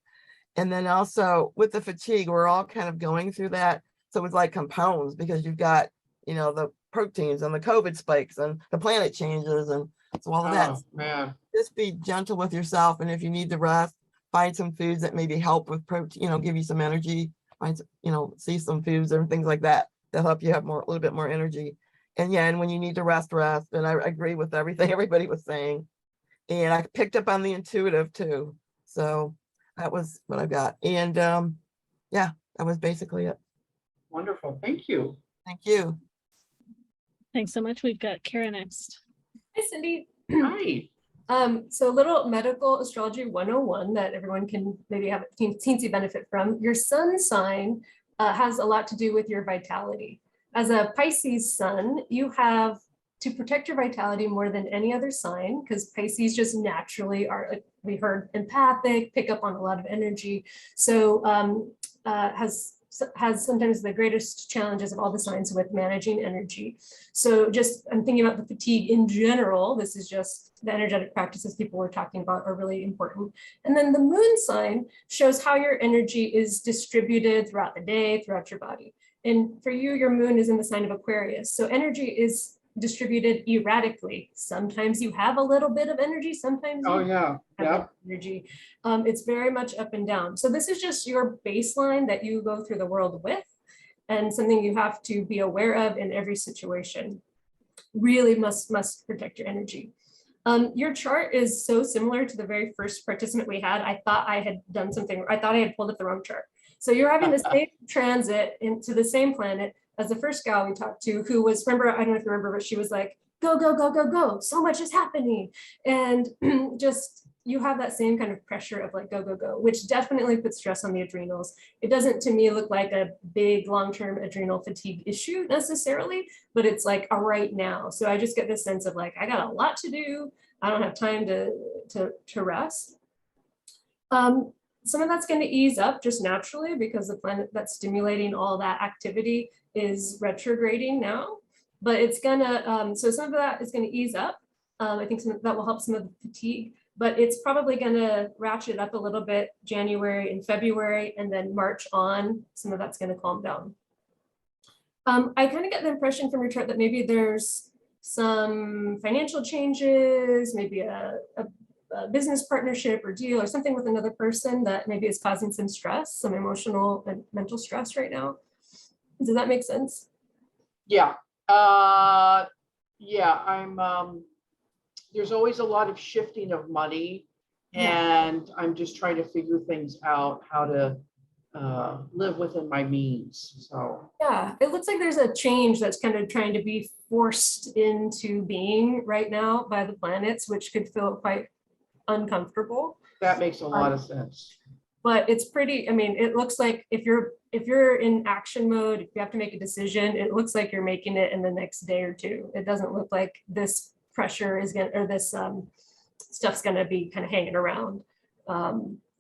G: And then also with the fatigue, we're all kind of going through that. So it's like compounds, because you've got, you know, the proteins and the COVID spikes and the planet changes, and So all of that,
M: Oh, man.
G: just be gentle with yourself. And if you need to rest, find some foods that maybe help with protein, give you some energy. Find, see some foods and things like that that'll help you have a little bit more energy. And yeah, and when you need to rest. And I agree with everything everybody was saying. And I picked up on the intuitive too. So that was what I got. And yeah, that was basically it.
M: Wonderful. Thank you.
G: Thank you.
A: Thanks so much. We've got Cara next.
B: Hi, Cindy.
M: Hi.
B: So a little medical astrology 101 that everyone can maybe have a teensy benefit from. Your sun sign has a lot to do with your vitality. As a Pisces sun, you have to protect your vitality more than any other sign, because Pisces just naturally are, like we heard, empathic, pick up on a lot of energy. So has sometimes the greatest challenges of all the signs with managing energy. So just, I'm thinking about the fatigue in general. This is just the energetic practices people were talking about are really important. And then the moon sign shows how your energy is distributed throughout the day, throughout your body. And for you, your moon is in the sign of Aquarius. So energy is distributed erratically. Sometimes you have a little bit of energy, sometimes
M: Oh,
B: you
M: yeah.
B: have energy. It's very much up and down. So this is just your baseline that you go through the world with, and something you have to be aware of in every situation. Really must protect your energy. Your chart is so similar to the very first participant we had. I thought I had done something. I thought I had pulled up the wrong chart. So you're having the same transit into the same planet as the first gal we talked to, who was, remember, I don't know if you remember, but she was like, go, go, go, go, go. So much is happening. And just, you have that same kind of pressure of like, go, go, go, which definitely puts stress on the adrenals. It doesn't, to me, look like a big long-term adrenal fatigue issue necessarily, but it's like a right now. So I just get this sense of like, I got a lot to do. I don't have time to rest. Some of that's going to ease up just naturally because the planet that's stimulating all that activity is retrograding now, but it's gonna, so some of that is going to ease up. I think that will help some of the fatigue, but it's probably going to ratchet up a little bit January and February, and then March on, some of that's going to calm down. I kind of get the impression from your chart that maybe there's some financial changes, maybe a business partnership or deal or something with another person that maybe is causing some stress, some emotional and mental stress right now. Does that make sense?
M: Yeah. Yeah, I'm, there's always a lot of shifting of money, and I'm just trying to figure things out, how to live within my means. So
B: yeah, it looks like there's a change that's kind of trying to be forced into being right now by the planets, which could feel quite uncomfortable.
M: that makes a lot of sense.
B: But it's pretty, I mean, it looks like if you're in action mode, if you have to make a decision, it looks like you're making it in the next day or two. It doesn't look like this pressure is gonna, or this stuff's gonna be kind of hanging around.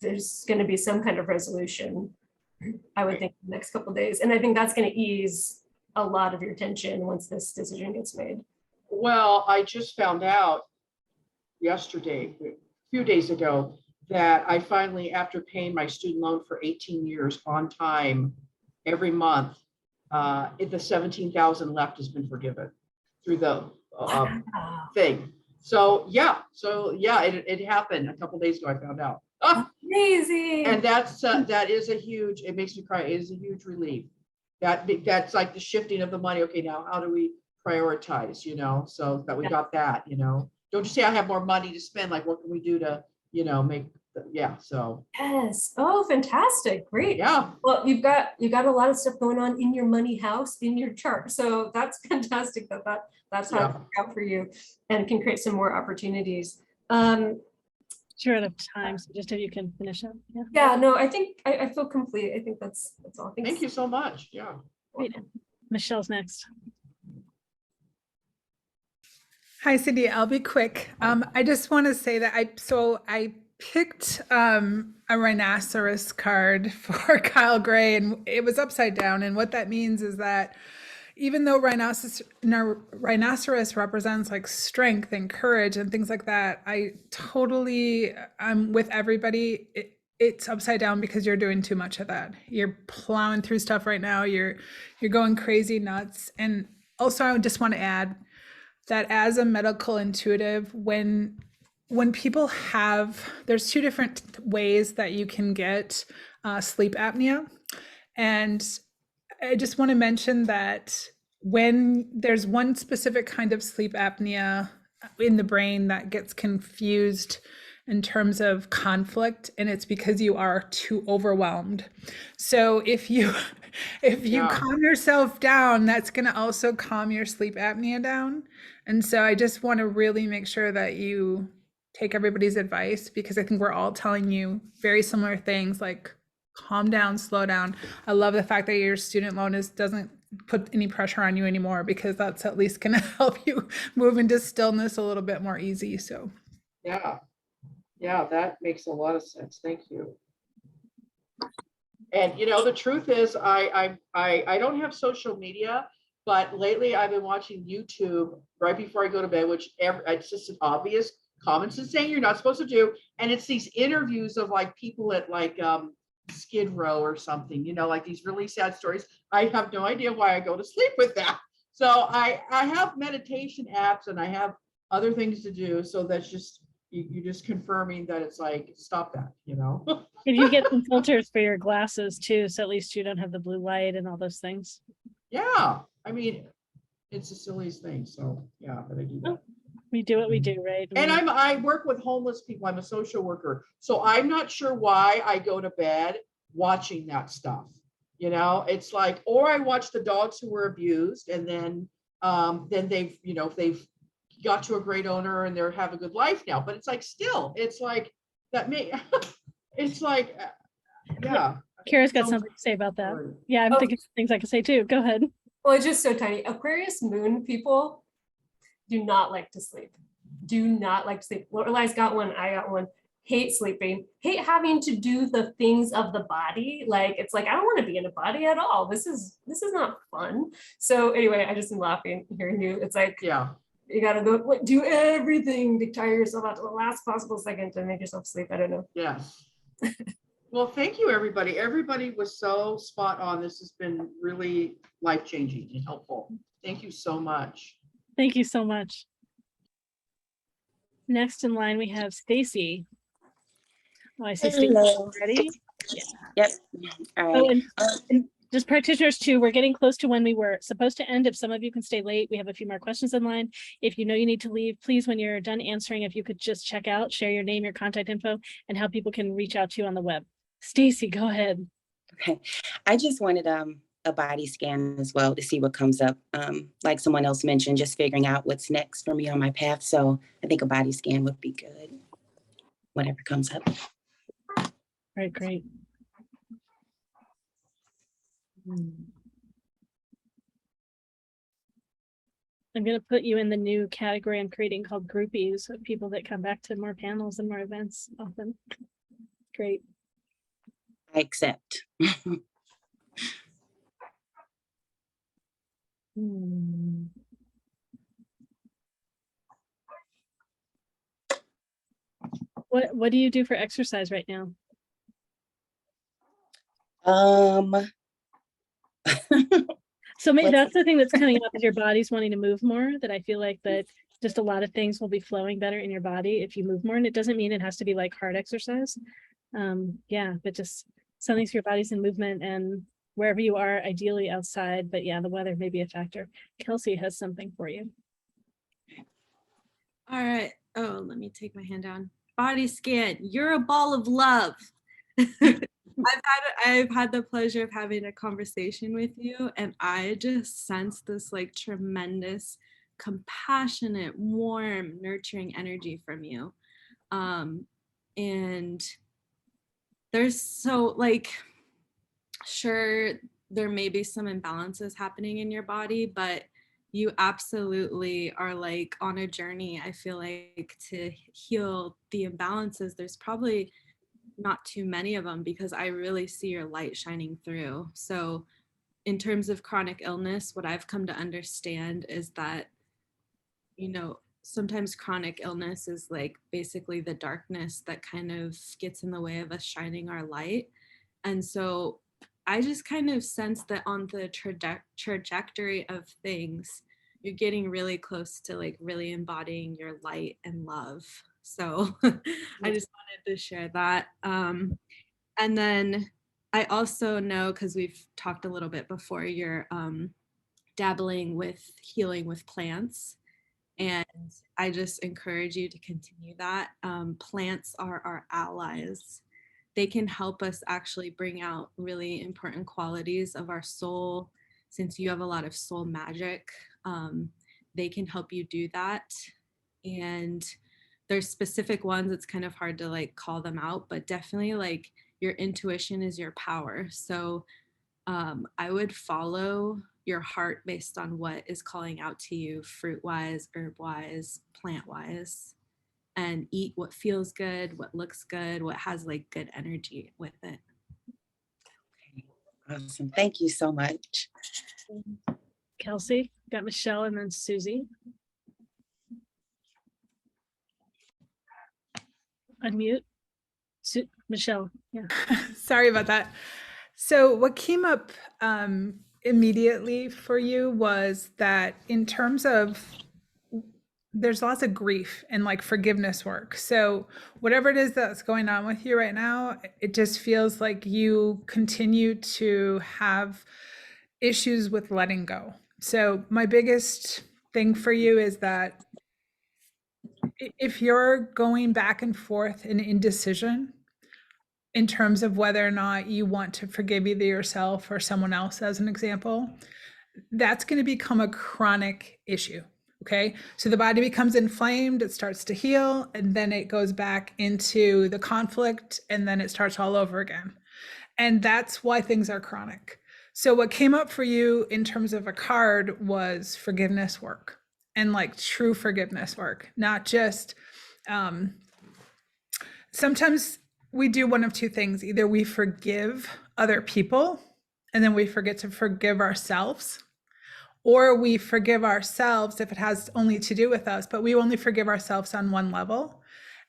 B: There's gonna be some kind of resolution, I would think, the next couple of days. And I think that's gonna ease a lot of your tension once this decision gets made.
M: Well, I just found out yesterday, a few days ago, that I finally, after paying my student loan for 18 years on time every month, the 17,000 left has been forgiven through the thing. So yeah, it happened a couple days ago. I found out.
B: Amazing.
M: And that is a huge, it makes me cry. It is a huge relief. That's like the shifting of the money. Okay, now how do we prioritize, so that we got that, Don't you say I have more money to spend, like what can we do to, make, so.
B: Yes. Oh, fantastic. Great.
M: Yeah.
B: Well, you've got a lot of stuff going on in your money house, in your chart. So that's fantastic that's how it worked out for you and can create some more opportunities.
A: Sure, out of time, so just if you can finish up.
B: Yeah, no, I think I feel complete. I think that's all. Thanks.
M: Thank you so much. Yeah.
A: Great. Michelle's next.
D: Hi, Cindy. I'll be quick. I just want to say that I picked a rhinoceros card for Kyle Gray, and it was upside down. And what that means is that even though rhinoceros represents like strength and courage and things like that, I'm with everybody. It's upside down because you're doing too much of that. You're plowing through stuff right now. You're going crazy nuts. And also, I just want to add that as a medical intuitive, when people have, there's two different ways that you can get sleep apnea. And I just want to mention that when there's one specific kind of sleep apnea in the brain that gets confused in terms of conflict, and it's because you are too overwhelmed. So if you calm yourself down, that's going to also calm your sleep apnea down. And so I just want to really make sure that you take everybody's advice, because I think we're all telling you very similar things, like calm down, slow down. I love the fact that your student loan doesn't put any pressure on you anymore, because that's at least going to help you move into stillness a little bit more easy. So
M: yeah, that makes a lot of sense. Thank you. And you know, the truth is, I don't have social media, but lately I've been watching YouTube right before I go to bed, which it's just an obvious common sense saying you're not supposed to do. And it's these interviews of like people at like Skid Row or something, you know, like these really sad stories. I have no idea why I go to sleep with that. So I have meditation apps and I have other things to do. So that's just, you're just confirming that it's like, stop that, you know?
A: If you get some filters for your glasses too, so at least you don't have the blue light and all those things.
M: Yeah, I mean, it's the silliest thing. So yeah, but I do that.
A: We do what we do, right?
M: And I work with homeless people. I'm a social worker. So I'm not sure why I go to bed watching that stuff. You know, it's like, or I watch the dogs who were abused, and then they've, you know, they've got to a great owner and they're have a good life now. But it's like, still, it's like that may it's like, yeah.
A: Kara's got something to say about that. Yeah, I'm thinking things I can say too. Go ahead.
B: Well, it's just so tiny. Aquarius moon people do not like to sleep. Do not like to sleep. Lorelai's got one, I got one. Hate sleeping, hate having to do the things of the body. Like, it's like, I don't want to be in a body at all. This is not fun. So anyway, I just am laughing hearing you. It's like,
M: yeah,
B: you gotta go do everything to tire yourself out to the last possible second to make yourself sleep. I don't know.
M: Yes. Well, thank you, everybody. Everybody was so spot on. This has been really life-changing and helpful. Thank you so much.
A: Thank you so much. Next in line, we have Stacy. Oh, I see Stacy already. Yeah.
N: Yep. All right.
A: And just practitioners too, we're getting close to when we were supposed to end. If some of you can stay late, we have a few more questions in line. If you know you need to leave, please, when you're done answering, if you could just check out, share your name, your contact info, and how people can reach out to you on the web. Stacy, go ahead.
N: Okay. I just wanted a body scan as well to see what comes up. Like someone else mentioned, just figuring out what's next for me on my path. So I think a body scan would be good, whatever comes up.
A: Right, great. I'm going to put you in the new category I'm creating called groupies, of people that come back to more panels and more events often. Great.
N: I accept.
A: What do you do for exercise right now? So maybe that's the thing that's coming up, is your body's wanting to move more, that I feel like that just a lot of things will be flowing better in your body if you move more. And it doesn't mean it has to be like hard exercise. Yeah, but just something for your body's in movement, and wherever you are, ideally outside, but yeah, the weather may be a factor. Kelsey has something for you.
E: All right. Oh, let me take my hand down. Body scan. You're a ball of love. I've had the pleasure of having a conversation with you, and I just sense this like tremendous, compassionate, warm, nurturing energy from you. And there's so like, sure, there may be some imbalances happening in your body, but you absolutely are like on a journey, I feel like, to heal the imbalances. There's probably not too many of them, because I really see your light shining through. So in terms of chronic illness, what I've come to understand is that, you know, sometimes chronic illness is like basically the darkness that kind of gets in the way of us shining our light. And so I just kind of sense that on the trajectory of things, you're getting really close to like really embodying your light and love. So I just wanted to share that. And then I also know, because we've talked a little bit before, you're dabbling with healing with plants. And I just encourage you to continue that. Plants are our allies. They can help us actually bring out really important qualities of our soul. Since you have a lot of soul magic, they can help you do that. And there's specific ones, it's kind of hard to like call them out, but definitely like your intuition is your power. So I would follow your heart based on what is calling out to you, fruit wise, herb wise, plant wise, and eat what feels good, what looks good, what has like good energy with it.
N: Awesome. Thank you so much.
A: Kelsey, got Michelle, and then Susy. Unmute. Michelle, yeah.
D: Sorry about that. So what came up immediately for you was that in terms of, there's lots of grief and like forgiveness work. So whatever it is that's going on with you right now, it just feels like you continue to have issues with letting go. So my biggest thing for you is that if you're going back and forth in indecision in terms of whether or not you want to forgive either yourself or someone else, as an example, that's going to become a chronic issue. Okay, so the body becomes inflamed, it starts to heal, and then it goes back into the conflict, and then it starts all over again. And that's why things are chronic. So what came up for you in terms of a card was forgiveness work, and like true forgiveness work, not just, sometimes we do one of two things. Either we forgive other people and then we forget to forgive ourselves, or we forgive ourselves if it has only to do with us, but we only forgive ourselves on one level.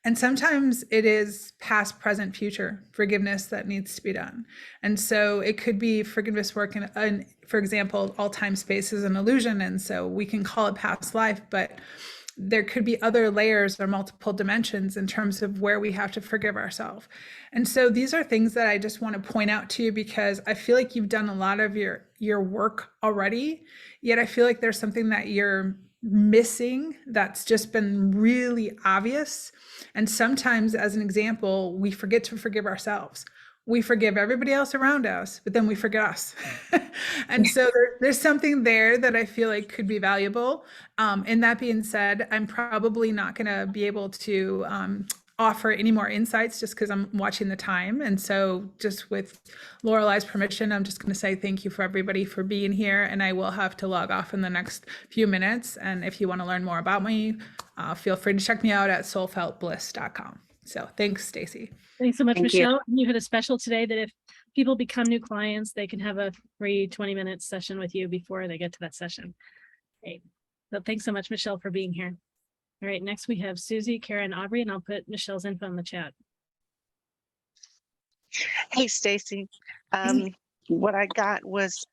D: And sometimes it is past, present, future forgiveness that needs to be done. And so it could be forgiveness work in, for example, all time space is an illusion. And so we can call it past life, but there could be other layers or multiple dimensions in terms of where we have to forgive ourselves. And so these are things that I just want to point out to you, because I feel like you've done a lot of your work already, yet I feel like there's something that you're missing that's just been really obvious. And sometimes, as an example, we forget to forgive ourselves. We forgive everybody else around us, but then we forget us. And so there's something there that I feel like could be valuable. And that being said, I'm probably not going to be able to offer any more insights just because I'm watching the time. And so just with Laureli's permission, I'm just going to say thank you for everybody for being here. And I will have to log off in the next few minutes. And if you want to learn more about me, feel free to check me out at soulfeltbliss.com. So thanks, Stacy.
A: Thanks so much,
N: Thank you.
A: Michelle. You had a special today that if people become new clients, they can have a free 20-minute session with you before they get to that session. Great. So thanks so much, Michelle, for being here. All right, next we have Susy, Cara, and Aubrey, and I'll put Michelle's info in the chat.
F: Hey, Stacy. What I got was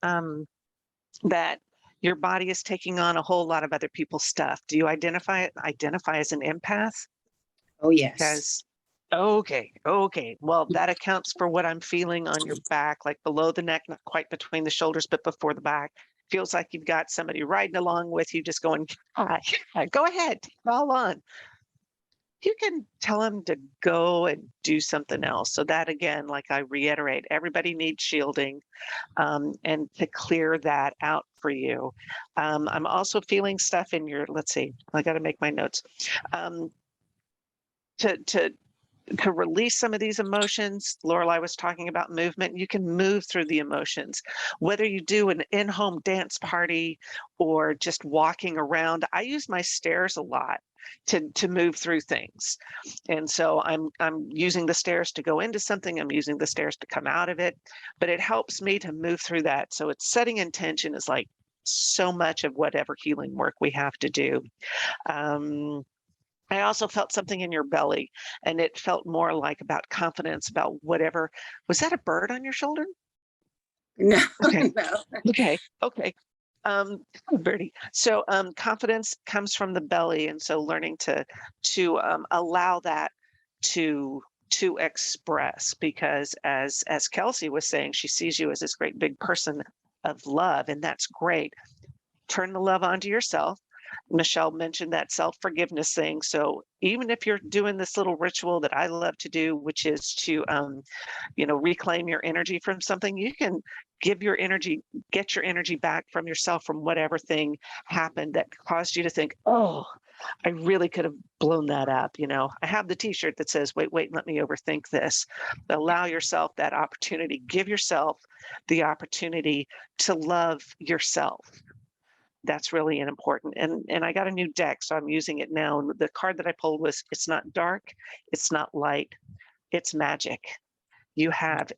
F: that your body is taking on a whole lot of other people's stuff. Do you identify as an empath?
N: Oh, yes.
F: Because okay. Well, that accounts for what I'm feeling on your back, like below the neck, not quite between the shoulders, but before the back. Feels like you've got somebody riding along with you, just going, hi, go ahead, take it all on. You can tell them to go and do something else. So that, again, like I reiterate, everybody needs shielding, and to clear that out for you. I'm also feeling stuff in your, let's see, I got to make my notes. To release some of these emotions, Lorelei was talking about movement. You can move through the emotions, whether you do an in-home dance party or just walking around. I use my stairs a lot to move through things. And so I'm using the stairs to go into something. I'm using the stairs to come out of it, but it helps me to move through that. So it's setting intention is like so much of whatever healing work we have to do. I also felt something in your belly, and it felt more like about confidence about whatever. Was that a bird on your shoulder?
N: No.
F: Okay.
N: No.
F: Okay. Birdie. So confidence comes from the belly, and so learning to allow that to express, because as Kelsey was saying, she sees you as this great big person of love, and that's great. Turn the love onto yourself. Michelle mentioned that self-forgiveness thing. So even if you're doing this little ritual that I love to do, which is to reclaim your energy from something, you can get your energy back from yourself from whatever thing happened that caused you to think, oh, I really could have blown that up. I have the t-shirt that says, wait, let me overthink this. Allow yourself that opportunity. Give yourself the opportunity to love yourself. That's really important. And I got a new deck, so I'm using it now. And the card that I pulled was, it's not dark, it's not light, it's magic.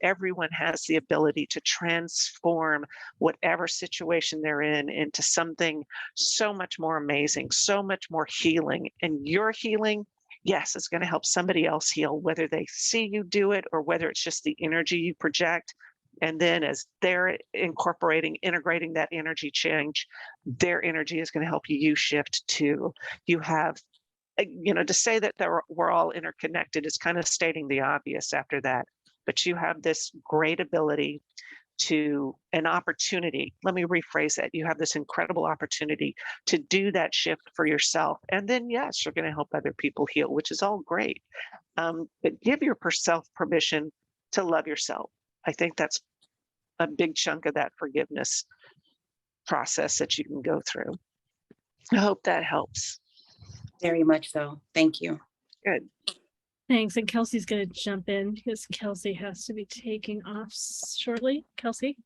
F: Everyone has the ability to transform whatever situation they're in into something so much more amazing, so much more healing. And your healing, yes, it's going to help somebody else heal, whether they see you do it or whether it's just the energy you project. And then as they're integrating that energy change, their energy is going to help you shift too. You have, to say that we're all interconnected is kind of stating the obvious after that. But you have this great ability an opportunity. Let me rephrase that. You have this incredible opportunity to do that shift for yourself. And then, yes, you're going to help other people heal, which is all great. But give yourself permission to love yourself. I think that's a big chunk of that forgiveness process that you can go through. I hope that helps.
N: Very much so. Thank you.
F: Good.
A: Thanks. And Kelsey's going to jump in because Kelsey has to be taking off shortly. Kelsey?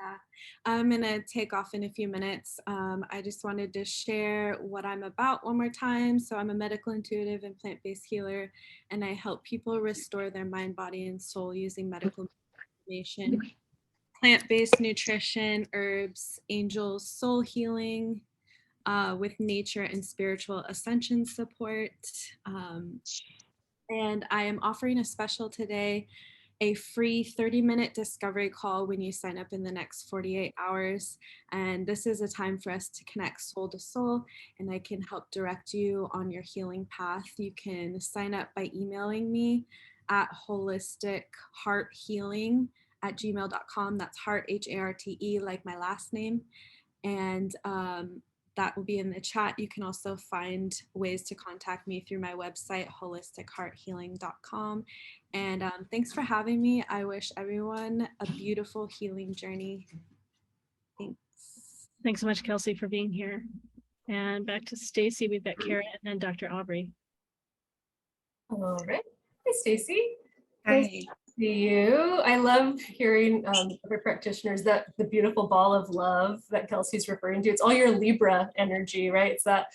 E: Yeah, I'm going to take off in a few minutes. I just wanted to share what I'm about one more time. So I'm a medical intuitive and plant-based healer, and I help people restore their mind, body, and soul using medical information, plant-based nutrition, herbs, angels, soul healing, with nature and spiritual ascension support. And I am offering a special today, a free 30-minute discovery call when you sign up in the next 48 hours. And this is a time for us to connect soul to soul, and I can help direct you on your healing path. You can sign up by emailing me at holistichearthealing@gmail.com. That's Harte, H-A-R-T-E, like my last name. And that will be in the chat. You can also find ways to contact me through my website, holistichearthealing.com. And thanks for having me. I wish everyone a beautiful healing journey. Thanks.
A: Thanks so much, Kelsey, for being here. And back to Stacy. We've got Cara and then Dr. Aubrey.
B: All right. Hi, Stacy.
N: Hi.
B: Nice to see you. I love hearing other practitioners, that the beautiful ball of love that Kelsey's referring to. It's all your Libra energy, right? It's that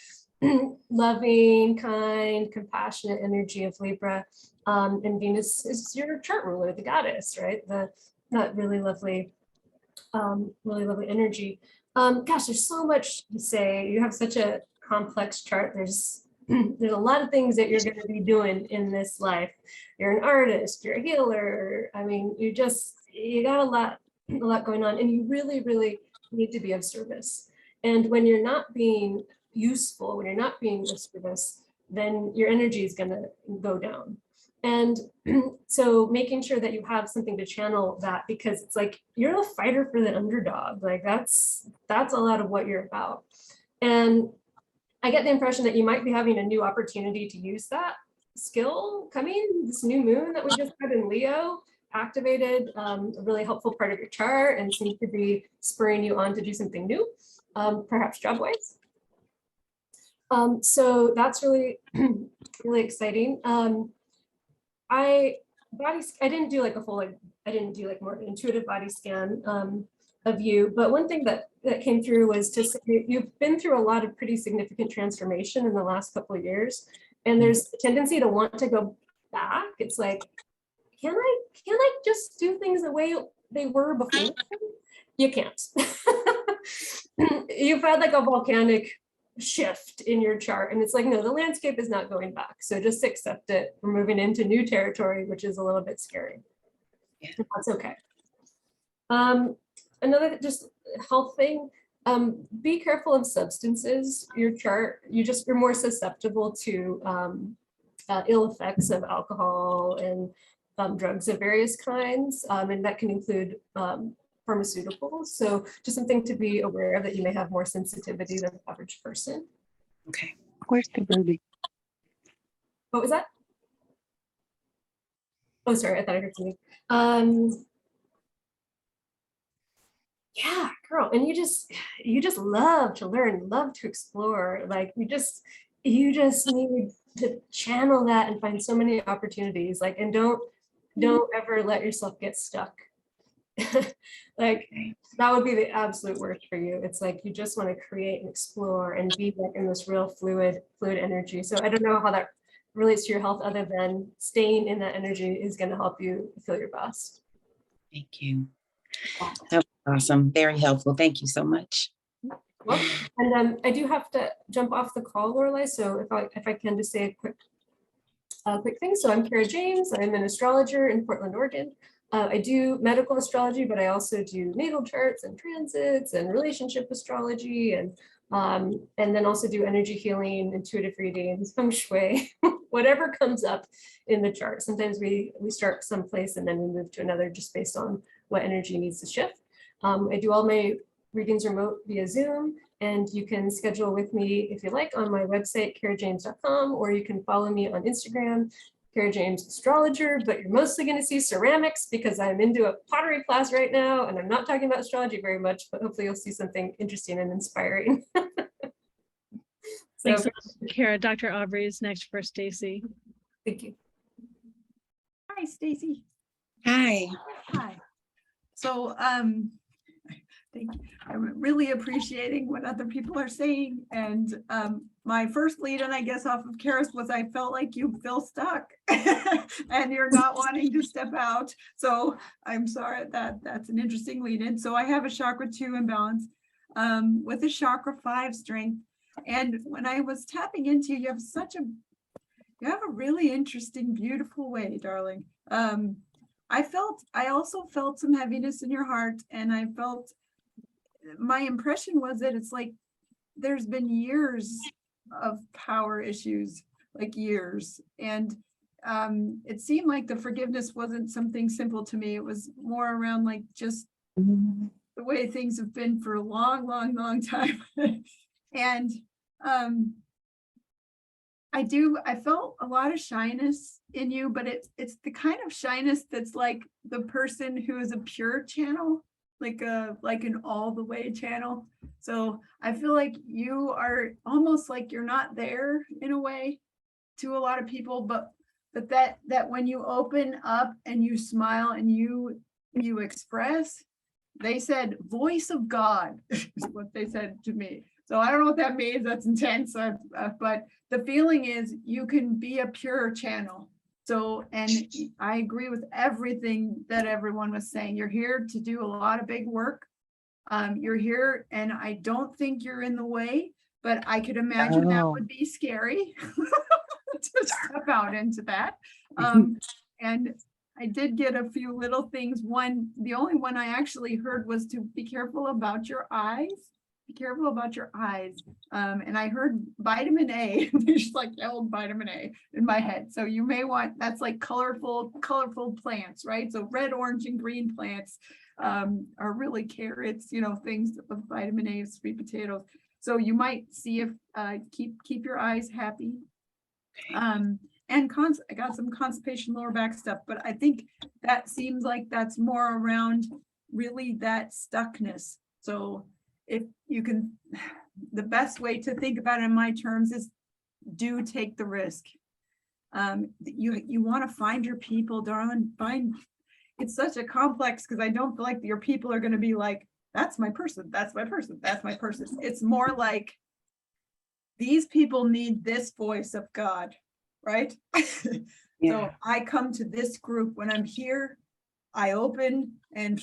B: loving, kind, compassionate energy of Libra. And Venus is your chart ruler, the goddess, right? That really lovely energy. Gosh, there's so much to say. You have such a complex chart. There's a lot of things that you're going to be doing in this life. You're an artist, you're a healer. I mean, you got a lot going on, and you really, really need to be of service. And when you're not being useful, when you're not being of service, then your energy is going to go down. And so making sure that you have something to channel that, because it's like you're a fighter for the underdog. Like that's a lot of what you're about. And I get the impression that you might be having a new opportunity to use that skill coming. This new moon that we just had in Leo activated a really helpful part of your chart and seems to be spurring you on to do something new, perhaps job-wise. So that's really, really exciting. I didn't do like a full, I didn't do like more of an intuitive body scan of you, but one thing that came through was to say you've been through a lot of pretty significant transformation in the last couple of years, and there's a tendency to want to go back. It's like, can I just do things the way they were before? You can't. You've had like a volcanic shift in your chart, and it's like, no, the landscape is not going back. So just accept it. We're moving into new territory, which is a little bit scary. Yeah. That's okay. Another just health thing. Be careful of substances. Your chart, you're more susceptible to ill effects of alcohol and drugs of various kinds, and that can include pharmaceuticals. So just something to be aware of, that you may have more sensitivity than the average person.
F: Okay. Where's the baby?
B: What was that? Oh, sorry, I thought I heard something. Yeah, girl, and you just love to learn, love to explore. Like you just need to channel that and find so many opportunities. Like, and don't ever let yourself get stuck. Like that would be the absolute worst for you. It's like you just want to create and explore and be like in this real fluid energy. So I don't know how that relates to your health, other than staying in that energy is going to help you feel your best.
N: Thank you. That was awesome. Very helpful. Thank you so much.
B: Well, and I do have to jump off the call, Lorelei. So if I can just say a quick thing. So I'm Cara James. I'm an astrologer in Portland, Oregon. I do medical astrology, but I also do natal charts and transits and relationship astrology, and then also do energy healing, intuitive readings, feng shui, whatever comes up in the chart. Sometimes we start someplace and then we move to another just based on what energy needs to shift. I do all my readings remote via Zoom, and you can schedule with me if you like on my website, carajames.com, or you can follow me on Instagram, Cara James Astrologer, but you're mostly going to see ceramics because I'm into a pottery class right now, and I'm not talking about astrology very much, but hopefully you'll see something interesting and inspiring.
A: Thanks so much, Cara. Dr. Aubrey is next for Stacy.
B: Thank you.
C: Hi, Stacy.
N: Hi.
C: Hi. So thank you. I'm really appreciating what other people are saying. And my first lead in, I guess, off of Cara's was I felt like you feel stuck and you're not wanting to step out. So I'm sorry that's an interesting lead in. So I have a chakra 2 imbalance with a chakra 5 strength. And when I was tapping into you, you have a really interesting, beautiful way, darling. I also felt some heaviness in your heart, and I felt, my impression was that it's like there's been years of power issues, like years. And it seemed like the forgiveness wasn't something simple to me. It was more around like just the way things have been for a long, long, long time. And I felt a lot of shyness in you, but it's the kind of shyness that's like the person who is a pure channel, like an all the way channel. So I feel like you are almost like you're not there in a way to a lot of people, but that when you open up and you smile and you express, they said voice of God is what they said to me. So I don't know what that means. That's intense, but the feeling is you can be a pure channel. So, and I agree with everything that everyone was saying. You're here to do a lot of big work. You're here, and I don't think you're in the way, but I could imagine that would be scary to step out into that. And I did get a few little things. The only one I actually heard was to be careful about your eyes. Be careful about your eyes. And I heard vitamin A, just like yelled vitamin A in my head. So you may want, that's like colorful plants, right? So red, orange, and green plants are really carrots, things of vitamin A, sweet potatoes. So you might see if, keep your eyes happy. And I got some constipation lower back stuff, but I think that seems like that's more around really that stuckness. So if you can, the best way to think about it in my terms is do take the risk. You want to find your people, darling. It's such a complex, because I don't feel like your people are going to be like, that's my person, that's my person, that's my person. It's more like these people need this voice of God, right? Yeah. So I come to this group when I'm here, I open and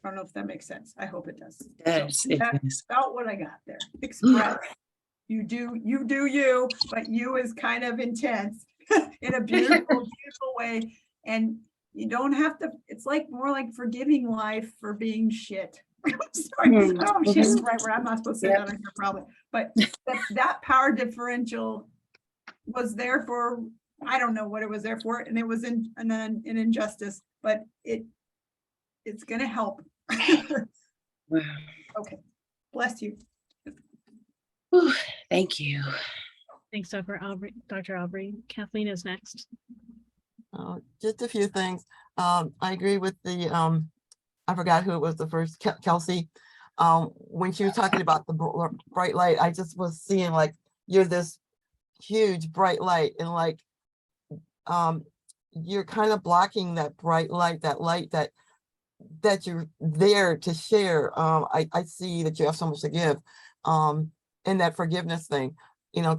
C: I don't know if that makes sense. I hope it does.
N: Yes,
C: so that's about what I got there. Express. You do you, but you is kind of intense in a beautiful, beautiful way. And you don't have to, it's like more like forgiving life for being shit. Sorry, I don't know if she's
N: Mhm.
C: right where I'm not supposed to say
N: Yep.
C: that on here probably, but that power differential was there for, I don't know what it was there for, and it was an injustice, but it's gonna help.
N: Wow.
C: Okay, bless you.
N: Whew, thank you.
A: Thanks, Dr. Aubrey. Dr. Aubrey. Kathleen is next.
G: Just a few things. I agree with the, I forgot who it was the first, Kelsey. When she was talking about the bright light, I just was seeing like, you're this huge bright light, and like, you're kind of blocking that bright light, that you're there to share. I see that you have so much to give. And that forgiveness thing,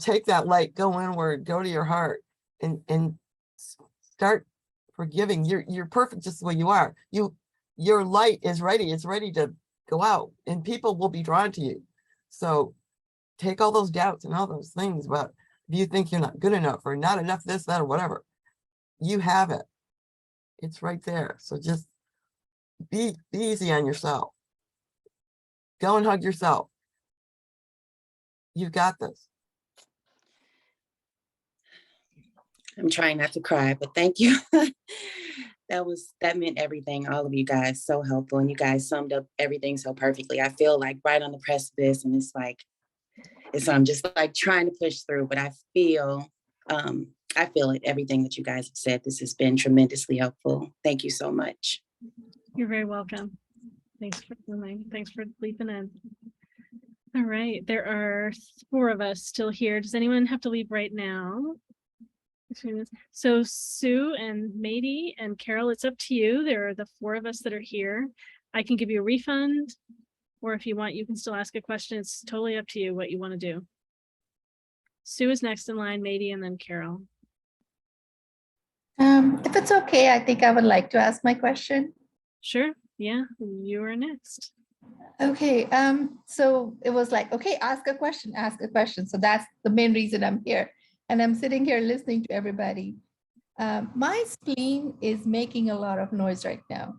G: take that light, go inward, go to your heart, and start forgiving. You're perfect just the way you are. Your light is ready. It's ready to go out, and people will be drawn to you. So take all those doubts and all those things, but if you think you're not good enough or not enough this, that, or whatever, you have it. It's right there. So just be easy on yourself. Go and hug yourself. You've got this.
N: I'm trying not to cry, but thank you. That meant everything. All of you guys, so helpful, and you guys summed up everything so perfectly. I feel like right on the precipice, and I'm just like trying to push through, but I feel it. Everything that you guys have said, this has been tremendously helpful. Thank you so much.
A: You're very welcome. Thanks for leaping in. All right, there are 4 of us still here. Does anyone have to leave right now? So Sue and Mady and Carol, it's up to you. There are the 4 of us that are here. I can give you a refund, or if you want, you can still ask a question. It's totally up to you what you want to do. Sue is next in line, Mady, and then Carol.
O: If it's okay, I think I would like to ask my question.
A: Sure. Yeah, you are next.
O: Okay. So it was like, okay, ask a question, ask a question. So that's the main reason I'm here. And I'm sitting here listening to everybody. My spleen is making a lot of noise right now.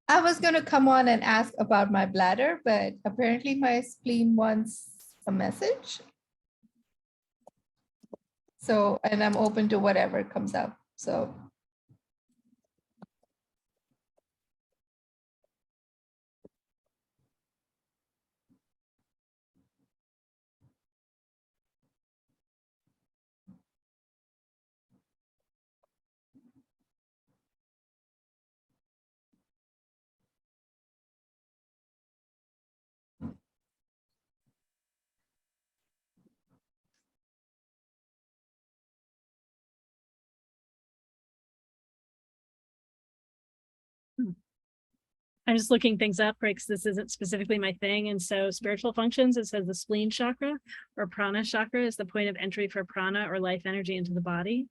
O: I was going to come on and ask about my bladder, but apparently my spleen wants a message. So, and I'm open to whatever comes up. So.
A: I'm just looking things up, right? Because this isn't specifically my thing. And so spiritual functions, it says the spleen chakra or prana chakra is the point of entry for prana or life energy into the body.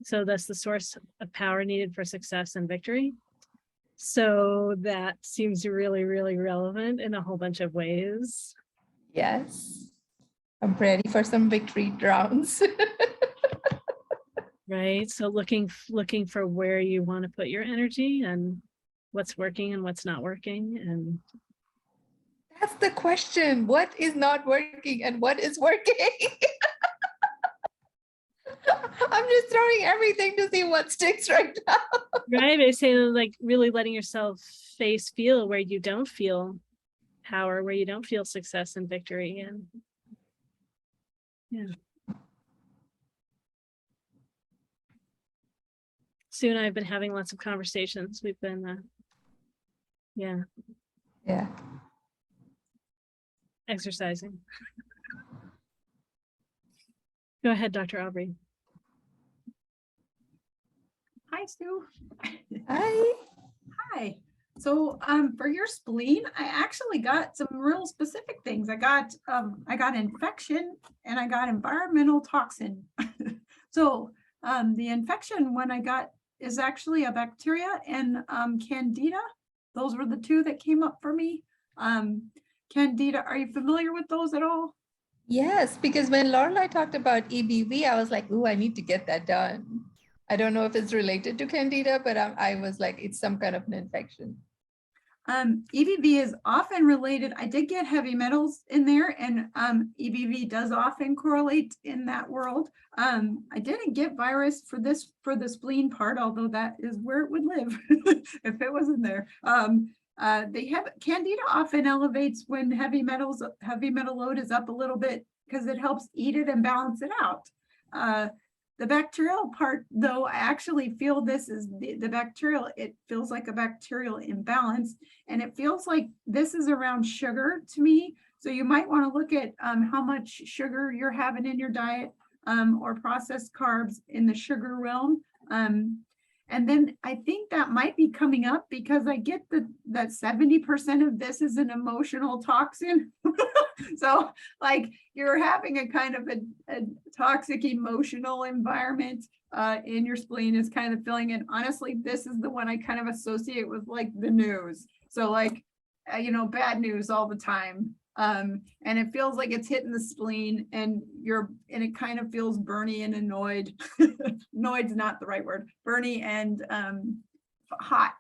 A: So that's the source of power needed for success and victory. So that seems really, really relevant in a whole bunch of ways.
O: Yes, I'm ready for some victory rounds.
A: Right. So looking for where you want to put your energy and what's working and what's not working. And
O: that's the question. What is not working and what is working? I'm just throwing everything to see what sticks right now.
A: Right. I say like really letting yourself feel where you don't feel power, where you don't feel success and victory. And yeah. Sue and I have been having lots of conversations. We've been, yeah. Exercising. Go ahead, Dr. Aubrey.
C: Hi, Sue.
O: Hi.
C: Hi. So for your spleen, I actually got some real specific things. I got infection and I got environmental toxin. So the infection one I got is actually a bacteria and candida. Those were the 2 that came up for me. Candida, are you familiar with those at all?
O: Yes, because when Laureli talked about EBV, I was like, ooh, I need to get that done. I don't know if it's related to candida, but I was like, it's some kind of an infection.
C: EBV is often related. I did get heavy metals in there, and EBV does often correlate in that world. I didn't get virus for the spleen part, although that is where it would live if it wasn't there. They have candida often elevates when heavy metal load is up a little bit because it helps eat it and balance it out. The bacterial part, though, I actually feel this is the bacterial, it feels like a bacterial imbalance, and it feels like this is around sugar to me. So you might want to look at how much sugar you're having in your diet, or processed carbs in the sugar realm. And then I think that might be coming up because I get that 70% of this is an emotional toxin. So like you're having a kind of a toxic emotional environment in your spleen is kind of filling in. Honestly, this is the one I kind of associate with like the news. So like, bad news all the time. And it feels like it's hitting the spleen and it kind of feels burny and annoyed. Annoyed's not the right word. Burny and hot,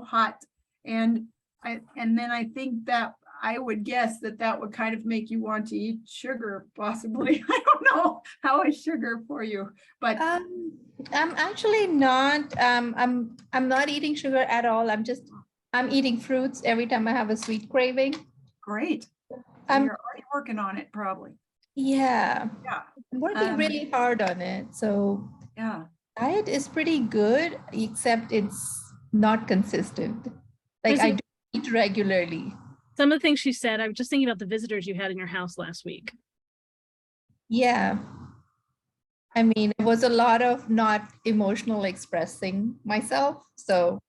C: hot. And then I think that I would guess that would kind of make you want to eat sugar, possibly. I don't know how is sugar for you, but
O: I'm actually not. I'm not eating sugar at all. I'm eating fruits every time I have a sweet craving.
C: Great. So you're already working on it, probably.
O: Yeah.
C: Yeah.
O: I'm working really hard on it. So
C: yeah,
O: diet is pretty good, except it's not consistent. Like
A: Listen,
O: I do eat regularly.
A: Some of the things she said, I was just thinking about the visitors you had in your house last week.
O: Yeah. I mean, it was a lot of not emotional expressing myself. So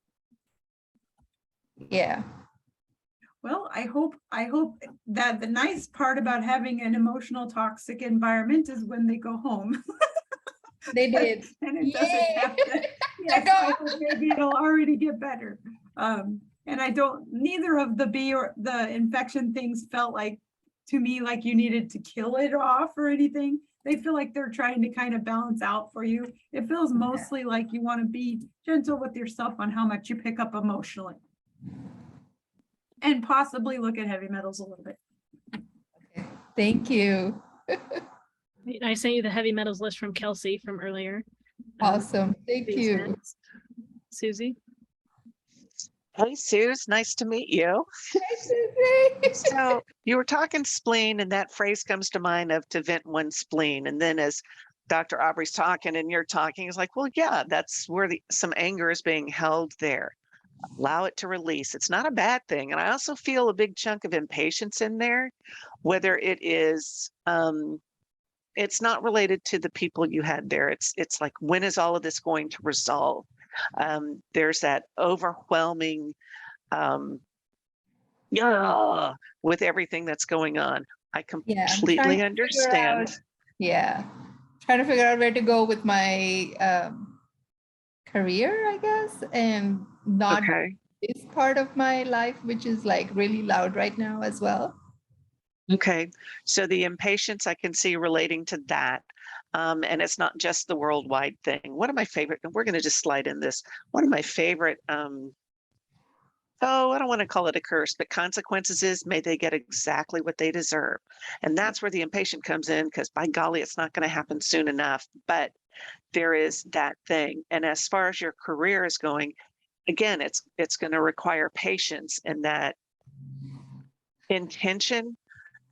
O: yeah.
C: Well, I hope that the nice part about having an emotional toxic environment is when they go home.
O: They did.
C: And it doesn't have to. Yes, I hope maybe it'll already get better. And neither of the bee or the infection things felt like to me like you needed to kill it off or anything. They feel like they're trying to kind of balance out for you. It feels mostly like you want to be gentle with yourself on how much you pick up emotionally. And possibly look at heavy metals a little bit.
O: Okay. Thank you.
A: I sent you the heavy metals list from Kelsey from earlier.
O: Awesome. Thank you.
A: Susy.
F: Hey, Suze, nice to meet you. So you were talking spleen, and that phrase comes to mind of to vent one's spleen. And then as Dr. Aubrey's talking and you're talking, it's like, well, yeah, that's where some anger is being held there. Allow it to release. It's not a bad thing. And I also feel a big chunk of impatience in there, whether it is, it's not related to the people you had there. It's like, when is all of this going to resolve? There's that overwhelming, with everything that's going on. I completely understand.
O: Trying to figure out where to go with my career, I guess, and not this part of my life, which is like really loud right now as well.
F: Okay, so the impatience I can see relating to that. And it's not just the worldwide thing. One of my favorite, and we're going to just slide in this, one of my favorite, I don't want to call it a curse, but consequences is may they get exactly what they deserve. And that's where the impatient comes in, because by golly, it's not going to happen soon enough. But there is that thing. And as far as your career is going, again, it's going to require patience and that intention,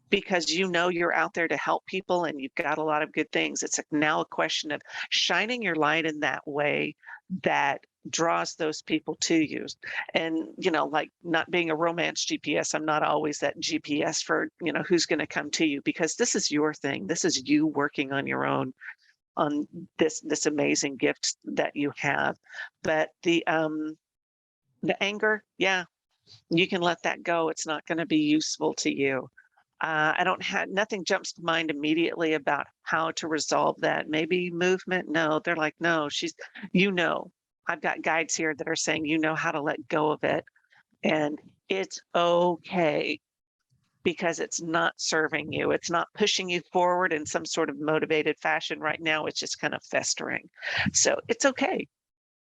F: because you're out there to help people and you've got a lot of good things. It's now a question of shining your light in that way that draws those people to you. And, like not being a romance GPS, I'm not always that GPS for, who's going to come to you, because this is your thing. This is you working on your own, on this amazing gift that you have. But the anger, yeah, you can let that go. It's not going to be useful to you. I don't have, nothing jumps to mind immediately about how to resolve that. Maybe movement. No, they're like, no, I've got guides here that are saying, how to let go of it. And it's okay, because it's not serving you. It's not pushing you forward in some sort of motivated fashion right now. It's just kind of festering. So it's okay.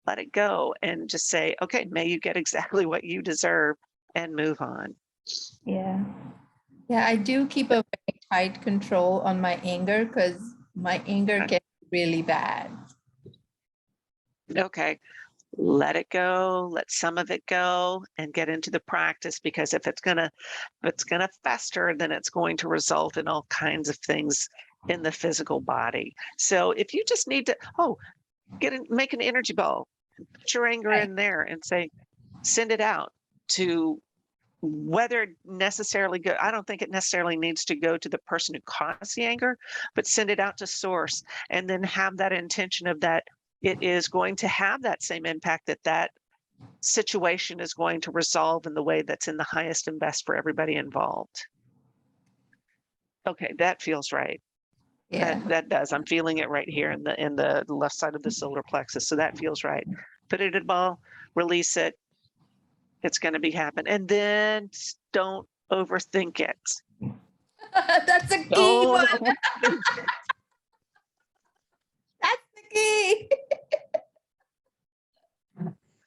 F: Let it go and just say, okay, may you get exactly what you deserve. and move on.
O: Yeah. Yeah, I do keep a very tight control on my anger because my anger
F: Okay.
O: gets really bad.
F: Okay. Let it go, let some of it go, and get into the practice, because if it's gonna fester, then it's going to result in all kinds of things in the physical body. So if you just need to, make an energy ball, put your anger in there and say, send it out to, whether necessarily go, I don't think it necessarily needs to go to the person who caused the anger, but send it out to source, and then have that intention of that it is going to have that same impact, that situation is going to resolve in the way that's in the highest and best for everybody involved. Okay, that feels right.
O: Yeah.
F: That does. I'm feeling it right here in the left side of the solar plexus. So that feels right. Put it in a ball, release it. It's going to be happen. And then don't overthink it.
O: That's a key
F: Don't
O: one. That's the key.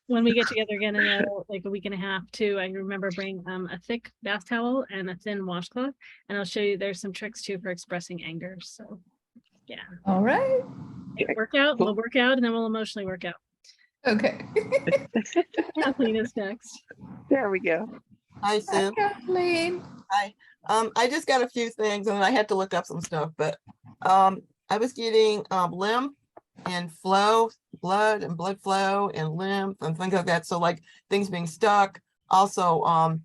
A: When we get together again in like a week and a half too, I remember bringing a thick bath towel and a thin washcloth, and I'll show you there's some tricks too for expressing anger. So yeah.
O: All right.
A: We'll work out and then we'll emotionally work out.
O: Okay.
A: Kathleen is next.
F: There we go.
G: Hi, Sue.
O: Kathleen.
G: Hi. I just got a few things and I had to look up some stuff, but I was getting lymph and flow, blood and blood flow and lymph and things like that. So like things being stuck. Also,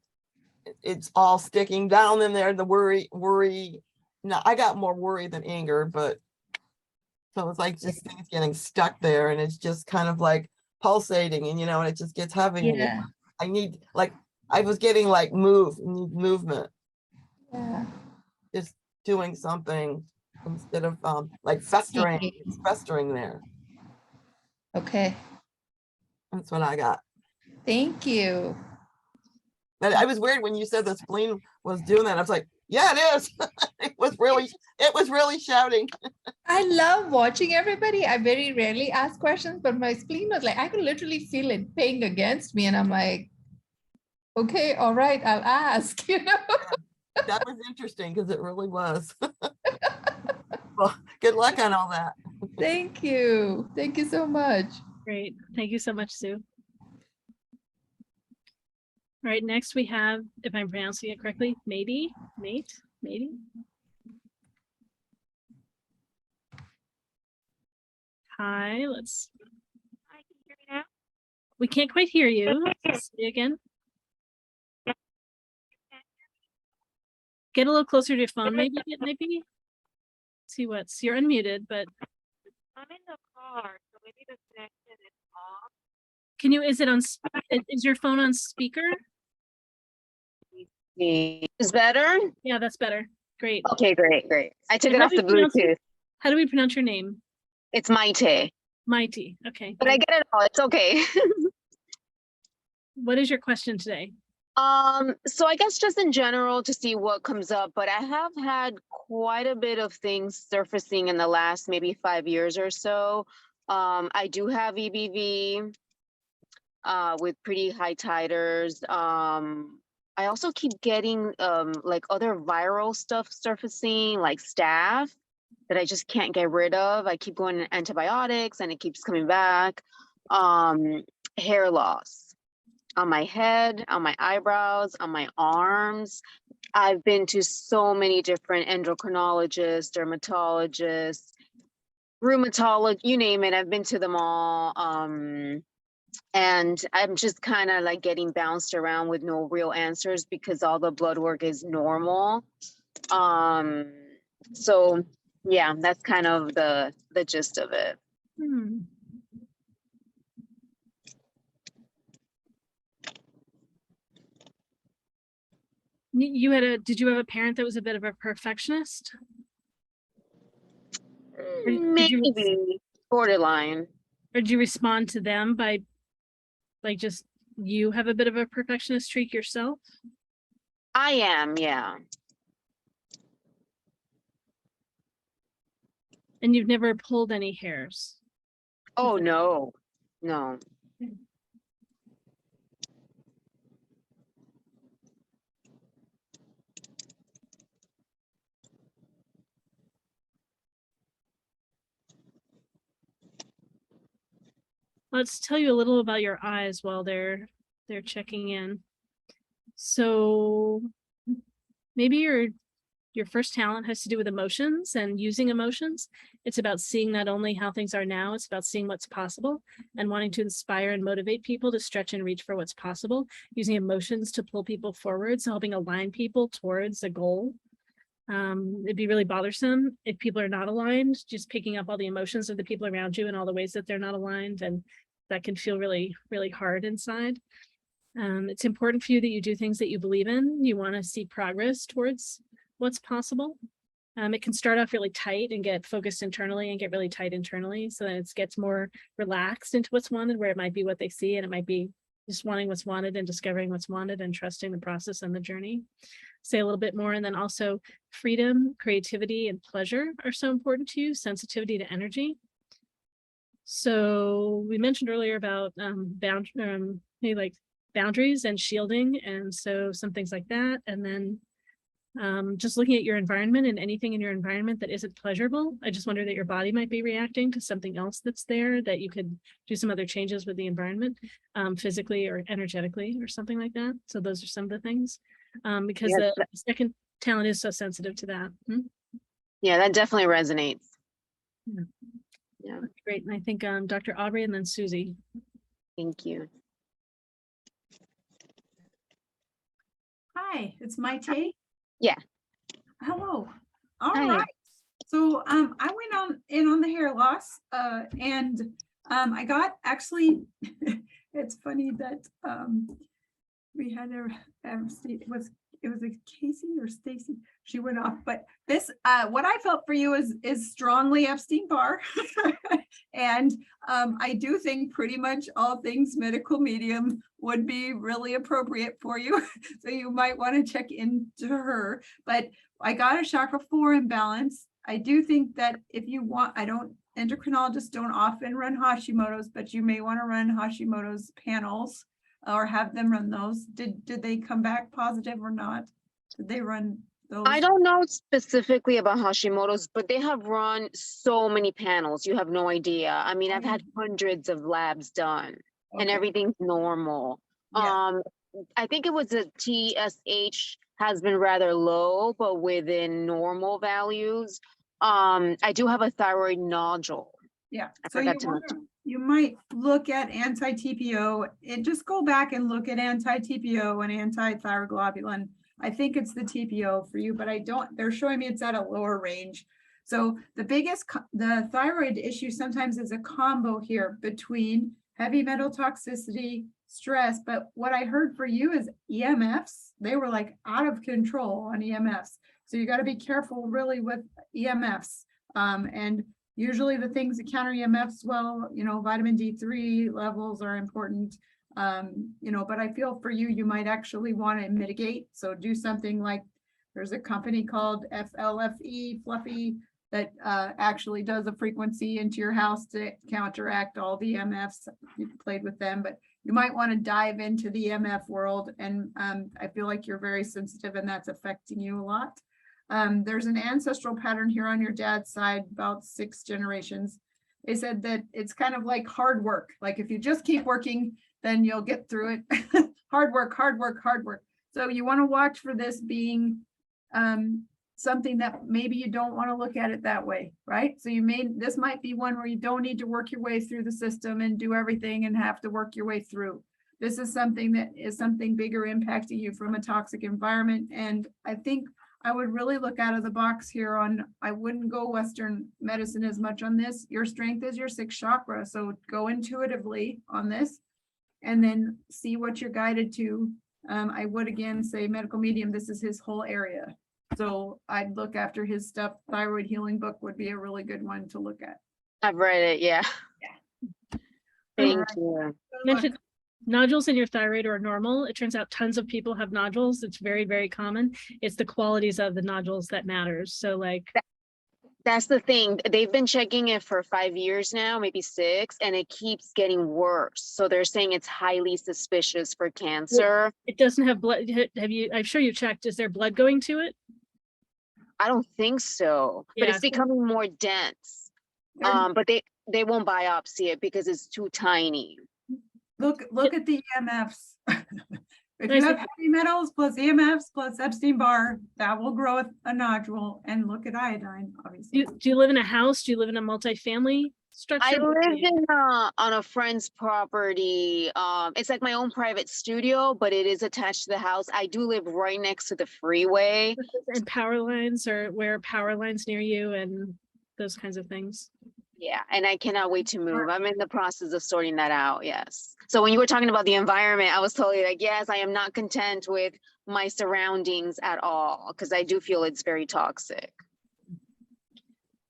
G: it's all sticking down in there. The worry. No, I got more worry than anger, but so it's like just things getting stuck there, and it's just kind of like pulsating, and and it just gets heavy.
O: Yeah.
G: And I need, like, I was getting like movement.
O: Yeah.
G: Just doing something instead of like festering. It's festering there.
O: Okay.
G: That's what I got.
O: Thank you.
G: But I was weird when you said the spleen was doing that. I was like, yeah, it is. it was really shouting.
O: I love watching everybody. I very rarely ask questions, but my spleen was like, I could literally feel it paying against me. And I'm like, okay, all right, I'll ask,
G: That was interesting because it really was. Well, good luck on all that.
O: Thank you. Thank you so much.
A: Great. Thank you so much, Sue. All right, next we have, if I'm pronouncing it correctly, Mate. Hi, let's. Hi, can you hear me now? We can't quite hear you. Say again. Get a little closer to your phone, maybe. It might be. See what's. You're unmuted, but. I'm in the car, so maybe the connection is off. Can you? Is it on? Is your phone on speaker?
P: Is better?
A: Yeah, that's better. Great.
P: Okay, great. I took
A: And
P: it
A: how
P: off
A: do
P: the
A: we pronounce
P: Bluetooth.
A: How do we pronounce your name?
P: It's Maite.
A: Mighty. Okay.
P: But I get it all. It's okay.
A: What is your question today?
P: So I guess just in general to see what comes up, but I have had quite a bit of things surfacing in the last maybe 5 years or so. I do have EBV with pretty high titers. I also keep getting like other viral stuff surfacing, like staph, that I just can't get rid of. I keep going on antibiotics and it keeps coming back. Hair loss on my head, on my eyebrows, on my arms. I've been to so many different endocrinologists, dermatologists, rheumatologists, you name it. I've been to them all. And I'm just kind of like getting bounced around with no real answers because all the blood work is normal. So yeah, that's kind of the gist of it.
A: Did you have a parent that was a bit of a perfectionist?
P: Maybe borderline.
A: Or did you respond to them by like just you have a bit of a perfectionist streak yourself?
P: I am, yeah.
A: And you've never pulled any hairs?
P: Oh, no.
A: Let's tell you a little about your eyes while they're checking in. So maybe your first talent has to do with emotions and using emotions. It's about seeing not only how things are now, it's about seeing what's possible and wanting to inspire and motivate people to stretch and reach for what's possible, using emotions to pull people forward, so helping align people towards a goal. It'd be really bothersome if people are not aligned, just picking up all the emotions of the people around you and all the ways that they're not aligned, and that can feel really, really hard inside. It's important for you that you do things that you believe in. You want to see progress towards what's possible. It can start off really tight and get focused internally and get really tight internally, so that it gets more relaxed into what's wanted, where it might be what they see, and it might be just wanting what's wanted and discovering what's wanted and trusting the process and the journey. Say a little bit more. And then also freedom, creativity, and pleasure are so important to you, sensitivity to energy. So we mentioned earlier about maybe like boundaries and shielding, and so some things like that. And then just looking at your environment and anything in your environment that isn't pleasurable. I just wonder that your body might be reacting to something else that's there, that you could do some other changes with the environment, physically or energetically or something like that. So those are some of the things, because
P: Yes,
A: the second talent is so sensitive to that.
P: Yeah, that definitely resonates.
A: Yeah.
P: Yeah.
A: Great. And I think Dr. Aubrey and then Susy.
P: Thank you.
C: Hi, it's my take.
P: Yeah.
C: Hello. All
P: Hi.
C: right. So I went in on the hair loss and I got actually, it's funny that we had it was a Casey or Stacy, she went off, but this what I felt for you is strongly Epstein-Barr. And I do think pretty much all things medical medium would be really appropriate for you. So you might want to check into her. But I got a chakra 4 imbalance. I do think that if you want, endocrinologists don't often run Hashimoto's, but you may want to run Hashimoto's panels or have them run those. Did they come back positive or not? Did they run those?
P: I don't know specifically about Hashimoto's, but they have run so many panels. You have no idea. I mean, I've had hundreds of labs done and everything's normal.
C: Yeah.
P: I think it was a TSH has been rather low, but within normal values. I do have a thyroid nodule.
C: Yeah.
P: I
C: So
P: forgot to mention.
C: you might look at anti-TPO and just go back and look at anti-TPO and anti-thyroglobulin. I think it's the TPO for you, but they're showing me it's at a lower range. So the thyroid issue sometimes is a combo here between heavy metal toxicity, stress, but what I heard for you is EMFs. They were like out of control on EMFs. So you got to be careful really with EMFs. And usually the things that counter EMFs, well, vitamin D3 levels are important. But I feel for you, you might actually want to mitigate. So do something like there's a company called FLFE, Fluffy, that actually does a frequency into your house to counteract all the EMFs. You've played with them, but you might want to dive into the EMF world. And I feel like you're very sensitive and that's affecting you a lot. There's an ancestral pattern here on your dad's side, about 6 generations. They said that it's kind of like hard work. Like if you just keep working, then you'll get through it. Hard work, hard work, hard work. So you want to watch for this being something that maybe you don't want to look at it that way, right? So this might be one where you don't need to work your way through the system and do everything and have to work your way through. This is something that is something bigger impacting you from a toxic environment. And I think I would really look out of the box here I wouldn't go Western medicine as much on this. Your strength is your 6th chakra. So go intuitively on this and then see what you're guided to. I would again say medical medium, this is his whole area. So I'd look after his stuff. Thyroid healing book would be a really good one to look at.
P: I've read it. Yeah. Thank you.
A: Mentioned nodules in your thyroid are normal. It turns out tons of people have nodules. It's very, very common. It's the qualities of the nodules that matters. So like
P: that's the thing. They've been checking it for 5 years now, maybe 6, and it keeps getting worse. So they're saying it's highly suspicious for cancer.
A: It doesn't have blood. I'm sure you checked. Is there blood going to it?
P: I don't think so, but it's becoming more dense. But they won't biopsy it because it's too tiny.
C: Look at the EMFs. If
A: Nice.
C: you have heavy metals plus EMFs plus Epstein-Barr, that will grow a nodule. And look at iodine, obviously.
A: Do you live in a house? Do you live in a multifamily structure?
P: I
A: What do
P: live
A: you-
P: in on a friend's property. It's like my own private studio, but it is attached to the house. I do live right next to the freeway.
A: And power lines, or where are power lines near you and those kinds of things?
P: Yeah, and I cannot wait to move. I'm in the process of sorting that out. Yes. So when you were talking about the environment, I was totally like, yes, I am not content with my surroundings at all, because I do feel it's very toxic.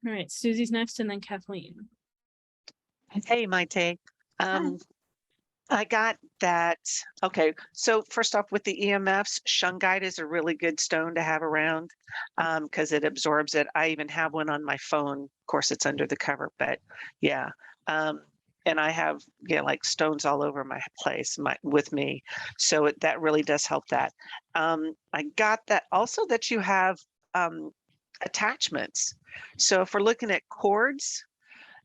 A: All right, Susie's next, and then Kathleen.
F: Hey, my take. I got that. Okay, so first off, with the EMFs, shungite is a really good stone to have around because it absorbs it. I even have one on my phone. Of course, it's under the cover, but yeah. And I have like stones all over my place with me, so that really does help that. I got that also that you have attachments. So if we're looking at cords,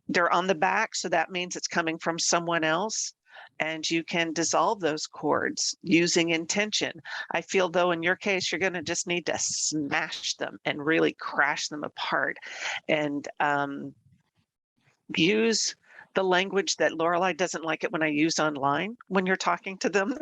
F: they're on the back, so that means it's coming from someone else. And you can dissolve those cords using intention. I feel though, in your case, you're going to just need to smash them and really crash them apart and use the language that Lorelei doesn't like it when I use online when you're talking to them.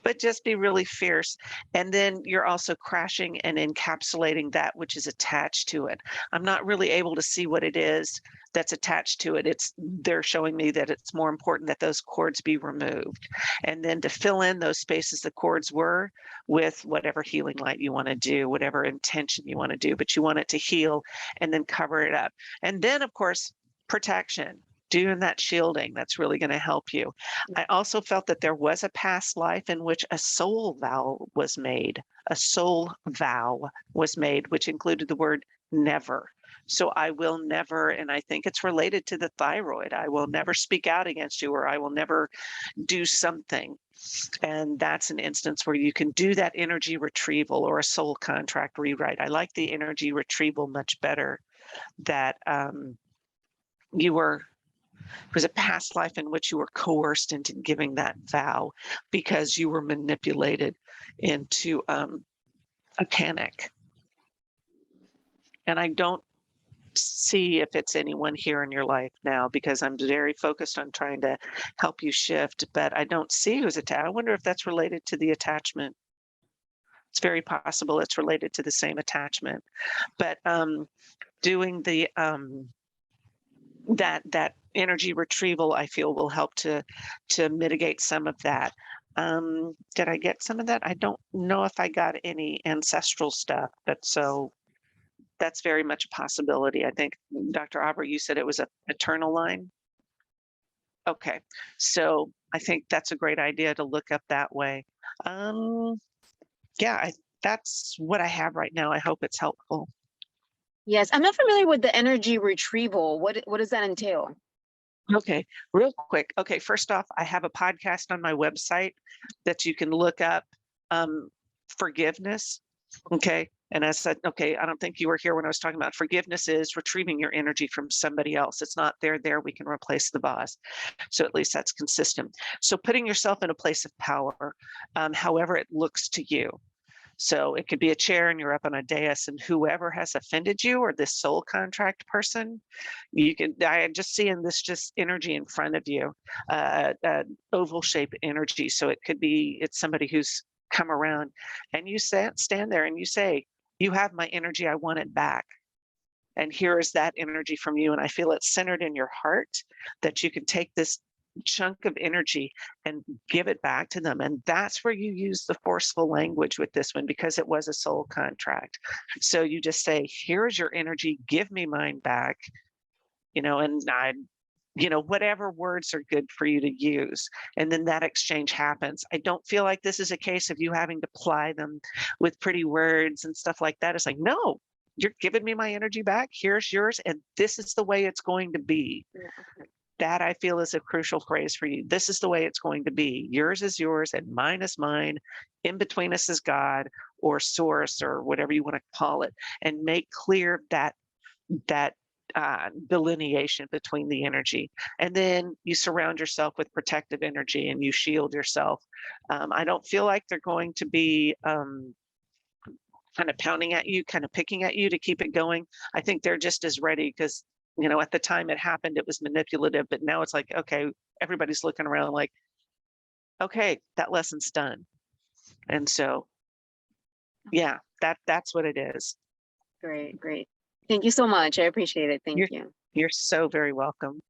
F: But just be really fierce. And then you're also crashing and encapsulating that which is attached to it. I'm not really able to see what it is that's attached to it. They're showing me that it's more important that those cords be removed. And then to fill in those spaces the cords were with whatever healing light you want to do, whatever intention you want to do, but you want it to heal and then cover it up. And then of course, protection. Doing that shielding, that's really going to help you. I also felt that there was a past life in which a soul vow was made. A soul vow was made, which included the word never. So I will never, and I think it's related to the thyroid, I will never speak out against you, or I will never do something. And that's an instance where you can do that energy retrieval or a soul contract rewrite. I like the energy retrieval much better, that it was a past life in which you were coerced into giving that vow because you were manipulated into a panic. And I don't see if it's anyone here in your life now, because I'm very focused on trying to help you shift, but I don't see who's attached. I wonder if that's related to the attachment. It's very possible it's related to the same attachment, but doing the that energy retrieval, I feel, will help to mitigate some of that. Did I get some of that? I don't know if I got any ancestral stuff, but so that's very much a possibility. I think, Dr. Aubrey, you said it was a paternal line. Okay, so I think that's a great idea to look up that way. Yeah, that's what I have right now. I hope it's helpful.
P: Yes, I'm not familiar with the energy retrieval. What does that entail?
F: Okay, real quick. Okay, first off, I have a podcast on my website that you can look up, forgiveness. Okay, and I said, okay, I don't think you were here when I was talking about forgiveness is retrieving your energy from somebody else. It's not there, we can replace the boss. So at least that's consistent. So putting yourself in a place of power, however it looks to you. So it could be a chair and you're up on a dais, and whoever has offended you, or this soul contract person, I am just seeing this just energy in front of you, oval shaped energy. So it could be, it's somebody who's come around, and you stand there and you say, you have my energy, I want it back. And here is that energy from you. And I feel it's centered in your heart, that you can take this chunk of energy and give it back to them. And that's where you use the forceful language with this one, because it was a soul contract. So you just say, here's your energy, give me mine back, and I, whatever words are good for you to use. And then that exchange happens. I don't feel like this is a case of you having to ply them with pretty words and stuff like that. It's like, no, you're giving me my energy back. Here's yours. And this is the way it's going to be. That I feel is a crucial phrase for you. This is the way it's going to be. Yours is yours and mine is mine. In between us is God or source or whatever you want to call it. And make clear that delineation between the energy. And then you surround yourself with protective energy and you shield yourself. I don't feel like they're going to be kind of pounding at you, kind of picking at you to keep it going. I think they're just as ready because, you know, at the time it happened, it was manipulative, but now it's like, okay, everybody's looking around like, okay, that lesson's done. And so, yeah, that's what it is.
P: Great, great. Thank you so much. I appreciate it. Thank you.
F: You're so very welcome.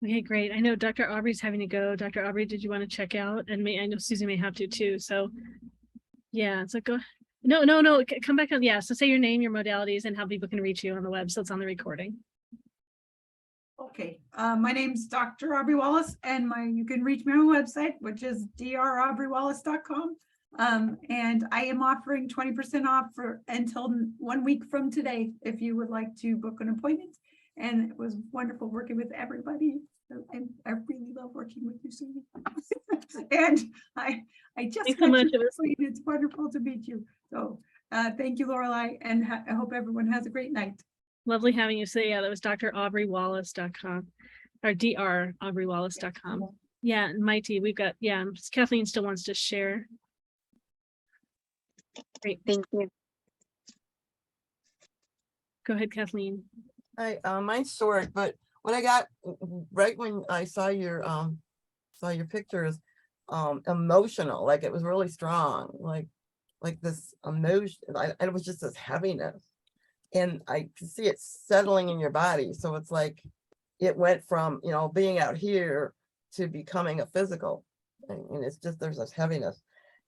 A: Okay, great. I know Dr. Aubrey's having to go. Dr. Aubrey, did you want to check out? And I know Susie may have to too. So yeah, so go. No, come back on. Yeah, so say your name, your modalities, and how people can reach you on the web. So it's on the recording.
C: Okay, my name's Dr. Aubrey Wallace, and you can reach me on my website, which is draubreywallace.com. And I am offering 20% off until 1 week from today, if you would like to book an appointment. And it was wonderful working with everybody. And I really love working with you, Susie. And I just
A: Thanks so much.
C: It's wonderful to meet you. So thank you, Laureli, and I hope everyone has a great night.
A: Lovely having you. So yeah, that was draubreywallace.com or draubreywallace.com. Yeah, and Mighty, we've got, yeah, Kathleen still wants to share. Great.
P: Thank you.
A: Go ahead, Kathleen.
G: Mine's short, but what I got right when I saw your pictures, emotional, like it was really strong, like this emotion. It was just this heaviness, and I could see it settling in your body. So it's like it went from, you know, being out here to becoming a physical, and it's just there's this heaviness.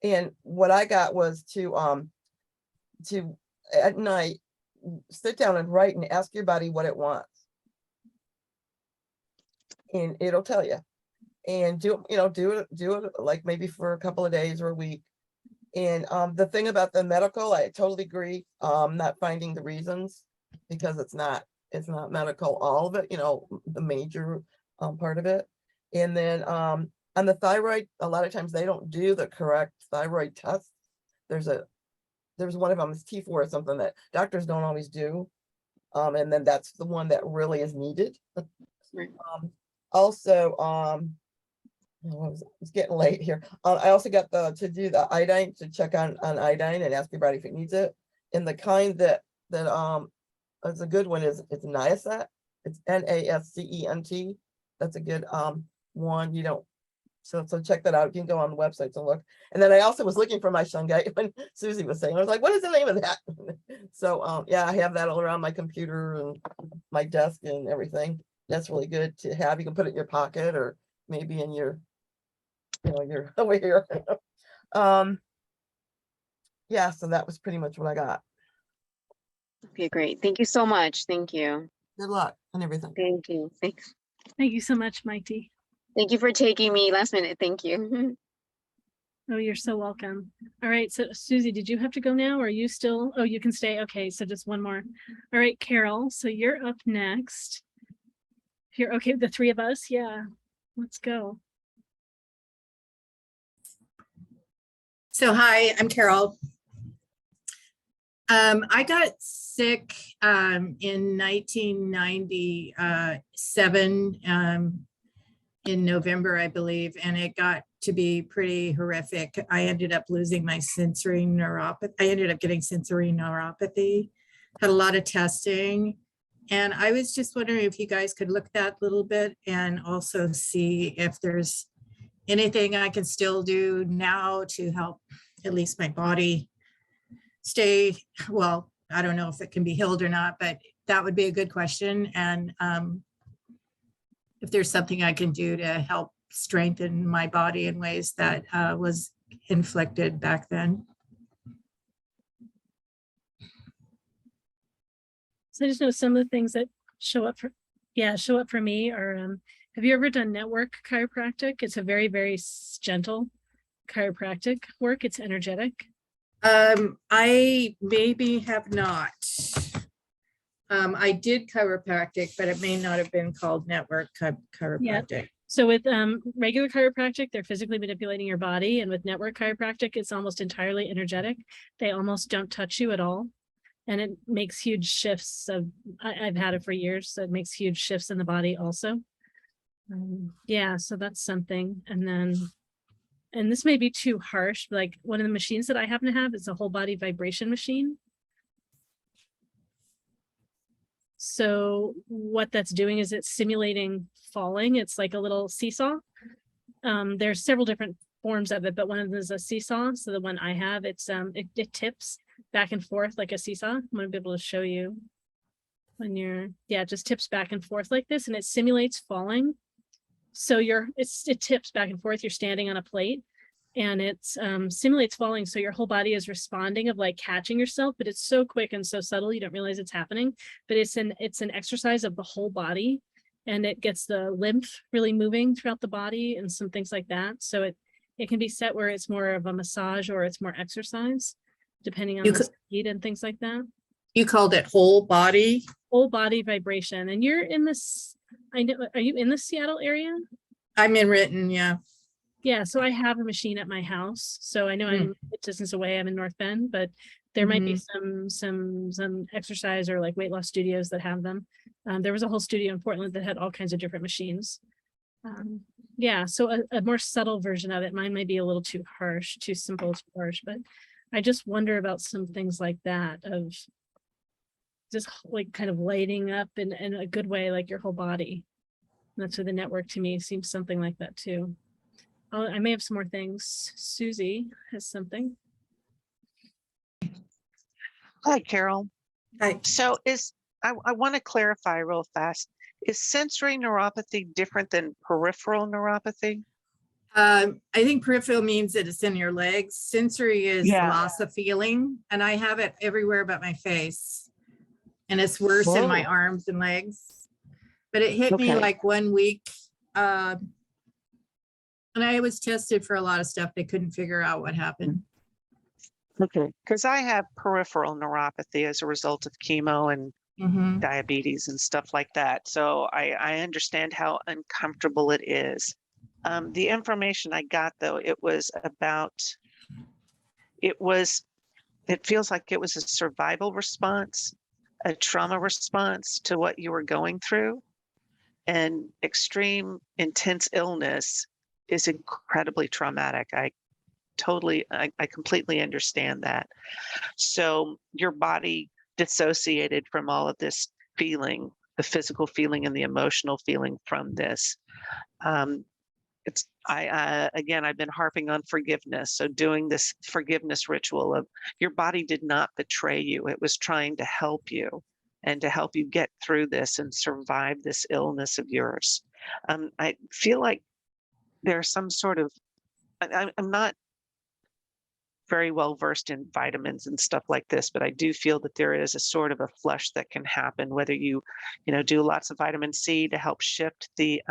G: And what I got was to at night sit down and write and ask your body what it wants, and it'll tell you. And do it like maybe for a couple of days or a week. And the thing about the medical, I totally agree, not finding the reasons, because it's not medical, all of it, you know, the major part of it. And then on the thyroid, a lot of times they don't do the correct thyroid test. There's one of them, is T4 or something that doctors don't always do. And then that's the one that really is needed. Also, it's getting late here. I also got to do the iodine, to check on iodine and ask your body if it needs it. And the kind that is a good one is it's Niacet. It's NASCENT. That's a good one. You don't. So check that out. You can go on the website to look. And then I also was looking for my shungite when Susie was saying, I was like, what is the name of that? So yeah, I have that all around my computer and my desk and everything. That's really good to have. You can put it in your pocket or maybe in your, you know, your over here. Yeah, so that was pretty much what I got.
P: Okay, great. Thank you so much. Thank you.
G: Good luck and everything.
P: Thank you. Thanks.
A: Thank you so much, Mighty.
P: Thank you for taking me last minute. Thank you.
A: Oh, you're so welcome. All right, so Susie, did you have to go now, or are you still? Oh, you can stay. Okay, so just one more. All right, Carol, so you're up next. Here, okay, the three of us. Yeah, let's go.
Q: So hi, I'm Carol. I got sick in 1997 in November, I believe, and it got to be pretty horrific. I ended up losing my sensory neuropathy. I ended up getting sensory neuropathy, had a lot of testing. And I was just wondering if you guys could look at that a little bit and also see if there's anything I can still do now to help at least my body stay, well, I don't know if it can be healed or not, but that would be a good question. And if there's something I can do to help strengthen my body in ways that was inflicted back then.
A: So I just know some of the things that show up for me are, have you ever done network chiropractic? It's a very, very gentle chiropractic work. It's energetic.
Q: I maybe have not. I did chiropractic, but it may not have been called network chiropractic.
A: Yeah. So with regular chiropractic, they're physically manipulating your body, and with network chiropractic, it's almost entirely energetic. They almost don't touch you at all. and it makes huge shifts of, I've had it for years, so it makes huge shifts in the body also. Yeah, so that's something. And then, and this may be too harsh, but like one of the machines that I happen to have is a whole body vibration machine. So what that's doing is it's simulating falling. It's like a little seesaw. There's several different forms of it, but one of them is a seesaw. So the one I have, it's it tips back and forth like a seesaw. I'm gonna be able to show you when you're, yeah, it just tips back and forth like this, and it simulates falling. So it tips back and forth. You're standing on a plate, and it simulates falling. So your whole body is responding of like catching yourself, but it's so quick and so subtle you don't realize it's happening. But it's an exercise of the whole body, and it gets the lymph really moving throughout the body and some things like that. So it can be set where it's more of a massage or it's more exercise, depending on the speed and things like that.
Q: You called it whole body?
A: Whole body vibration. And you're in this, I know, are you in the Seattle area?
Q: I'm in Renton, yeah.
A: Yeah, so I have a machine at my house. So I know I'm a distance away, I'm in North Bend, but there might be some exercise or like weight loss studios that have them. There was a whole studio in Portland that had all kinds of different machines. Yeah, so a more subtle version of it. Mine might be a little too harsh, too simple, too harsh, but I just wonder about some things like that, of just like kind of lighting up in a good way, like your whole body. And that's where the network to me seems something like that too. I may have some more things. Susy has something.
F: Hi, Carol.
Q: Hi.
F: So I want to clarify real fast. Is sensory neuropathy different than peripheral neuropathy?
Q: I think peripheral means that it's in your legs. Sensory is loss of feeling, and I have it everywhere but my face. And it's worse in my arms and legs. But it hit me like 1 week. And I was tested for a lot of stuff. They couldn't figure out what happened.
F: Okay. Because I have peripheral neuropathy as a result of chemo and diabetes and stuff like that. So I understand how uncomfortable it is. The information I got, though, it feels like it was a survival response, a trauma response to what you were going through. And extreme intense illness is incredibly traumatic. I completely understand that. So your body dissociated from all of this feeling, the physical feeling and the emotional feeling from this. Again, I've been harping on forgiveness. So doing this forgiveness ritual of your body did not betray you. It was trying to help you and to help you get through this and survive this illness of yours. I feel like there's some sort of, I'm not very well versed in vitamins and stuff like this, but I do feel that there is a sort of a flush that can happen, whether you do lots of vitamin C to help shift the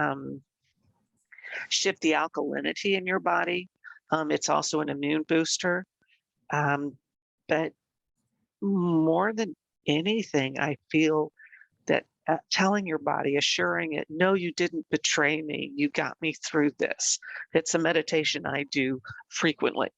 F: alkalinity in your body. It's also an immune booster. But more than anything, I feel that telling your body, assuring it, no, you didn't betray me. You got me through this. It's a meditation I do frequently.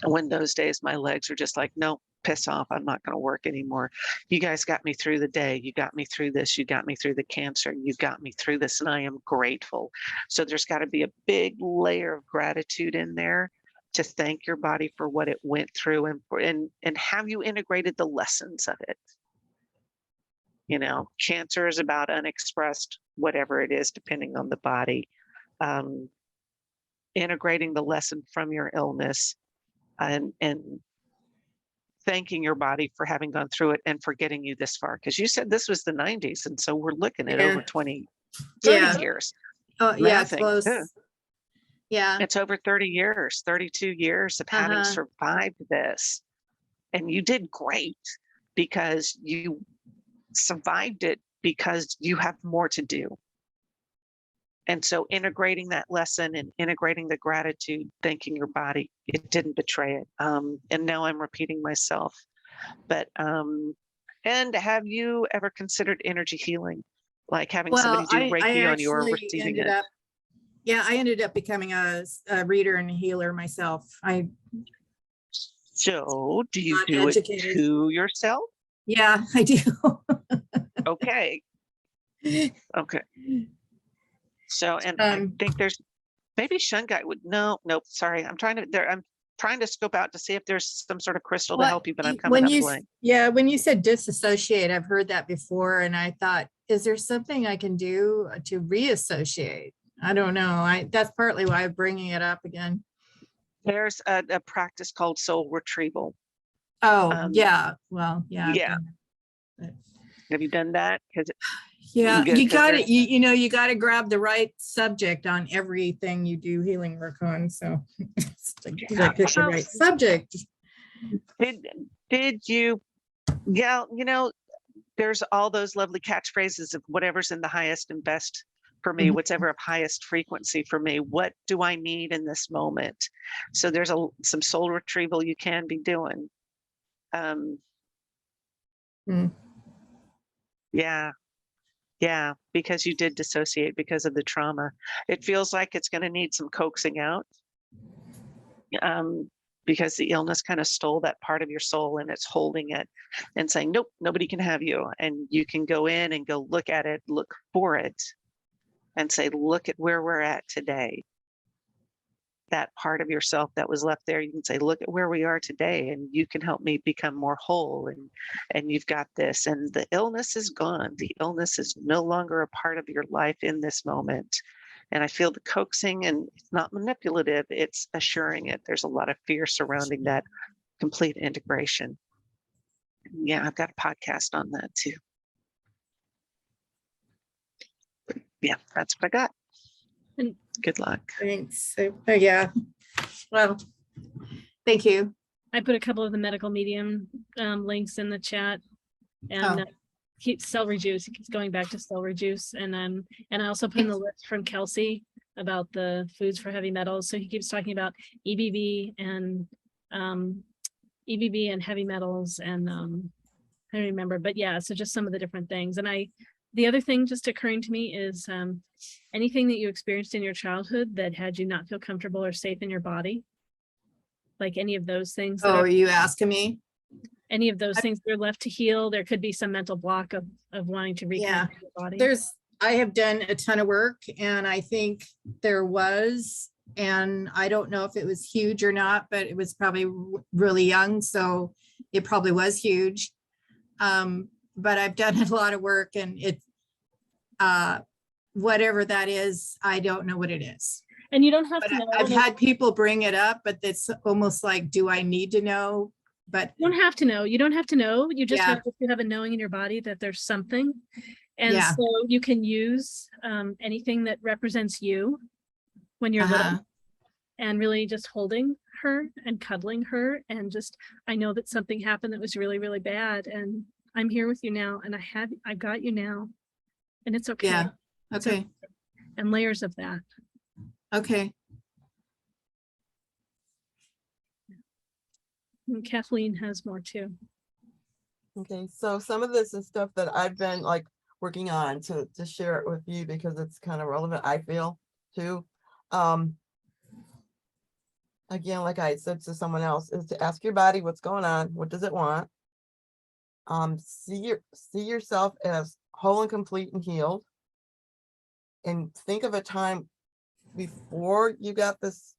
F: When those days my legs are just like, no, piss off, I'm not going to work anymore. You guys got me through the day. You got me through this. You got me through the cancer. You got me through this, and I am grateful. So there's got to be a big layer of gratitude in there to thank your body for what it went through and have you integrated the lessons of it. Cancer is about unexpressed, whatever it is, depending on the body. Integrating the lesson from your illness and thanking your body for having gone through it and for getting you this far. Because you said this was the 90s. And so we're looking at over 30 years.
Q: Oh, yeah, it's close. Yeah.
F: It's over 30 years, 32 years of having survived this. And you did great because you survived it because you have more to do. And so integrating that lesson and integrating the gratitude, thanking your body, it didn't betray it. And now I'm repeating myself. But, and have you ever considered energy healing? Like having somebody do Reiki on you or receiving it?
Q: I ended up becoming a reader and a healer myself.
F: So do you do it to yourself?
Q: Yeah, I do.
F: Okay. Okay. So, and I think there's maybe Shungite would, nope, sorry. I'm trying to scope out to see if there's some sort of crystal to help you, but I'm coming up blank.
Q: When you said disassociate, I've heard that before, and I thought, is there something I can do to reassociate? I don't know. That's partly why I'm bringing it up again.
F: There's a practice called soul retrieval.
Q: Oh, yeah. Well, yeah.
F: Yeah. Have you done that?
Q: Yeah, you got it. You got to grab the right subject on everything you do healing work on. So it's like pick the right subject.
F: Did you? Yeah, there's all those lovely catchphrases of whatever's in the highest and best for me, whatever of highest frequency for me. What do I need in this moment? So there's some soul retrieval you can be doing. Yeah, because you did dissociate because of the trauma. It feels like it's going to need some coaxing out, because the illness kind of stole that part of your soul, and it's holding it and saying, nope, nobody can have you. And you can go in and go look at it, look for it, and say, look at where we're at today. That part of yourself that was left there, you can say, look at where we are today, and you can help me become more whole, and you've got this, and the illness is gone. The illness is no longer a part of your life in this moment. And I feel the coaxing, and it's not manipulative, it's assuring it. There's a lot of fear surrounding that complete integration. Yeah, I've got a podcast on that too. Yeah, that's what I got. And good luck.
Q: Thanks. Yeah. Well, thank you.
A: I put a couple of the medical medium links in the chat, and keep celery juice. He keeps going back to celery juice, and I also put in the list from Kelsey about the foods for heavy metals. So he keeps talking about EBV and heavy metals, and I don't remember, but yeah. So just some of the different things, and the other thing just occurring to me is anything that you experienced in your childhood that had you not feel comfortable or safe in your body, like any of those things.
Q: Oh, are you asking me?
A: Any of those things that are left to heal. There could be some mental block of wanting to reconnect with your body.
Q: I have done a ton of work, and I think there was, and I don't know if it was huge or not, but it was probably really young, so it probably was huge. But I've done a lot of work, and it, whatever that is, I don't know what it is.
A: And you don't have to know.
Q: I've had people bring it up, but it's almost like, do I need to know? But
A: you don't have to know. You don't have to know. You just have to have a knowing in your body that there's something. And so you can use anything that represents you when you're little, and really just holding her and cuddling her, and just, I know that something happened that was really, really bad, and I'm here with you now, and I got you now, and it's okay.
Q: Yeah. Okay.
A: And layers of that.
Q: Okay.
A: And Kathleen has more too.
G: Okay, so some of this is stuff that I've been like working on to share it with you because it's kind of relevant, I feel, too. Again, like I said to someone else, is to ask your body what's going on, what does it want? See yourself as whole and complete and healed, and think of a time before you got this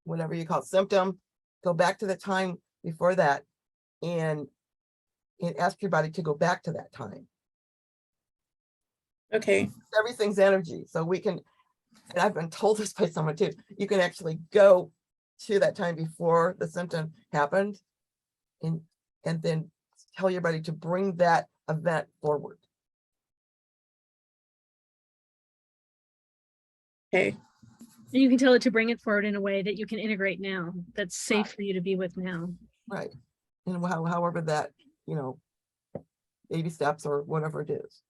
G: whatever you call it, symptom. Go back to the time before that, and ask your body to go back to that time.
Q: Okay.
G: Everything's energy, so we can, and I've been told this by someone too, you can actually go to that time before the symptom happened, and then tell your body to bring that event forward.
Q: Okay.
A: You can tell it to bring it forward in a way that you can integrate now, that's safe for you to be with now.
G: Right. And however that, baby steps or whatever it is.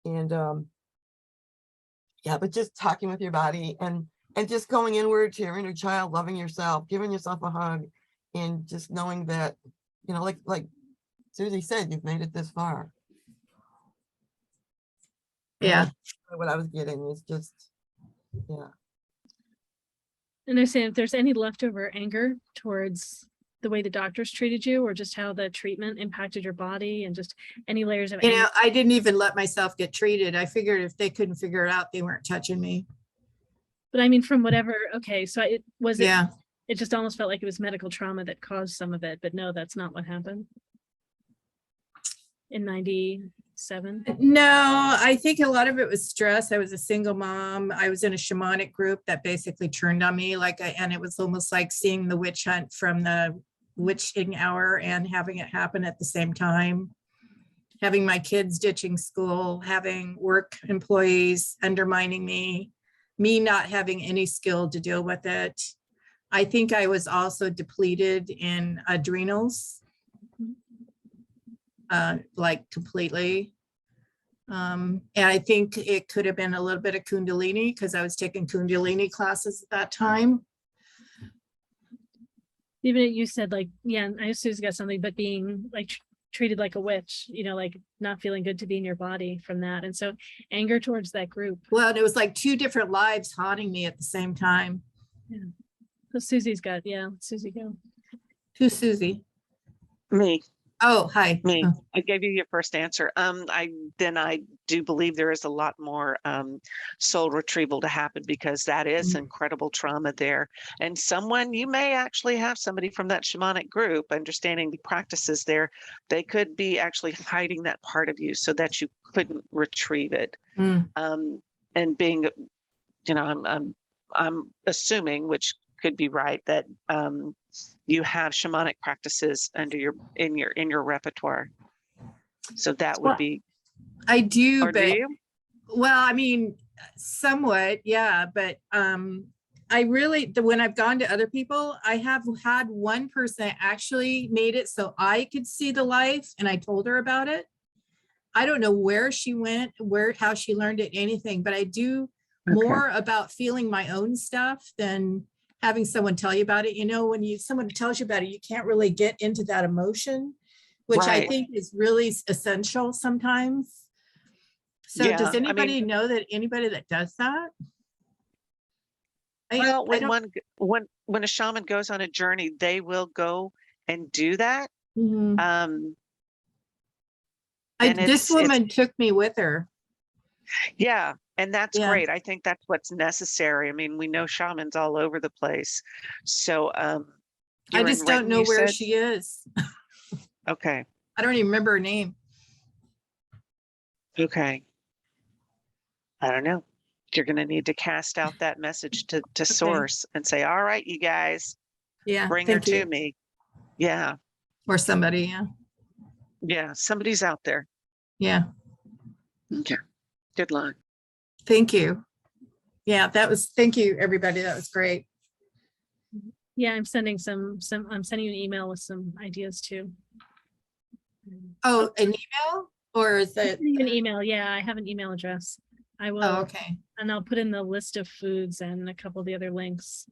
G: And yeah, but just talking with your body and just going inward to your inner child, loving yourself, giving yourself a hug, and just knowing that, like Susy said, you've made it this far.
Q: Yeah.
G: What I was getting is just, yeah.
A: And they're saying if there's any leftover anger towards the way the doctors treated you, or just how the treatment impacted your body, and just any layers of
Q: You know,
A: anger?
Q: I didn't even let myself get treated. I figured if they couldn't figure it out, they weren't touching me.
A: But I mean, from whatever, okay, so it was,
Q: Yeah.
A: it just almost felt like it was medical trauma that caused some of it, but no, that's not what happened. In 97?
Q: No, I think a lot of it was stress. I was a single mom. I was in a shamanic group that basically turned on me, and it was almost like seeing the witch hunt from the witching hour and having it happen at the same time. Having my kids ditching school, having work employees undermining me not having any skill to deal with it. I think I was also depleted in adrenals, like completely. And I think it could have been a little bit of Kundalini because I was taking Kundalini classes at that time.
A: Even if you said like, yeah, I assume it's got something, but being like treated like a witch, you know, like not feeling good to be in your body from that. And so anger towards that group.
Q: Well, and it was like two different lives haunting me at the same time.
A: Yeah. So Susie's got, yeah, Susie go.
Q: Who's Susie?
F: Me.
Q: Oh, hi.
F: Me.
Q: Oh.
F: I gave you your first answer. I do believe there is a lot more soul retrieval to happen because that is incredible trauma there. And you may actually have somebody from that shamanic group understanding the practices there. They could be actually hiding that part of you so that you couldn't retrieve it. And being, you know, I'm assuming, which could be right, that you have shamanic practices in your repertoire. So that would be.
Q: I do,
F: Or
Q: but
F: do you?
Q: well, I mean, somewhat, yeah. But I really, when I've gone to other people, I have had one person that actually made it so I could see the life, and I told her about it. I don't know where she went, how she learned it, anything, but I do more about feeling my own stuff than having someone tell you about it. You know, when someone tells you about it, you can't really get into that emotion, which I think is really essential sometimes. So
F: Yeah,
Q: does anybody know that anybody that does that?
F: Well, when a shaman goes on a journey, they will go and do that.
Q: This woman took me with her.
F: Yeah, and that's
Q: Yeah.
F: great. I think that's what's necessary. I mean, we know shamans all over the place. So
Q: I
F: you're in
Q: just don't
F: Renton,
Q: know
F: you
Q: where
F: said?
Q: she is.
F: Okay.
Q: I don't even remember her name.
F: Okay. I don't know. You're going to need to cast out that message to source and say, all right, you guys,
Q: Yeah,
F: bring her
Q: thank
F: to
Q: you.
F: me. Yeah.
Q: Or somebody, yeah.
F: Yeah. Somebody's out there.
Q: Yeah.
F: Okay. Good luck.
Q: Thank you. Yeah, thank you, everybody. That was great.
A: Yeah, I'm sending I'm sending you an email with some ideas too.
Q: Oh, an email? Or is it?
A: An email, yeah, I have an email address. I will.
Q: Oh, okay.
A: And I'll put in the list of foods and a couple of the other links.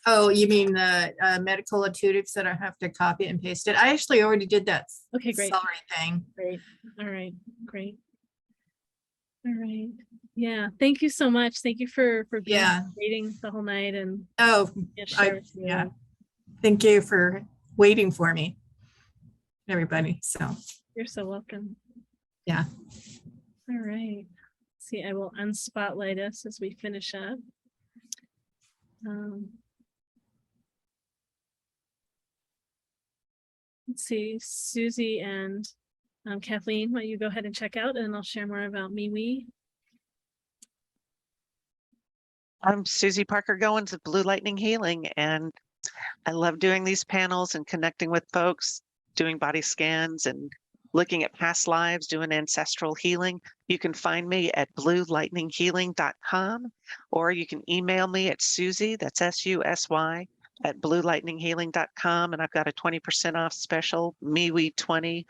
Q: Oh, you mean the medical intuitives that I have to copy and paste it? I actually already did that.
A: Okay, great.
Q: Celery thing.
A: Great. All right, great. All right. Yeah, thank you so much. Thank you for being waiting the whole night and
Q: yeah. Thank you for waiting for me, everybody. So
A: you're so welcome.
Q: Yeah.
A: All right. See, I will unspotlight us as we finish up. Let's see, Susie and Kathleen, why don't you go ahead and check out, and I'll share more about MeWe.
F: I'm Susie Parker Goins of Blue Lightning Healing, and I love doing these panels and connecting with folks, doing body scans and looking at past lives, doing ancestral healing. You can find me at bluelightninghealing.com, or you can email me at Susy, that's SUSY, at bluelightninghealing.com, and I've got a 20% off special, MeWe 20,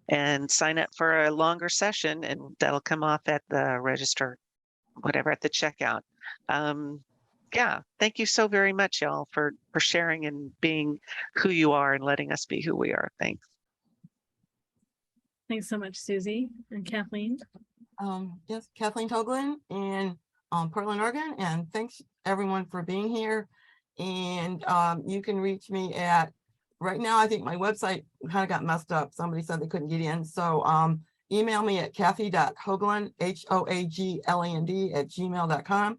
F: and sign up for a longer session, and that'll come off at the register, whatever, at the checkout. Yeah, thank you so very much, y'all, for sharing and being who you are and letting us be who we are. Thanks.
A: Thanks so much, Susie and Kathleen.
G: Yes, Kathleen Hoagland in Portland, Oregon, and thanks everyone for being here. And you can reach me at right now, I think my website kind of got messed up. Somebody said they couldn't get in. So email me at kathy.hoagland, HOAGLAND @gmail.com.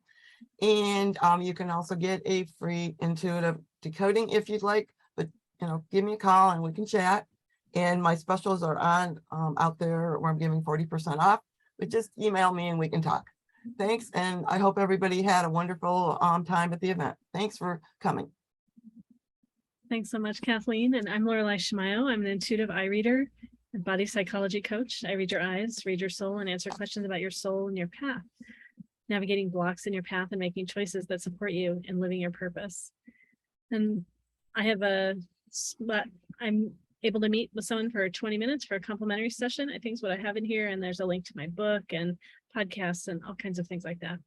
G: And you can also get a free intuitive decoding if you'd like, but give me a call and we can chat. And my specials are on out there where I'm giving 40% off, but just email me and we can talk. Thanks. And I hope everybody had a wonderful time at the event. Thanks for coming.
A: Thanks so much, Kathleen. And I'm Laureli Shimayo. I'm an intuitive eye reader and body psychology coach. I read your eyes, read your soul, and answer questions about your soul and your path, navigating blocks in your path and making choices that support you in living your purpose. And I have I'm able to meet with someone for 20 minutes for a complimentary session, I think is what I have in here. And there's a link to my book and podcasts and all kinds of things like that.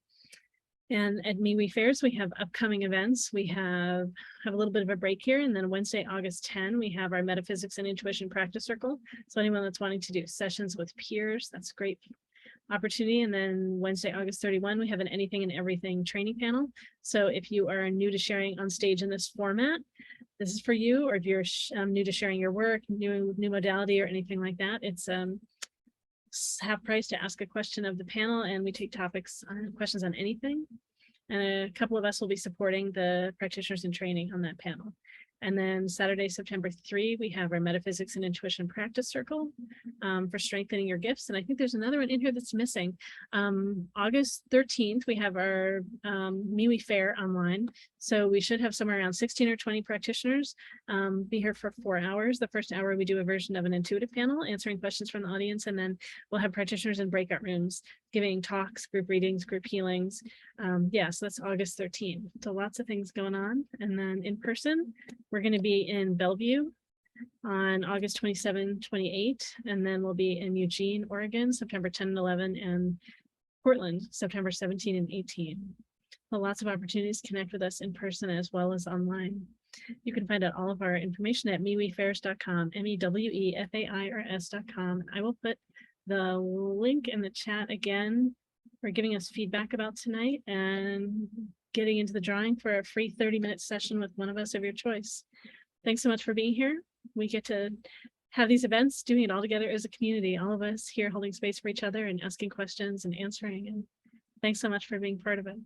A: And at MeWe Fairs, we have upcoming events. We have a little bit of a break here. And then Wednesday, August 10, we have our Metaphysics and Intuition Practice Circle. So anyone that's wanting to do sessions with peers, that's a great opportunity. And then Wednesday, August 31, we have an Anything and Everything training panel. So if you are new to sharing on stage in this format, this is for you. Or if you're new to sharing your work, new modality or anything like that, it's half price to ask a question of the panel, and we take questions on anything. And a couple of us will be supporting the practitioners in training on that panel. And then Saturday, September 3, we have our Metaphysics and Intuition Practice Circle for strengthening your gifts. And I think there's another one in here that's missing. August 13th, we have our MeWe Fair online. So we should have somewhere around 16 or 20 practitioners be here for 4 hours. The first hour, we do a version of an intuitive panel, answering questions from the audience. And then we'll have practitioners in breakout rooms, giving talks, group readings, group healings. So that's August 13th. So lots of things going on. And then in person, we're going to be in Bellevue on August 27, 28, and then we'll be in Eugene, Oregon, September 10 and 11, and Portland, September 17 and 18. So lots of opportunities to connect with us in person as well as online. You can find out all of our information at mewefairs.com, MEWEFAIRS.com. I will put the link in the chat again for giving us feedback about tonight and getting into the drawing for a free 30-minute session with one of us of your choice. Thanks so much for being here. We get to have these events, doing it all together as a community, all of us here holding space for each other and asking questions and answering. And thanks so much for being part of it.